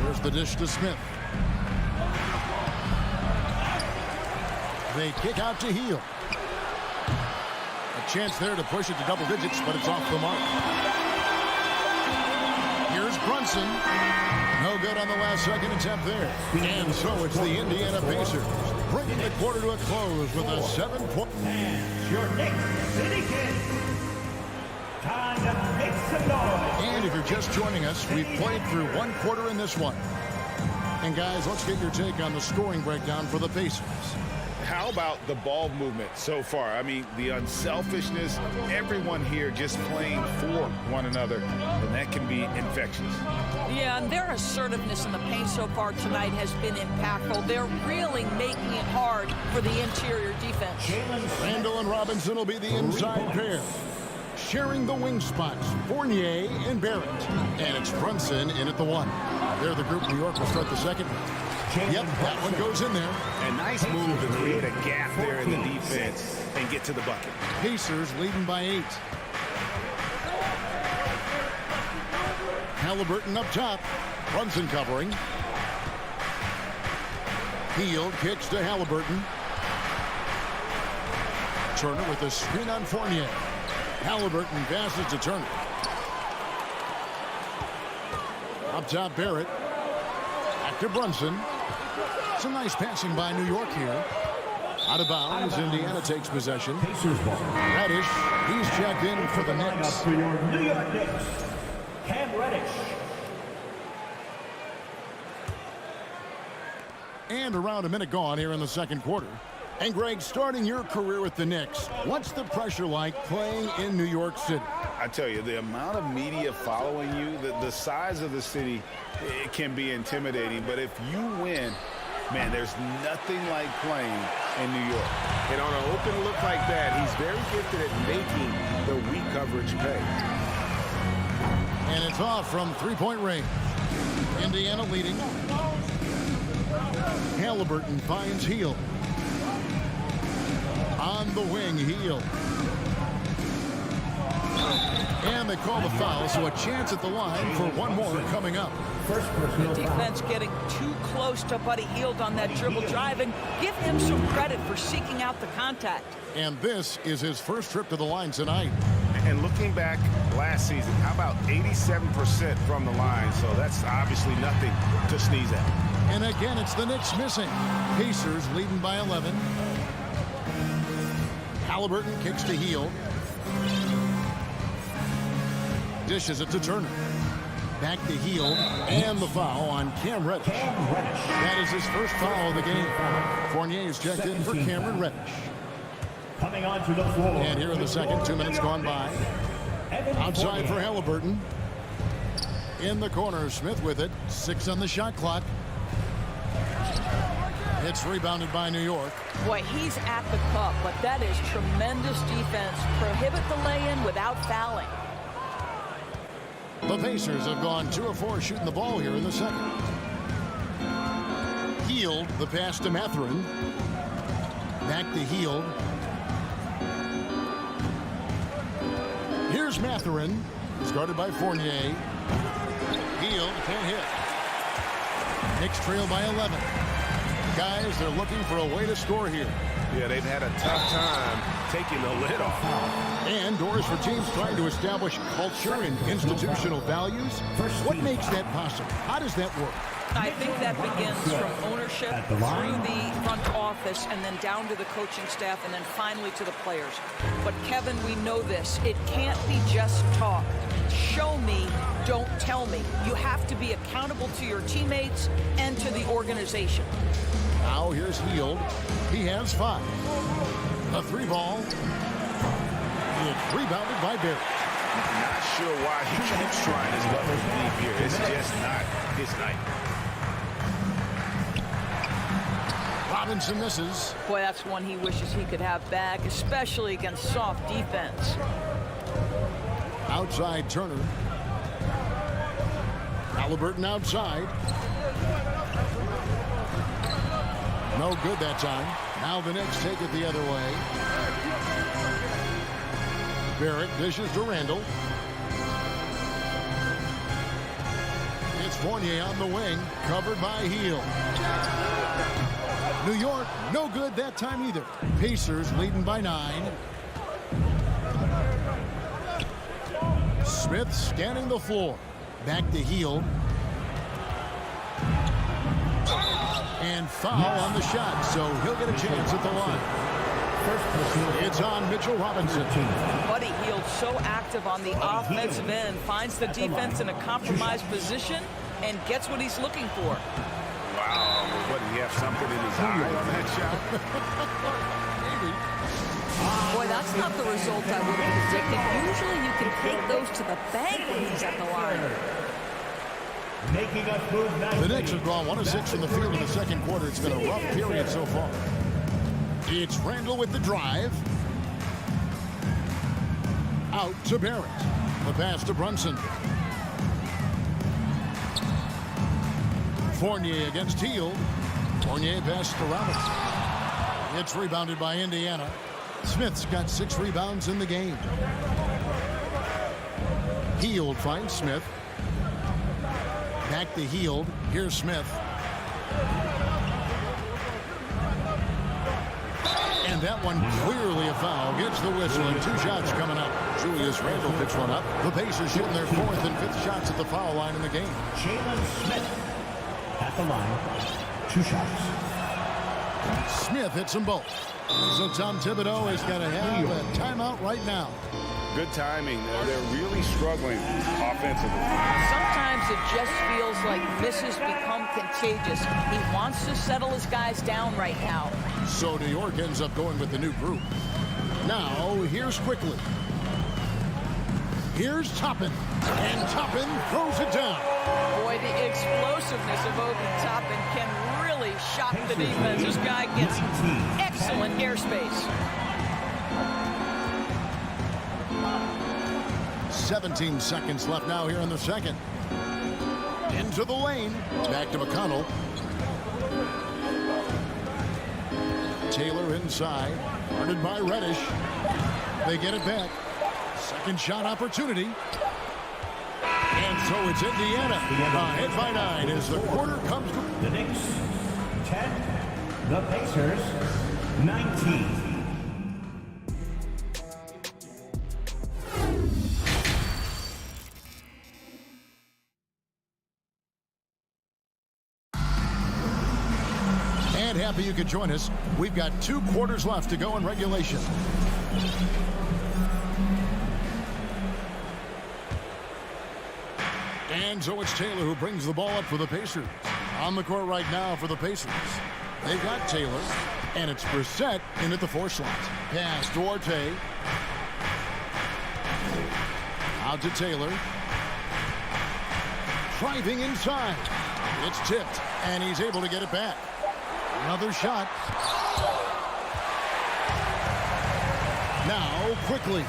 Here's the dish to Smith. They kick out to Heal. A chance there to push it to double digits, but it's off the mark. Here's Brunson. No good on the last second attempt there. And so it's the Indiana Pacers bringing the quarter to a close with a 7-point. Your Knicks City Kids. Time to make some noise. And if you're just joining us, we've played through one quarter in this one. And guys, let's get your take on the scoring breakdown for the Pacers. How about the ball movement so far? I mean, the unselfishness, everyone here just playing for one another, and that can be infectious. Yeah, and their assertiveness in the paint so far tonight has been impactful. They're really making it hard for the interior defense. Randall and Robinson will be the inside pair. Sharing the wing spots, Fournier and Barrett. And it's Brunson in at the 1. They're the group. New York will start the second. Yep, that one goes in there. A nice move to create a gap there in the defense and get to the bucket. Pacers leading by 8. Halliburton up top. Brunson covering. Hield kicks to Halliburton. Turner with a screen on Fournier. Halliburton passes to Turner. Up top, Barrett. Back to Brunson. Some nice passing by New York here. Out of bounds, Indiana takes possession. Reddish, he's checked in for the Knicks. For your New York Knicks, Cam Reddish. And around a minute gone here in the second quarter. And Greg, starting your career with the Knicks, what's the pressure like playing in New York City? I tell you, the amount of media following you, the size of the city, it can be intimidating. But if you win, man, there's nothing like playing in New York. And on an open look like that, he's very gifted at making the weak coverage pay. And it's off from three-point range. Indiana leading. Halliburton finds Hield. On the wing, Hield. And they call the foul, so a chance at the line for one more coming up. The defense getting too close to Buddy Hield on that dribble drive, and give him some credit for seeking out the contact. And this is his first trip to the line tonight. And looking back last season, how about 87% from the line? So that's obviously nothing to sneeze at. And again, it's the Knicks missing. Pacers leading by 11. Halliburton kicks to Hield. Dishes it to Turner. Back to Hield. And the foul on Cam Reddish. That is his first foul of the game. Fournier is checked in for Cameron Reddish. Coming onto the floor. And here in the second, 2 minutes gone by. Outside for Halliburton. In the corner, Smith with it. 6 on the shot clock. It's rebounded by New York. Boy, he's at the cup, but that is tremendous defense. Prohibit the lay-in without fouling. The Pacers have gone 2 of 4 shooting the ball here in the second. Hield, the pass to Mathurin. Back to Hield. Here's Mathurin, started by Fournier. Hield can't hit. Knicks trail by 11. Guys, they're looking for a way to score here. Yeah, they've had a tough time taking the lid off. And doors for teams trying to establish culture and institutional values. What makes that possible? How does that work? I think that begins from ownership through the front office and then down to the coaching staff and then finally to the players. But Kevin, we know this. It can't be just talk. Show me, don't tell me. You have to be accountable to your teammates and to the organization. Now here's Hield. He has 5. A 3-ball. It's rebounded by Barrett. Not sure why he keeps trying his luck with deep here. It's just not his night. Robinson misses. Boy, that's one he wishes he could have back, especially against soft defense. Outside Turner. Halliburton outside. No good that time. Now the Knicks take it the other way. Barrett dishes to Randall. It's Fournier on the wing, covered by Hield. New York, no good that time either. Pacers leading by 9. Smith scanning the floor. Back to Hield. And foul on the shot, so he'll get a chance at the line. It's on Mitchell Robinson. Buddy Hield so active on the offensive end, finds the defense in a compromised position and gets what he's looking for. Wow, what, did he have something in his eye on that shot? Maybe. Boy, that's not the result I would have predicted. Usually you can take those to the bank when he's at the line. The Knicks have gone 1 of 6 from the field in the second quarter. It's been a rough period so far. It's Randall with the drive. Out to Barrett. The pass to Brunson. Fournier against Hield. Fournier passes to Robinson. It's rebounded by Indiana. Smith's got 6 rebounds in the game. Hield finds Smith. Back to Hield. Here's Smith. And that one clearly a foul. Gets the whistle and 2 shots coming up. Julius Randle picks one up. The Pacers shooting their 4th and 5th shots at the foul line in the game. Jalen Smith at the line. 2 shots. Smith hits them both. So Tom Thibodeau has got to have a timeout right now. Good timing. They're really struggling offensively. Sometimes it just feels like misses become contagious. He wants to settle his guys down right now. So New York ends up going with the new group. Now, here's Quickly. Here's Toppin. And Toppin throws it down. Boy, the explosiveness of Obi Toppin can really shock the defense. This guy gets excellent airspace. 17 seconds left now here in the second. Into the lane. Back to McConnell. Taylor inside. Guarded by Reddish. They get it back. Second shot opportunity. And so it's Indiana. Ahead by 9 as the quarter comes to... The Knicks 10. The Pacers 19. And happy you could join us. We've got 2 quarters left to go in regulation. And so it's Taylor who brings the ball up for the Pacers. On the court right now for the Pacers. They've got Taylor, and it's Brissett in at the 4 slot. Pass to Arte. Out to Taylor. Driving inside. It's tipped, and he's able to get it back. Another shot. Now Quickly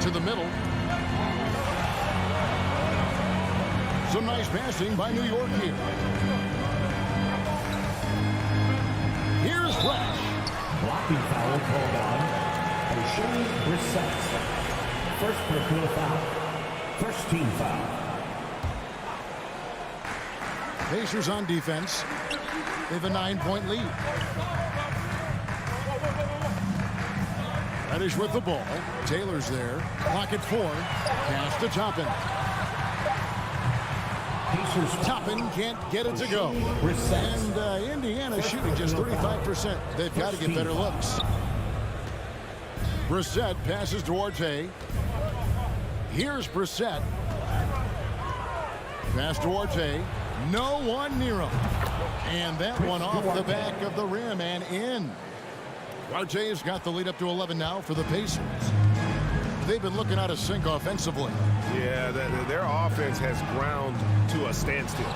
to the middle. Some nice passing by New York here. Here's Reddish. Blocking foul called on O'Shea Brissett. First personal foul. First team foul. Pacers on defense. They have a 9-point lead. Reddish with the ball. Taylor's there. Clock at 4. Pass to Toppin. Toppin can't get it to go. And Indiana shooting just 35%. They've got to get better looks. Brissett passes to Orte. Here's Brissett. Pass to Orte. No one near him. And that one off the back of the rim and in. Orte's got the lead up to 11 now for the Pacers. They've been looking out of sync offensively. Yeah, their offense has ground to a standstill.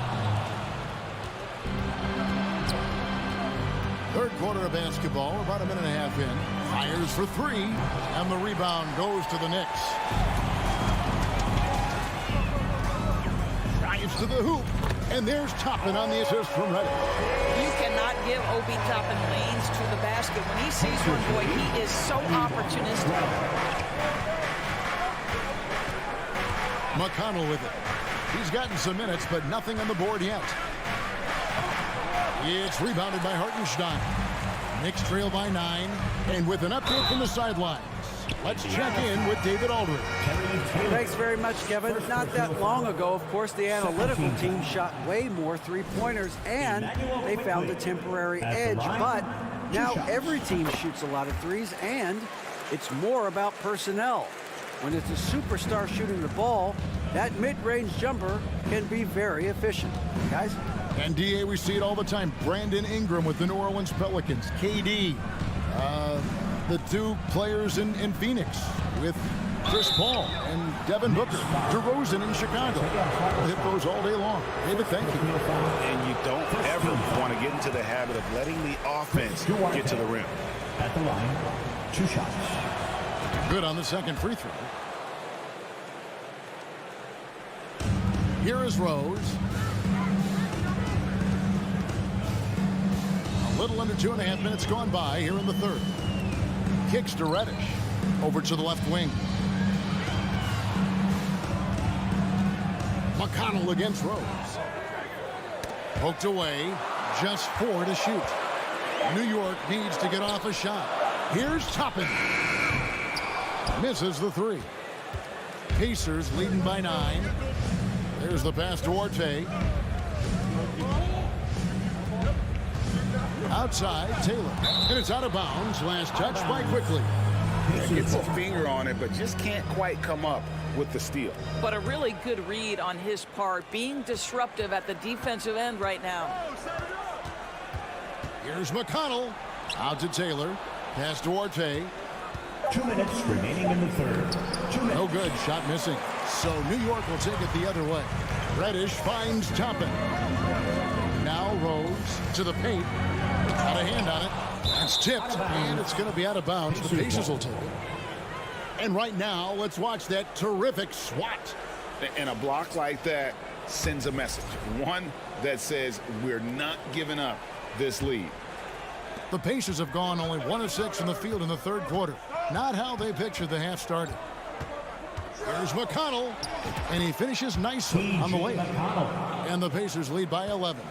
Third quarter of basketball, about a minute and a half in. Fires for 3, and the rebound goes to the Knicks. Drives to the hoop, and there's Toppin on the assist from Reddish. You cannot give Obi Toppin lanes to the basket. When he sees one, boy, he is so opportunistic. McConnell with it. He's gotten some minutes, but nothing on the board yet. It's rebounded by Hartenstein. Knicks trail by 9, and with an update from the sidelines, let's check in with David Aldridge. Thanks very much, Kevin. Not that long ago, of course, the analytical team shot way more three-pointers, and they found a temporary edge. But now every team shoots a lot of threes, and it's more about personnel. When it's a superstar shooting the ball, that mid-range jumper can be very efficient. Guys? And DA, we see it all the time. Brandon Ingram with the New Orleans Pelicans. KD, the 2 players in Phoenix with Chris Paul and Devin Booker. DeRozan in Chicago. We'll hit those all day long. David, thank you. And you don't ever want to get into the habit of letting the offense get to the rim. At the line, 2 shots. Good on the second free throw. Here is Rose. A little under 2.5 minutes gone by here in the third. Kicks to Reddish. Over to the left wing. McConnell against Rose. Poked away. Just 4 to shoot. New York needs to get off a shot. Here's Toppin. Misses the 3. Pacers leading by 9. There's the pass to Orte. Outside, Taylor. And it's out of bounds. Last touch by Quickly. Gets a finger on it, but just can't quite come up with the steal. But a really good read on his part, being disruptive at the defensive end right now. Here's McConnell. Out to Taylor. Pass to Orte. 2 minutes remaining in the third. 2 minutes. No good. Shot missing. So New York will take it the other way. Reddish finds Toppin. Now Rose to the paint. Got a hand on it. It's tipped, and it's going to be out of bounds. The Pacers will take it. And right now, let's watch that terrific swat. And a block like that sends a message. One that says we're not giving up this lead. The Pacers have gone only 1 of 6 in the field in the third quarter. Not how they pictured the half started. Here's McConnell, and he finishes nicely on the layup. And the Pacers lead by 11.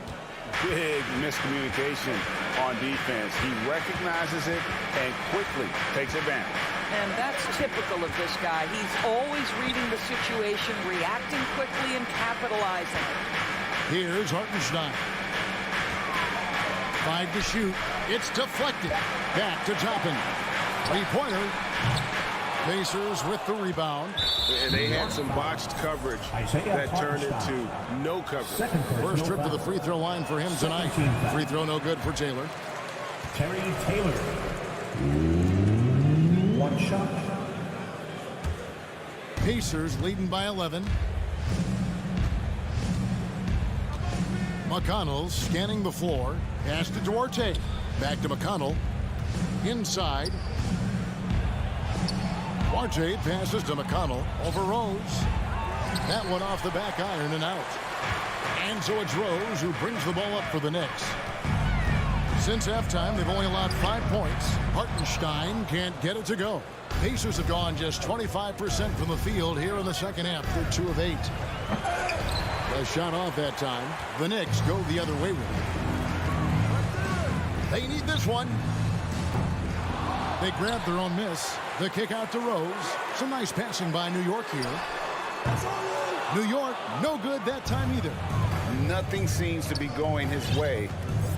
Big miscommunication on defense. He recognizes it and quickly takes advantage. And that's typical of this guy. He's always reading the situation, reacting quickly, and capitalizing. Here's Hartenstein. 5 to shoot. It's deflected. Back to Toppin. 3-pointer. Pacers with the rebound. And they had some botched coverage that turned into no coverage. First trip to the free throw line for him tonight. Free throw no good for Taylor. Terry Taylor. 1 shot. Pacers leading by 11. McConnell scanning the floor. Pass to Duarte. Back to McConnell. Inside. Duarte passes to McConnell. Over Rose. That one off the back iron and out. And so it's Rose who brings the ball up for the Knicks. Since halftime, they've only allowed 5 points. Hartenstein can't get it to go. Pacers have gone just 25% from the field here in the second half. They're 2 of 8. A shot off that time. The Knicks go the other way with it. They need this one. They grabbed their own miss. The kick out to Rose. Some nice passing by New York here. New York, no good that time either. Nothing seems to be going his way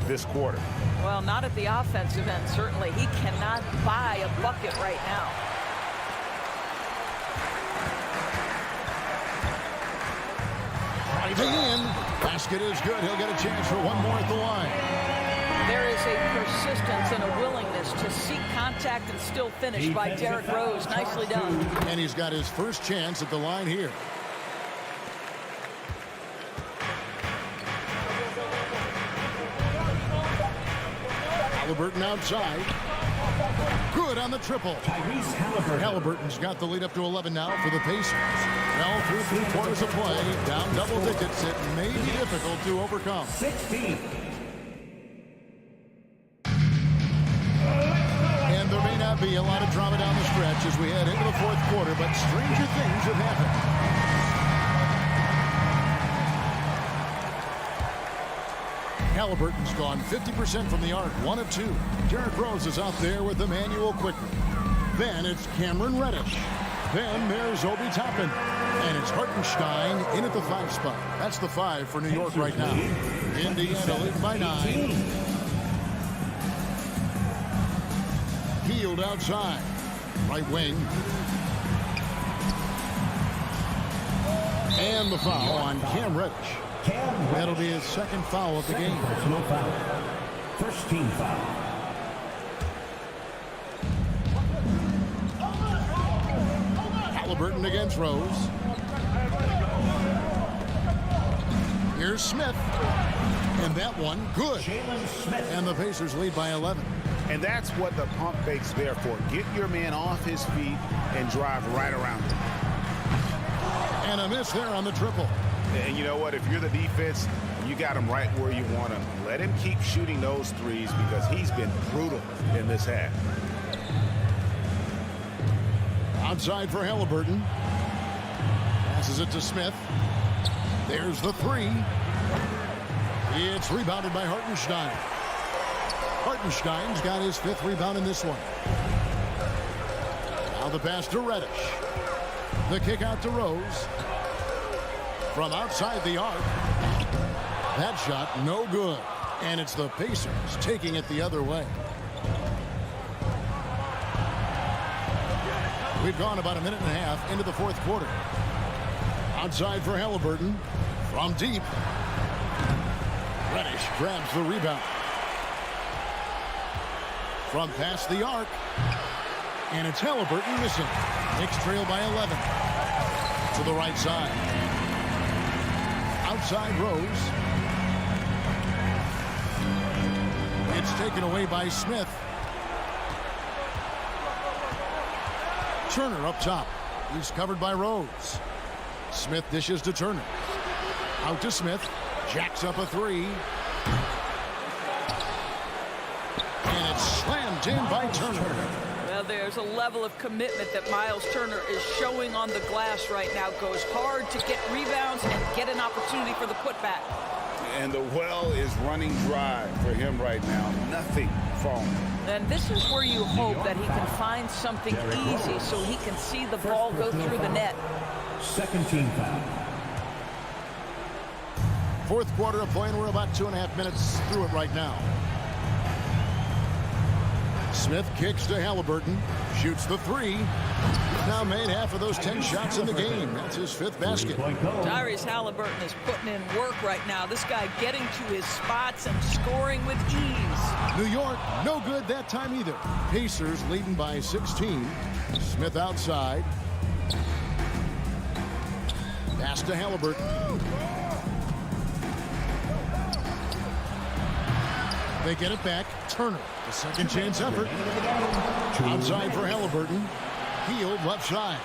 this quarter. Well, not at the offensive end, certainly. He cannot buy a bucket right now. Driving in. Basket is good. He'll get a chance for one more at the line. There is a persistence and a willingness to seek contact and still finish by Derrick Rose. Nicely done. And he's got his first chance at the line here. Halliburton outside. Good on the triple. Halliburton's got the lead up to 11 now for the Pacers. Well, through 3 quarters of play, down double digits, it may be difficult to overcome. 16. And there may not be a lot of drama down the stretch as we head into the 4th quarter, but stranger things have happened. Halliburton's gone 50% from the arc, 1 of 2. Derrick Rose is out there with Emmanuel quickly. Then it's Cameron Reddish. Then there's Obi Toppin. And it's Hartenstein in at the 5 spot. That's the 5 for New York right now. Indiana lead by 9. Healed outside. Right wing. And the foul on Cam Reddish. That'll be his 2nd foul of the game. Personal foul. First team foul. Halliburton against Rose. Here's Smith. And that one, good. And the Pacers lead by 11. And that's what the pump fake's there for. Get your man off his feet and drive right around him. And a miss there on the triple. And you know what? If you're the defense, you got him right where you want him. Let him keep shooting those threes because he's been brutal in this half. Outside for Halliburton. Passes it to Smith. There's the 3. It's rebounded by Hartenstein. Hartenstein's got his 5th rebound in this one. Now the pass to Reddish. The kick out to Rose. From outside the arc. That shot no good. And it's the Pacers taking it the other way. We've gone about a minute and a half into the 4th quarter. Outside for Halliburton. From deep. Reddish grabs the rebound. From past the arc. And it's Halliburton missing. Knicks trail by 11. To the right side. Outside Rose. It's taken away by Smith. Turner up top. He's covered by Rose. Smith dishes to Turner. Out to Smith. Jacks up a 3. And it's slammed in by Turner. Well, there's a level of commitment that Miles Turner is showing on the glass right now. Goes hard to get rebounds and get an opportunity for the putback. And the well is running dry for him right now. Nothing falling. And this is where you hope that he can find something easy so he can see the ball go through the net. 2nd team foul. 4th quarter of play, and we're about 2.5 minutes through it right now. Smith kicks to Halliburton. Shoots the 3. He's now made half of those 10 shots in the game. That's his 5th basket. Tyrese Halliburton is putting in work right now. This guy getting to his spots and scoring with ease. New York, no good that time either. Pacers leading by 16. Smith outside. Pass to Halliburton. They get it back. Turner, the 2nd chance effort. Outside for Halliburton. Healed left side.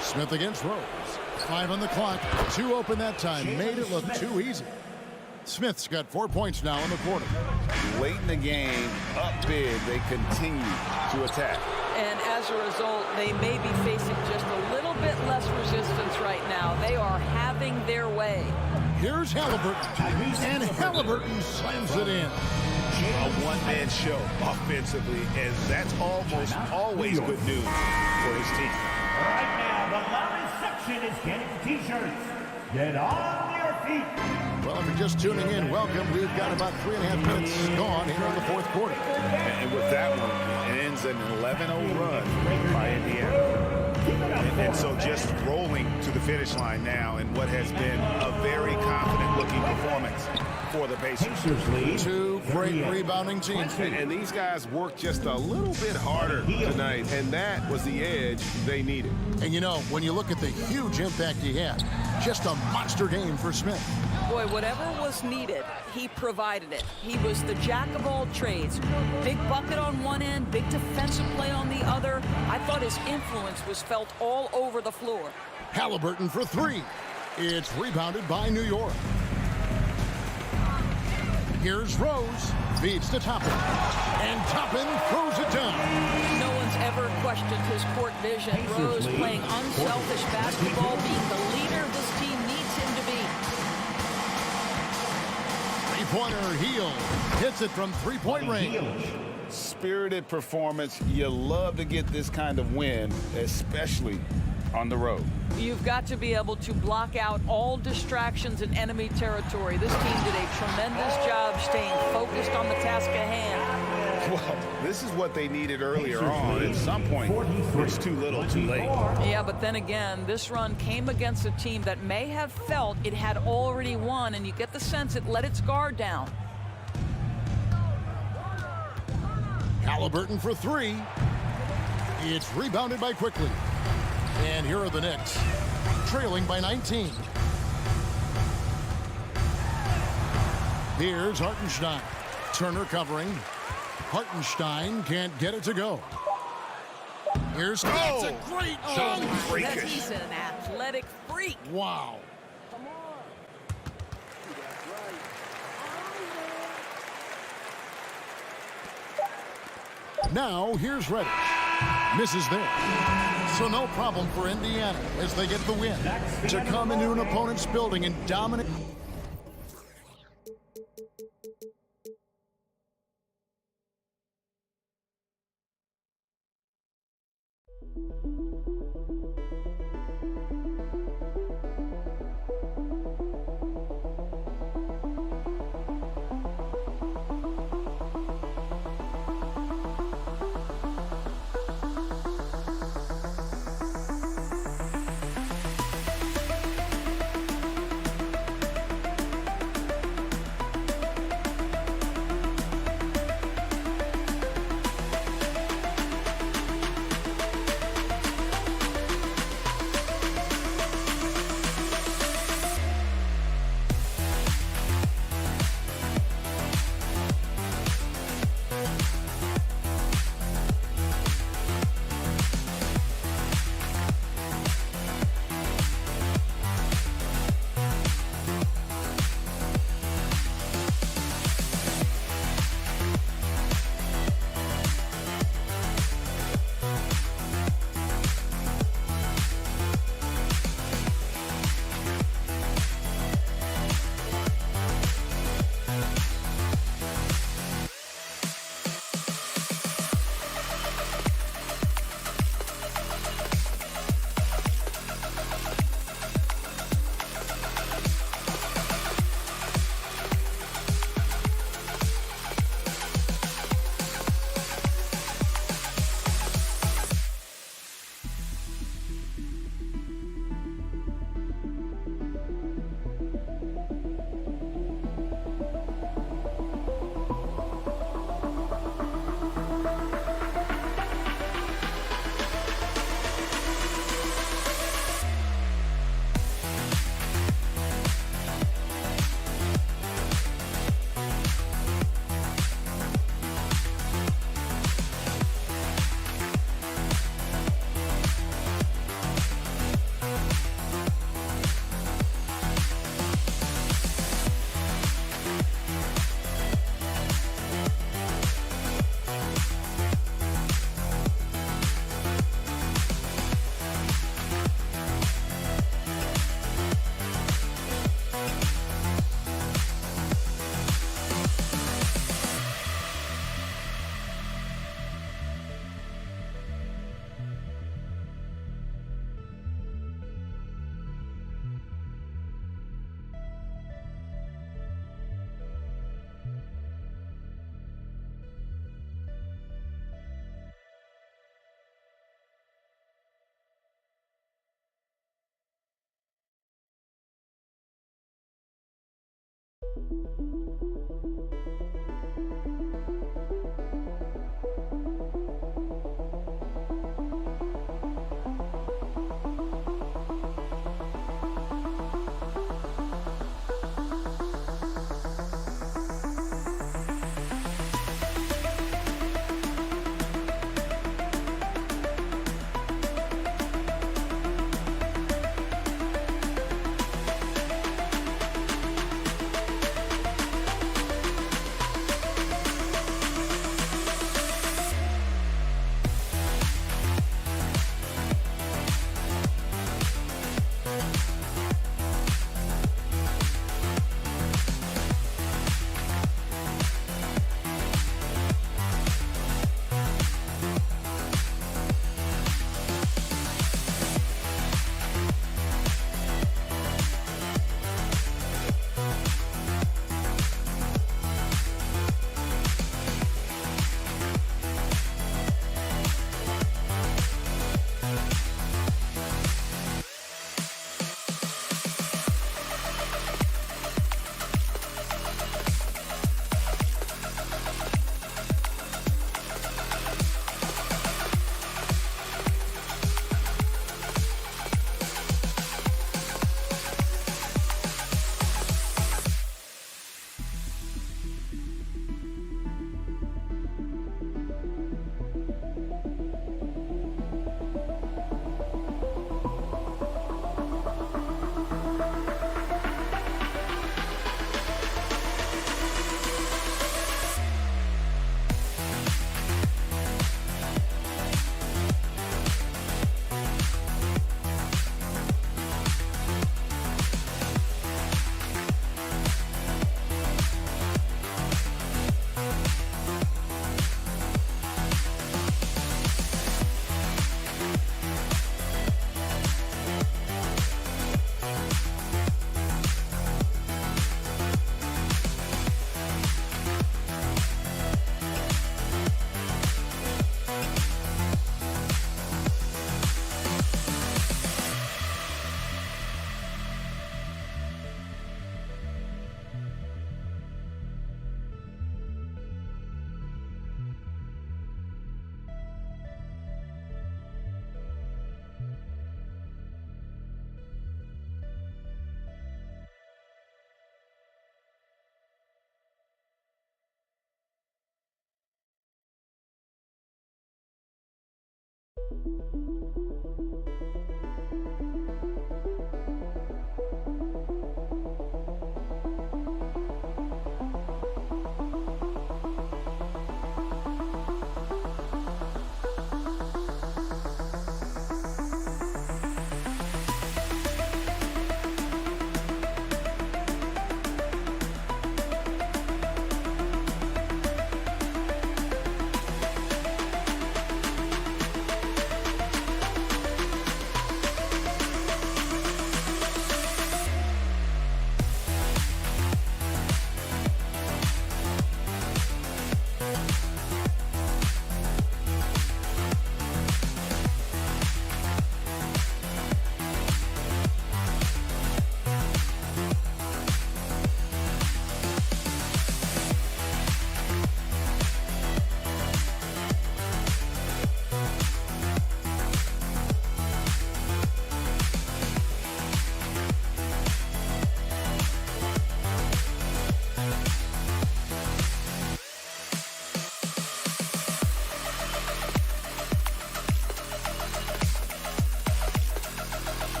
Smith against Rose. 5 on the clock. 2 open that time. Made it look too easy. Smith's got 4 points now in the quarter. Late in the game, up big, they continue to attack. And as a result, they may be facing just a little bit less resistance right now. They are having their way. Here's Halliburton. And Halliburton slams it in. a one-man show offensively, and that's almost always good news for his team. Right now, the loudest section is getting T-shirts. Get on your feet. Well, if you're just tuning in, welcome. We've got about 3.5 minutes gone here in the fourth quarter. And with that one, it ends an 11-0 run by Indiana. And so just rolling to the finish line now in what has been a very confident-looking performance for the Pacers. Two great rebounding teams. And these guys worked just a little bit harder tonight, and that was the edge they needed. And you know, when you look at the huge impact he had, just a monster game for Smith. Boy, whatever was needed, he provided it. He was the jack of all trades. Big bucket on one end, big defensive play on the other. I thought his influence was felt all over the floor. Halliburton for three. It's rebounded by New York. Here's Rose, feeds to Toppin, and Toppin throws it down. No one's ever questioned his court vision. Rose playing unselfish basketball, being the leader this team needs him to be. Three-pointer, Heel hits it from three-point range. Spirited performance. You love to get this kind of win, especially on the road. You've got to be able to block out all distractions in enemy territory. This team did a tremendous job staying focused on the task at hand. Well, this is what they needed earlier on. At some point, it's too little, too late. Yeah, but then again, this run came against a team that may have felt it had already won, and you get the sense it let its guard down. Halliburton for three. It's rebounded by Quickly. And here are the Knicks, trailing by 19. Here's Hartenstein. Turner covering. Hartenstein can't get it to go. Here's that's a great shot. He's an athletic freak. Wow. Now here's Reddish. Misses there. So no problem for Indiana as they get the win to come into an opponent's building and dominate.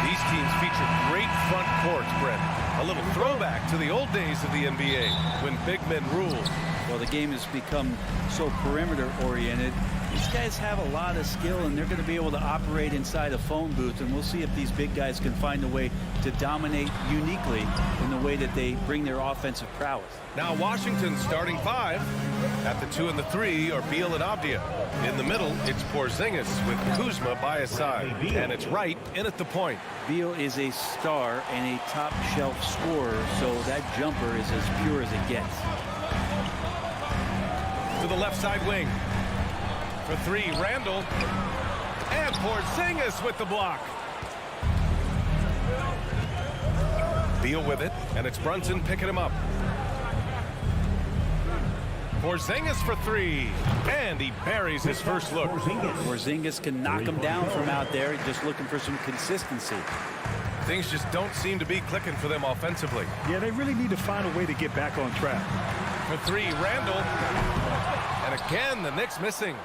These teams feature great front courts, Brett. A little throwback to the old days of the NBA when big men ruled. Well, the game has become so perimeter-oriented. These guys have a lot of skill, and they're going to be able to operate inside a phone booth, and we'll see if these big guys can find a way to dominate uniquely in the way that they bring their offensive prowess. Now Washington's starting five. At the 2 and the 3 are Beal and Avdia. In the middle, it's Porzingis with Kuzma by his side. And it's Wright in at the point. Beal is a star and a top-shelf scorer, so that jumper is as pure as it gets. To the left side wing. For 3, Randall. And Porzingis with the block. Beal with it, and it's Brunson picking him up. Porzingis for 3, and he buries his first look. Porzingis can knock him down from out there, just looking for some consistency. Things just don't seem to be clicking for them offensively. Yeah, they really need to find a way to get back on track. For 3, Randall. And again, the Knicks missing.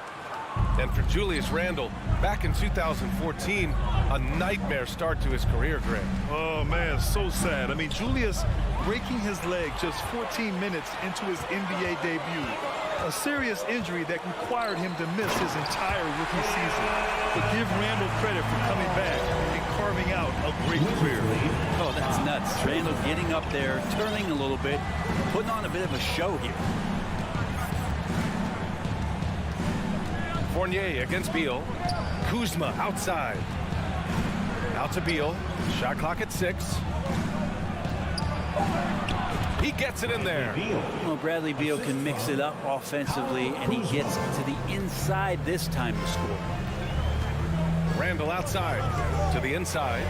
And for Julius Randle, back in 2014, a nightmare start to his career, Greg. Oh, man, so sad. I mean, Julius breaking his leg just 14 minutes into his NBA debut. A serious injury that required him to miss his entire rookie season. But give Randle credit for coming back and carving out a great career. Oh, that's nuts. Randle getting up there, turning a little bit, putting on a bit of a show here. Fournier against Beal. Kuzma outside. Out to Beal. Shot clock at 6. He gets it in there. Well, Bradley Beal can mix it up offensively, and he gets to the inside this time to score. Randall outside to the inside.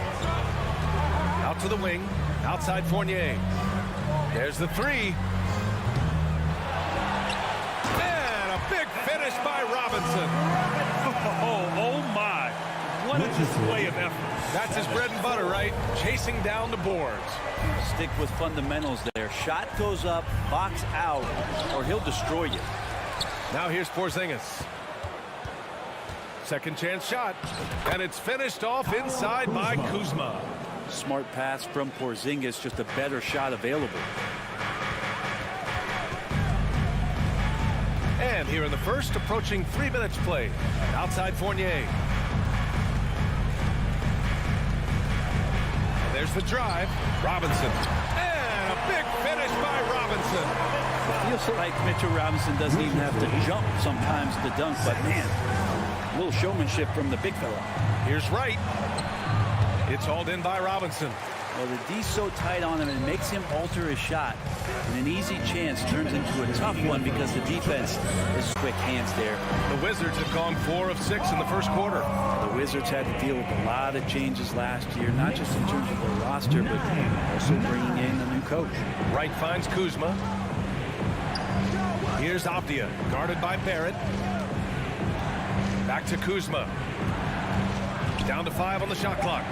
Out to the wing. Outside Fournier. There's the 3. Robinson. Oh my. What a display of effort. That's his bread and butter, right? Chasing down the boards. Stick with fundamentals there. Shot goes up, box out, or he'll destroy you. Now here's Porzingis. Second chance shot. And it's finished off inside by Kuzma. Smart pass from Porzingis, just a better shot available. And here in the first, approaching 3 minutes played. Outside Fournier. And there's the drive. Robinson. And a big finish by Robinson. It feels like Mitchell Robinson doesn't even have to jump sometimes to dunk, but man, a little showmanship from the big fella. Here's Wright. It's hauled in by Robinson. Well, the D's so tight on him, it makes him alter his shot. And an easy chance turns into a tough one because the defense is quick hands there. The Wizards have gone 4 of 6 in the first quarter. The Wizards had to deal with a lot of changes last year, not just in terms of their roster, but also bringing in a new coach. Wright finds Kuzma. Here's Avdia, guarded by Barrett. Back to Kuzma. Down to 5 on the shot clock.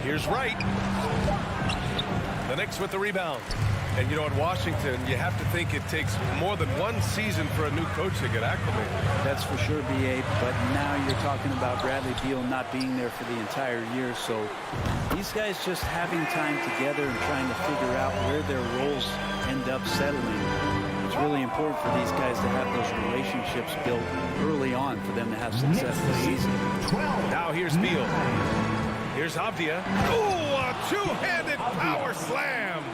Here's Wright. The Knicks with the rebound. And you know, in Washington, you have to think it takes more than one season for a new coach to get acclimated. That's for sure, B.A., but now you're talking about Bradley Beal not being there for the entire year, so these guys just having time together and trying to figure out where their roles end up settling. It's really important for these guys to have those relationships built early on for them to have success this season. Now here's Beal. Here's Avdia. Ooh, a two-handed power slam.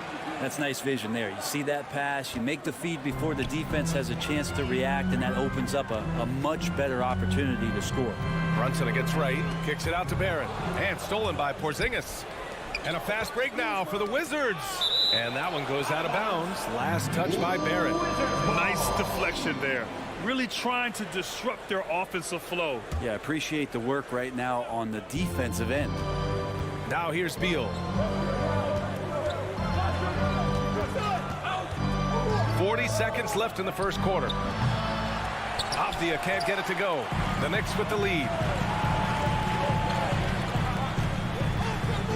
That's nice vision there. You see that pass, you make the feed before the defense has a chance to react, and that opens up a much better opportunity to score. Brunson against Wright, kicks it out to Barrett, and stolen by Porzingis. And a fast break now for the Wizards. And that one goes out of bounds. Last touch by Barrett. Nice deflection there. Really trying to disrupt their offensive flow. Yeah, I appreciate the work right now on the defensive end. Now here's Beal. 40 seconds left in the first quarter. Avdia can't get it to go. The Knicks with the lead.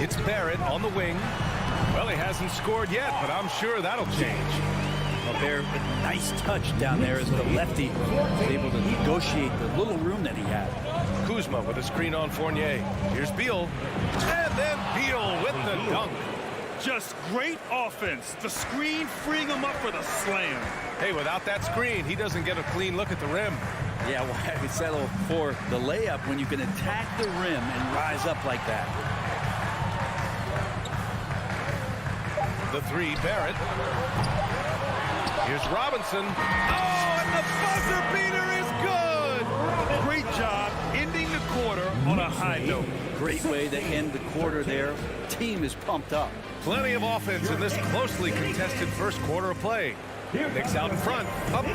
It's Barrett on the wing. Well, he hasn't scored yet, but I'm sure that'll change. Well, Barrett, a nice touch down there as the lefty was able to negotiate the little room that he had. Kuzma with a screen on Fournier. Here's Beal. And then Beal with the dunk. Just great offense. The screen freeing him up for the slam. Hey, without that screen, he doesn't get a clean look at the rim. Yeah, why well, settle for the layup when you can attack the rim and rise up like that? The three, Barrett. Here's Robinson. Oh, and the buzzer beater is good. Great job ending the quarter on a high note. Great way to end the quarter there. Team is pumped up. Plenty of offense in this closely contested first quarter of play. Knicks out in front, up 3.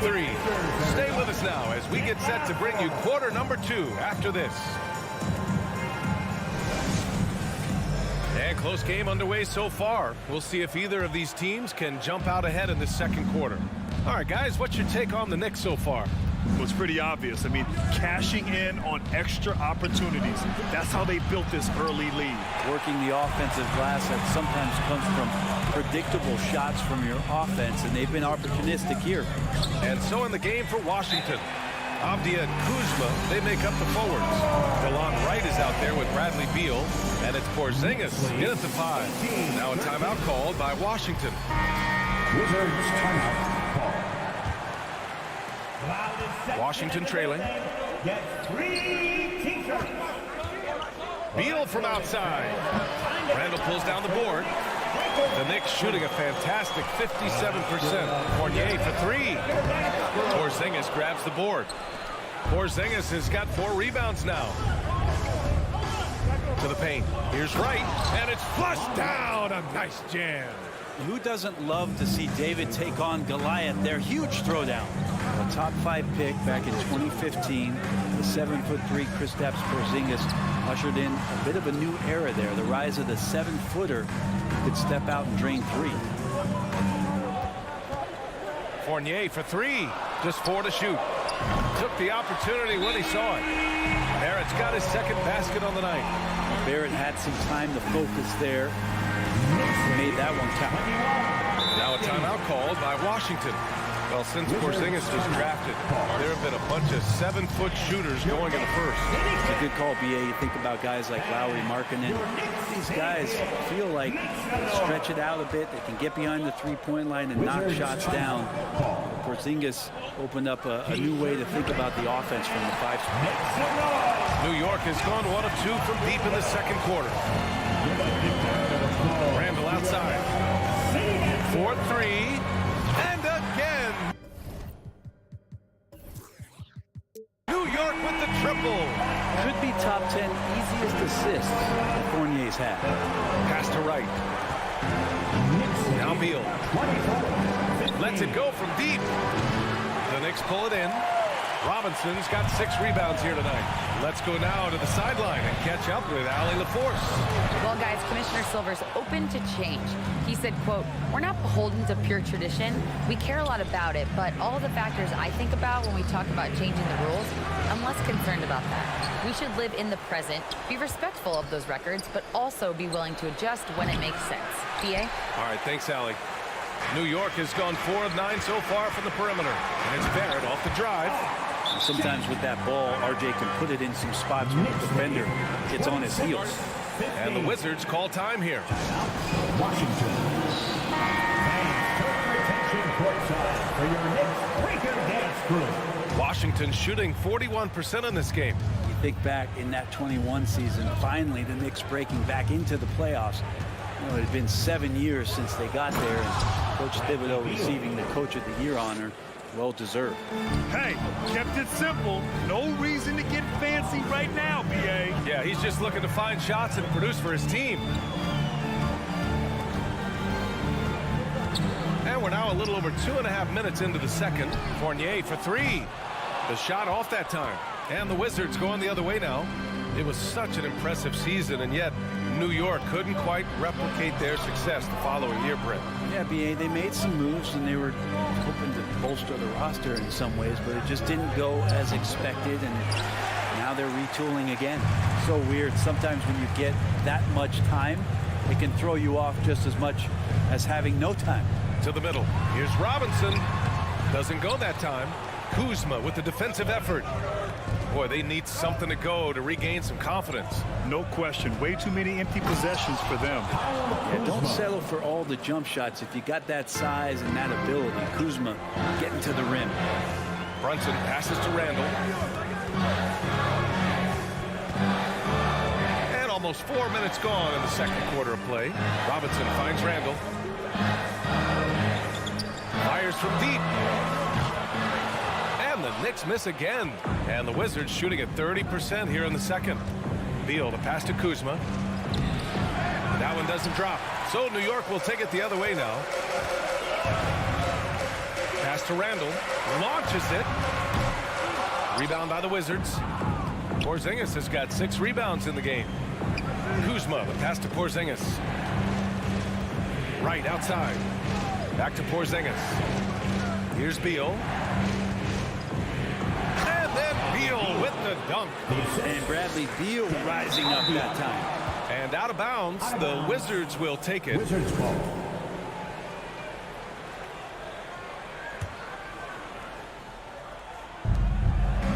Stay with us now as we get set to bring you quarter number 2 after this. And close game underway so far. We'll see if either of these teams can jump out ahead in the second quarter. All right, guys, what's your take on the Knicks so far? Well, it's pretty obvious. I mean, cashing in on extra opportunities. That's how they built this early lead. Working the offensive glass that sometimes comes from predictable shots from your offense, and they've been opportunistic here. And so in the game for Washington, Avdia and Kuzma, they make up the forwards. DeLon Wright is out there with Bradley Beal, and it's Porzingis in at the 5. Now a timeout called by Washington. Wizards timeout. Washington trailing. Get 3 t-shirts. Beal from outside. Randall pulls down the board. The Knicks shooting a fantastic 57%. Fournier for 3. Porzingis grabs the board. Porzingis has got 4 rebounds now. To the paint. Here's Wright, and it's flushed down. A nice jam. Who doesn't love to see David take on Goliath? Their huge throwdown. A top 5 pick back in 2015. The 7'3" Kristaps Porzingis ushered in a bit of a new era there. The rise of the 7-footer who could step out and drain 3. Fournier for 3. Just 4 to shoot. Took the opportunity when he saw it. Barrett's got his second basket on the night. Barrett had some time to focus there. Made that one count. Now a timeout called by Washington. Well, since Porzingis was drafted, there have been a bunch of 7-foot shooters going in the first. It's a good call, BA. You think about guys like Lowry, Markkanen. These guys feel like stretch it out a bit. They can get behind the three-point line and knock shots down. Porzingis opened up a new way to think about the offense from the 5 spot. New York has gone 1 of 2 from deep in the second quarter. Randall outside. 4-3. And again. New York with the triple. Could be top 10 easiest assists that Fournier's had. Pass to Wright. Now Beal. Lets it go from deep. The Knicks pull it in. Robinson's got 6 rebounds here tonight. Let's go now to the sideline and catch up with Allie LaForce. Well, guys, Commissioner Silver's open to change. He said, quote, "We're not beholden to pure tradition. We care a lot about it, but all the factors I think about when we talk about changing the rules, I'm less concerned about that. We should live in the present, be respectful of those records, but also be willing to adjust when it makes sense." PA? All right, thanks, Allie. New York has gone 4 of 9 so far from the perimeter. And it's Barrett off the drive. Sometimes with that ball, RJ can put it in some spots where the defender gets on his heels. And the Wizards call time here. Washington. Attention courtside for your next breaker dance crew. Washington shooting 41% in this game. You think back in that 21 season, finally the Knicks breaking back into the playoffs. You know, it had been 7 years since they got there, and Coach Thibodeau receiving the Coach of the Year honor. Well deserved. Hey, kept it simple. No reason to get fancy right now, BA. Yeah, he's just looking to find shots and produce for his team. And we're now a little over 2.5 minutes into the second. Fournier for 3. The shot off that time. And the Wizards going the other way now. It was such an impressive season, and yet New York couldn't quite replicate their success the following year, Brett. Yeah, BA, they made some moves, and they were hoping to bolster the roster in some ways, but it just didn't go as expected, and now they're retooling again. So weird. Sometimes when you get that much time, it can throw you off just as much as having no time. To the middle. Here's Robinson. Doesn't go that time. Kuzma with the defensive effort. Boy, they need something to go to regain some confidence. No question. Way too many empty possessions for them. Yeah, don't settle for all the jump shots. If you got that size and that ability, Kuzma getting to the rim. Brunson passes to Randall. And almost 4 minutes gone in the second quarter of play. Robinson finds Randall. Fires from deep. And the Knicks miss again. And the Wizards shooting at 30% here in the second. Beal, the pass to Kuzma. That one doesn't drop. So New York will take it the other way now. Pass to Randall. Launches it. Rebound by the Wizards. Porzingis has got 6 rebounds in the game. Kuzma, the pass to Porzingis. Right outside. Back to Porzingis. Here's Beal. And then Beal with the dunk. And Bradley Beal rising up that time. And out of bounds, the Wizards will take it. Wizards ball.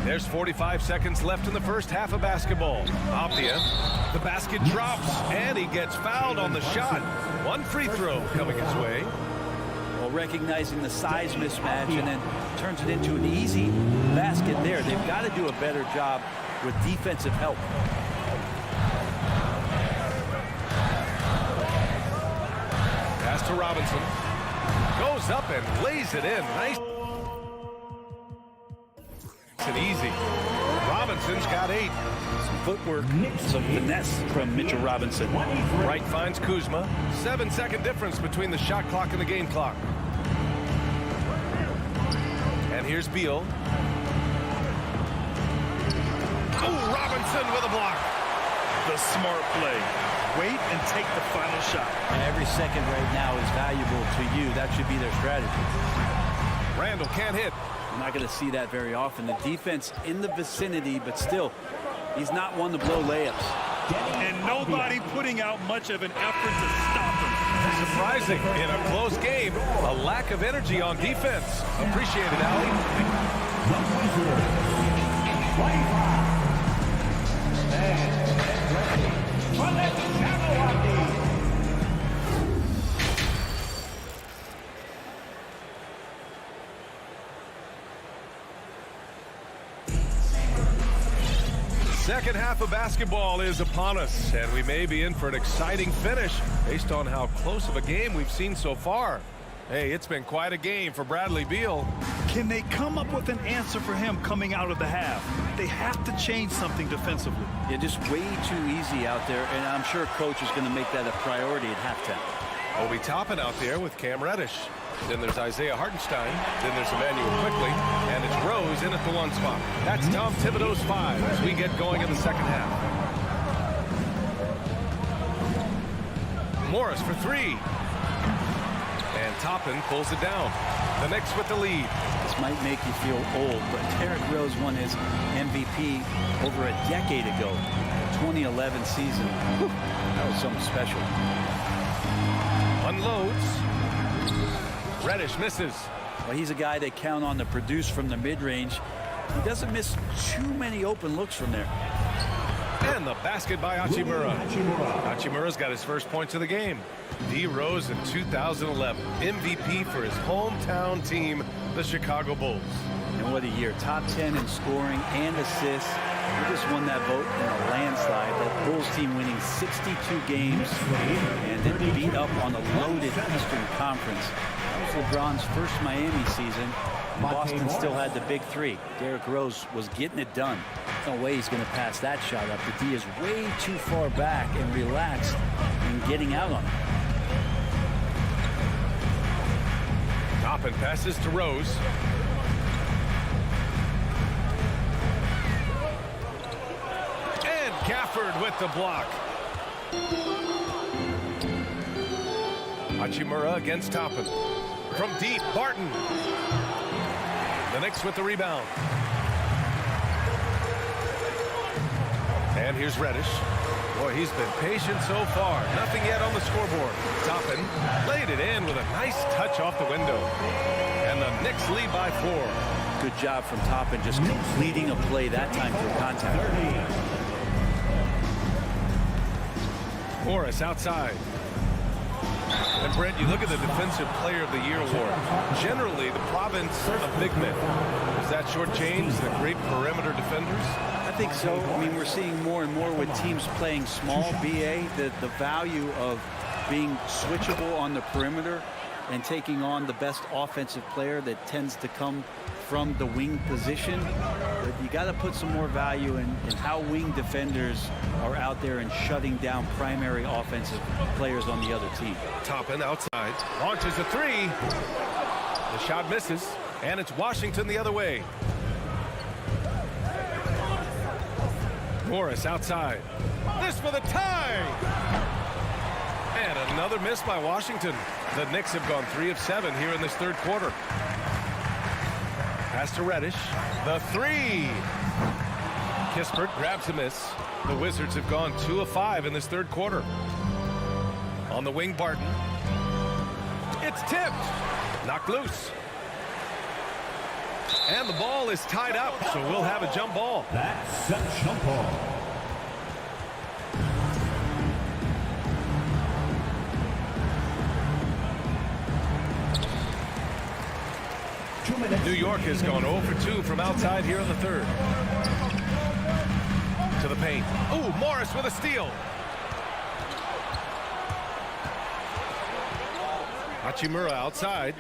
There's 45 seconds left in the first half of basketball. Abdia, the basket drops, and he gets fouled on the shot. 1 free throw coming his way. Well, recognizing the size mismatch and then turns it into an easy basket there. They've got to do a better job with defensive help. Pass to Robinson. Goes up and lays it in. Nice and easy. Robinson's got 8. Some footwork, some finesse from Mitchell Robinson. Wright finds Kuzma. 7-second difference between the shot clock and the game clock. And here's Beal. Oh, Robinson with a block. The smart play. Wait and take the final shot. And every second right now is valuable to you. That should be their strategy. Randall can't hit. You're not going to see that very often. The defense in the vicinity, but still, he's not one to blow layups. And nobody putting out much of an effort to stop him. Surprising in a close game, a lack of energy on defense. Appreciate it, Allie. Second half of basketball is upon us, and we may be in for an exciting finish based on how close of a game we've seen so far. Hey, it's been quite a game for Bradley Beal. Can they come up with an answer for him coming out of the half? They have to change something defensively. Yeah, just way too easy out there, and I'm sure coach is going to make that a priority at halftime. Obi Toppin out there with Cam Reddish. Then there's Isaiah Hartenstein. Then there's Emmanuel Quickly. And it's Rose in at the 1 spot. That's Tom Thibodeau's 5 as we get going in the second half. Morris for 3. And Toppin pulls it down. The Knicks with the lead. This might make you feel old, but Derrick Rose won his MVP over a decade ago. 2011 season. Whew, that was something special. Unloads. Reddish misses. Well, he's a guy they count on to produce from the mid-range. He doesn't miss too many open looks from there. And the basket by Hachimura. Hachimura's got his first points of the game. D. Rose in 2011. MVP for his hometown team, the Chicago Bulls. And what a year. Top 10 in scoring and assists. He just won that vote in a landslide. That Bulls team winning 62 games and then beat up on a loaded Eastern Conference. That was LeBron's first Miami season. Boston still had the big 3. Derrick Rose was getting it done. No way he's going to pass that shot up. The D is way too far back and relaxed and getting out on it. Toppin passes to Rose. And Gafford with the block. Hachimura against Toppin. From deep, Barton. The Knicks with the rebound. And here's Reddish. Boy, he's been patient so far. Nothing yet on the scoreboard. Toppin laid it in with a nice touch off the window. And the Knicks lead by 4. Good job from Toppin just completing a play that time through contact. Morris outside. And Brent, you look at the Defensive Player of the Year award. Generally, the province of big men. Does that shortchange the great perimeter defenders? I think so. I mean, we're seeing more and more with teams playing small, BA, the value of being switchable on the perimeter and taking on the best offensive player that tends to come from the wing position. But you got to put some more value in how wing defenders are out there and shutting down primary offensive players on the other team. Toppin outside, launches a 3. The shot misses, and it's Washington the other way. Morris outside. This for the tie! And another miss by Washington. The Knicks have gone 3 of 7 here in this third quarter. Pass to Reddish. The 3. Kispert grabs a miss. The Wizards have gone 2 of 5 in this third quarter. On the wing, Barton. It's tipped. Knocked loose. And the ball is tied up, so we'll have a jump ball. That's a jump ball. New York has gone 0 for 2 from outside here in the third. To the paint. Ooh, Morris with a steal. Hachimura outside.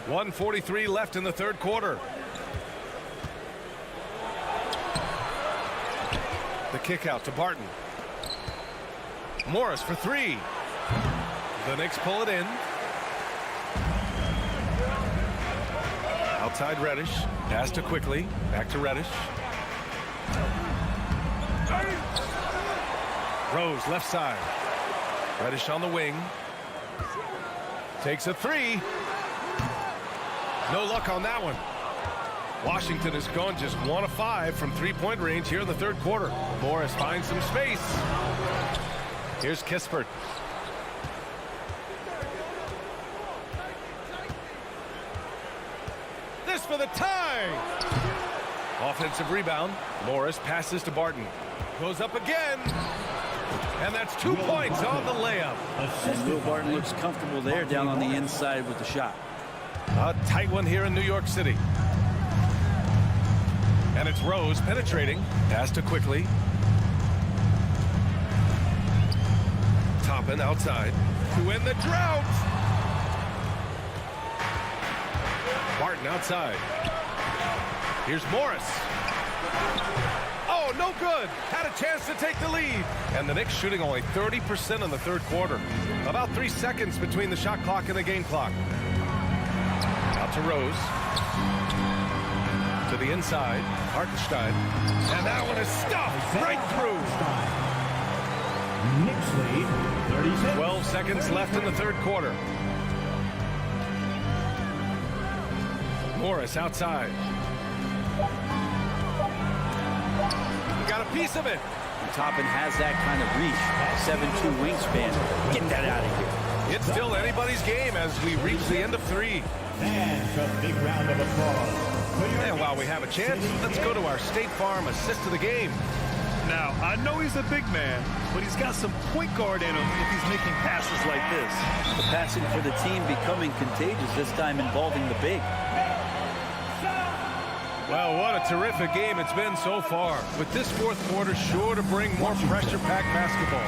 1:43 left in the third quarter. The kick out to Barton. Morris for 3. The Knicks pull it in. Outside Reddish. Pass to Quickly. Back to Reddish. Rose left side. Reddish on the wing. Takes a three. No luck on that one. Washington has gone just 1 of 5 from three-point range here in the third quarter. Morris finds some space. Here's Kispert. This for the tie. Offensive rebound. Morris passes to Barton. Goes up again. And that's 2 points on the layup. And Will Barton looks comfortable there down on the inside with the shot. A tight one here in New York City. And it's Rose penetrating. Pass to Quickly. Toppin outside to win the drought. Barton outside. Here's Morris. Oh, no good. Had a chance to take the lead. And the Knicks shooting only 30% in the third quarter. About 3 seconds between the shot clock and the game clock. Out to Rose. To the inside. Hartenstein. And that one is stuffed right through. Knicks lead, 36. 12 seconds left in the third quarter. Morris outside. He got a piece of it. And Toppin has that kind of reach. 7'2" wingspan. Get that out of here. It's still anybody's game as we reach the end of 3. And a big round of applause. And while we have a chance, let's go to our State Farm assist of the game. Now, I know he's a big man, but he's got some point guard in him if he's making passes like this. The passing for the team becoming contagious, this time involving the big. Well, what a terrific game it's been so far. With this fourth quarter sure to bring more pressure-packed basketball.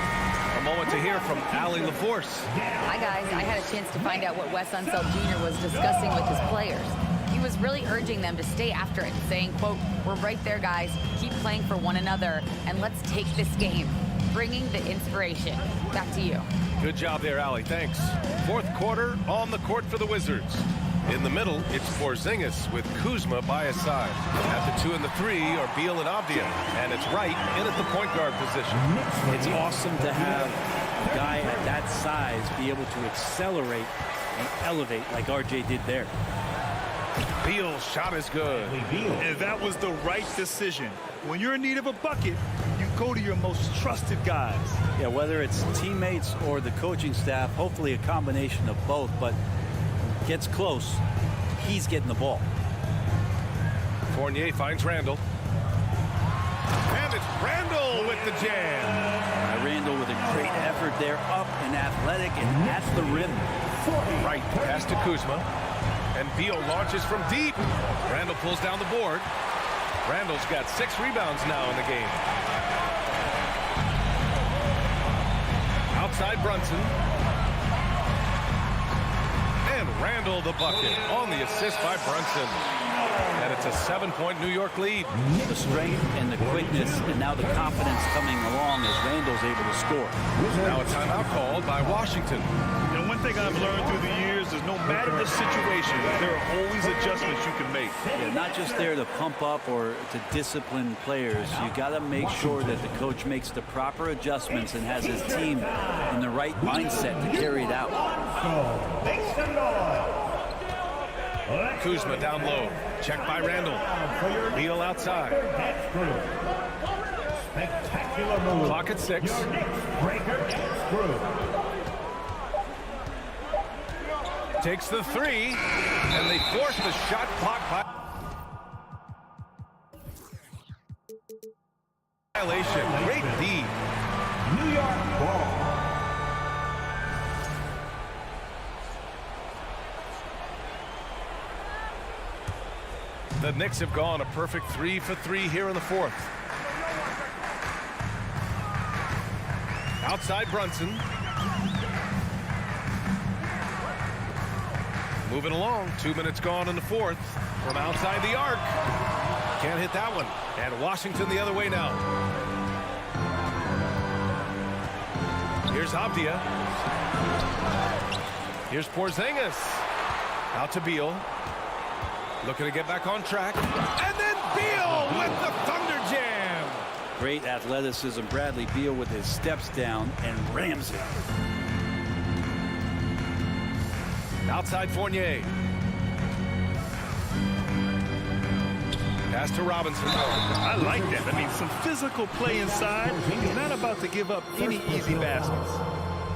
A moment to hear from Allie LaForce. Hi, guys. I had a chance to find out what Wes Unseld Jr. was discussing with his players. He was really urging them to stay after it, saying, quote, "We're right there, guys. Keep playing for one another, and let's take this game." Bringing the inspiration. Back to you. Good job there, Allie. Thanks. Fourth quarter on the court for the Wizards. In the middle, it's Porzingis with Kuzma by his side. At the 2 and the 3 are Beal and Avdia, and it's Wright in at the point guard position. It's awesome to have a guy at that size be able to accelerate and elevate like RJ did there. Beal's shot is good. And that was the right decision. When you're in need of a bucket, you go to your most trusted guys. Yeah, whether it's teammates or the coaching staff, hopefully a combination of both, but gets close, he's getting the ball. Fournier finds Randall. And it's Randall with the jam. Randall with a great effort there, up and athletic and at the rim. Right, pass to Kuzma. And Beal launches from deep. Randall pulls down the board. Randall's got 6 rebounds now in the game. Outside Brunson. And Randall the bucket on the assist by Brunson. And it's a 7-point New York lead. The strength and the quickness and now the confidence coming along as Randall's able to score. Now a timeout called by Washington. You know, one thing I've learned through the years is no matter the situation, there are always adjustments you can make. Yeah, not just there to pump up or to discipline players. You got to make sure that the coach makes the proper adjustments and has his team in the right mindset to carry it out. Kuzma down low. Checked by Randall. Beal outside. Spectacular move. Clock at 6. Takes the 3. And they force the shot clock violation. Great D. New York ball. The Knicks have gone a perfect 3 for 3 here in the fourth. Outside Brunson. Moving along. 2 minutes gone in the fourth. From outside the arc. Can't hit that one. And Washington the other way now. Here's Avdia. Here's Porzingis. Out to Beal. Looking to get back on track. And then Beal with the Thunder Jam. Great athleticism. Bradley Beal with his steps down and rams it. Outside Fournier. Pass to Robinson. I like that. I mean, some physical play inside. He's not about to give up any easy baskets.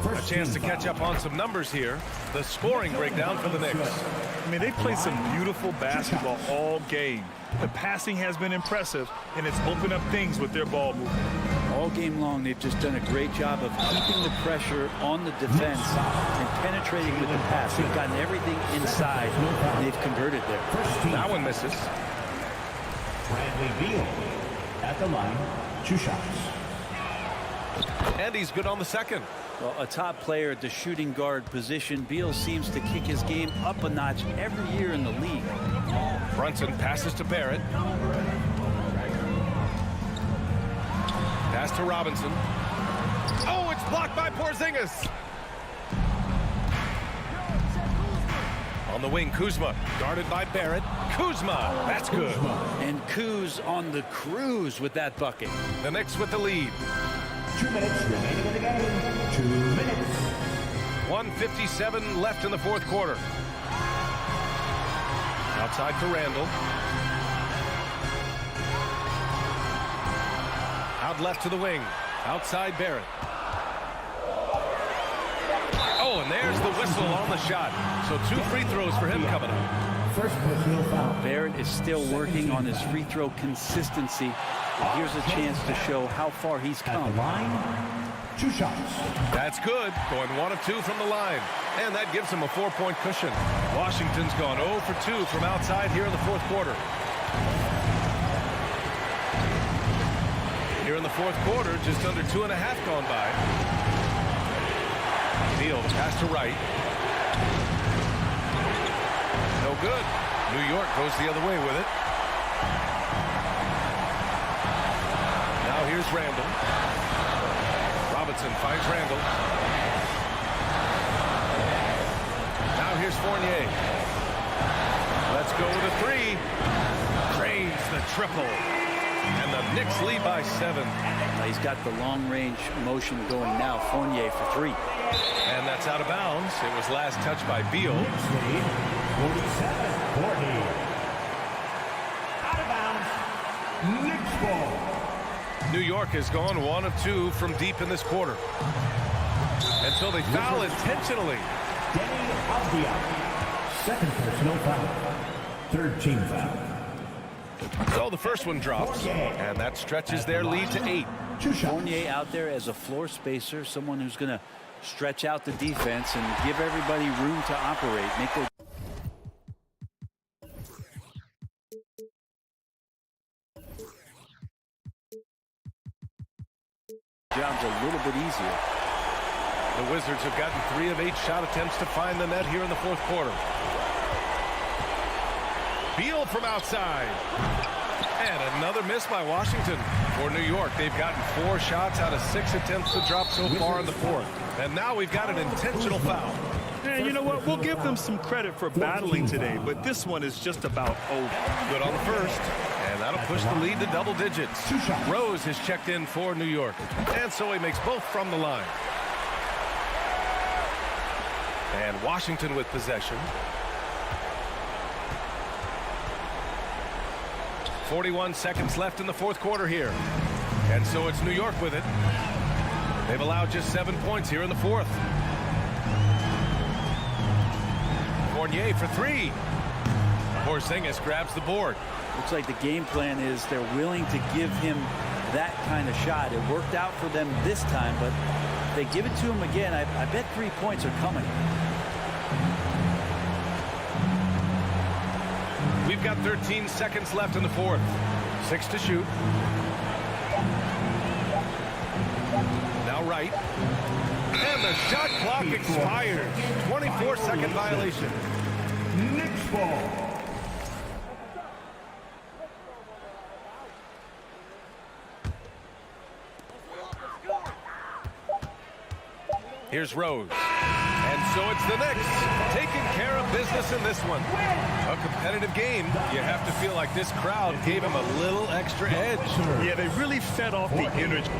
A chance to catch up on some numbers here. The scoring breakdown for the Knicks. I mean, they played some beautiful basketball all game. The passing has been impressive, and it's opened up things with their ball movement. All game long, they've just done a great job of keeping the pressure on the defense and penetrating with the pass. They've gotten everything inside, and they've converted there. That one misses. Bradley Beal at the line, 2 shots. And he's good on the second. Well, a top player at the shooting guard position, Beal seems to kick his game up a notch every year in the league. Brunson passes to Barrett. Pass to Robinson. Oh, it's blocked by Porzingis. On the wing, Kuzma, guarded by Barrett. Kuzma, that's good. And Kuz on the cruise with that bucket. The Knicks with the lead. 2 minutes remaining in the game. 2 minutes. 1:57 left in the fourth quarter. Outside to Randall. Out left to the wing. Outside Barrett. Oh, and there's the whistle on the shot. So 2 free throws for him coming up. First personal foul. Barrett is still working on his free throw consistency. And here's a chance to show how far he's come. At the line, 2 shots. That's good. Going 1 of 2 from the line. And that gives him a 4-point cushion. Washington's gone 0 for 2 from outside here in the fourth quarter. Here in the fourth quarter, just under 2.5 gone by. Beal, the pass to Wright. No good. New York goes the other way with it. Now here's Randall. Robinson finds Randall. Now here's Fournier. Let's go with a 3. Cranes the triple. And the Knicks lead by 7. He's got the long-range motion going now. Fournier for 3. And that's out of bounds. It was last touched by Beal. 47-40. Out of bounds. Knicks ball. New York has gone 1 of 2 from deep in this quarter. Until they foul intentionally. Denny Avdia. Second personal foul. 3rd team foul. So the first one drops, and that stretches their lead to 8. Fournier out there as a floor spacer, someone who's going to stretch out the defense and give everybody room to operate. Make their jobs a little bit easier. The Wizards have gotten 3 of 8 shot attempts to find the net here in the fourth quarter. Beal from outside. And another miss by Washington. For New York, they've gotten 4 shots out of 6 attempts to drop so far in the fourth. And now we've got an intentional foul. And you know what? We'll give them some credit for battling today, but this one is just about over. Good on the first. And that'll push the lead to double digits. Rose has checked in for New York. And so he makes both from the line. And Washington with possession. 41 seconds left in the fourth quarter here. And so it's New York with it. They've allowed just 7 points here in the fourth. Fournier for 3. Porzingis grabs the board. Looks like the game plan is they're willing to give him that kind of shot. It worked out for them this time, but if they give it to him again, I bet 3 points are coming. We've got 13 seconds left in the fourth. 6 to shoot. Now Wright. And the shot clock expires. 24-second violation. Knicks ball. Here's Rose. And so it's the Knicks taking care of business in this one. A competitive game. You have to feel like this crowd gave him a little extra edge. Yeah, they really fed off the energy.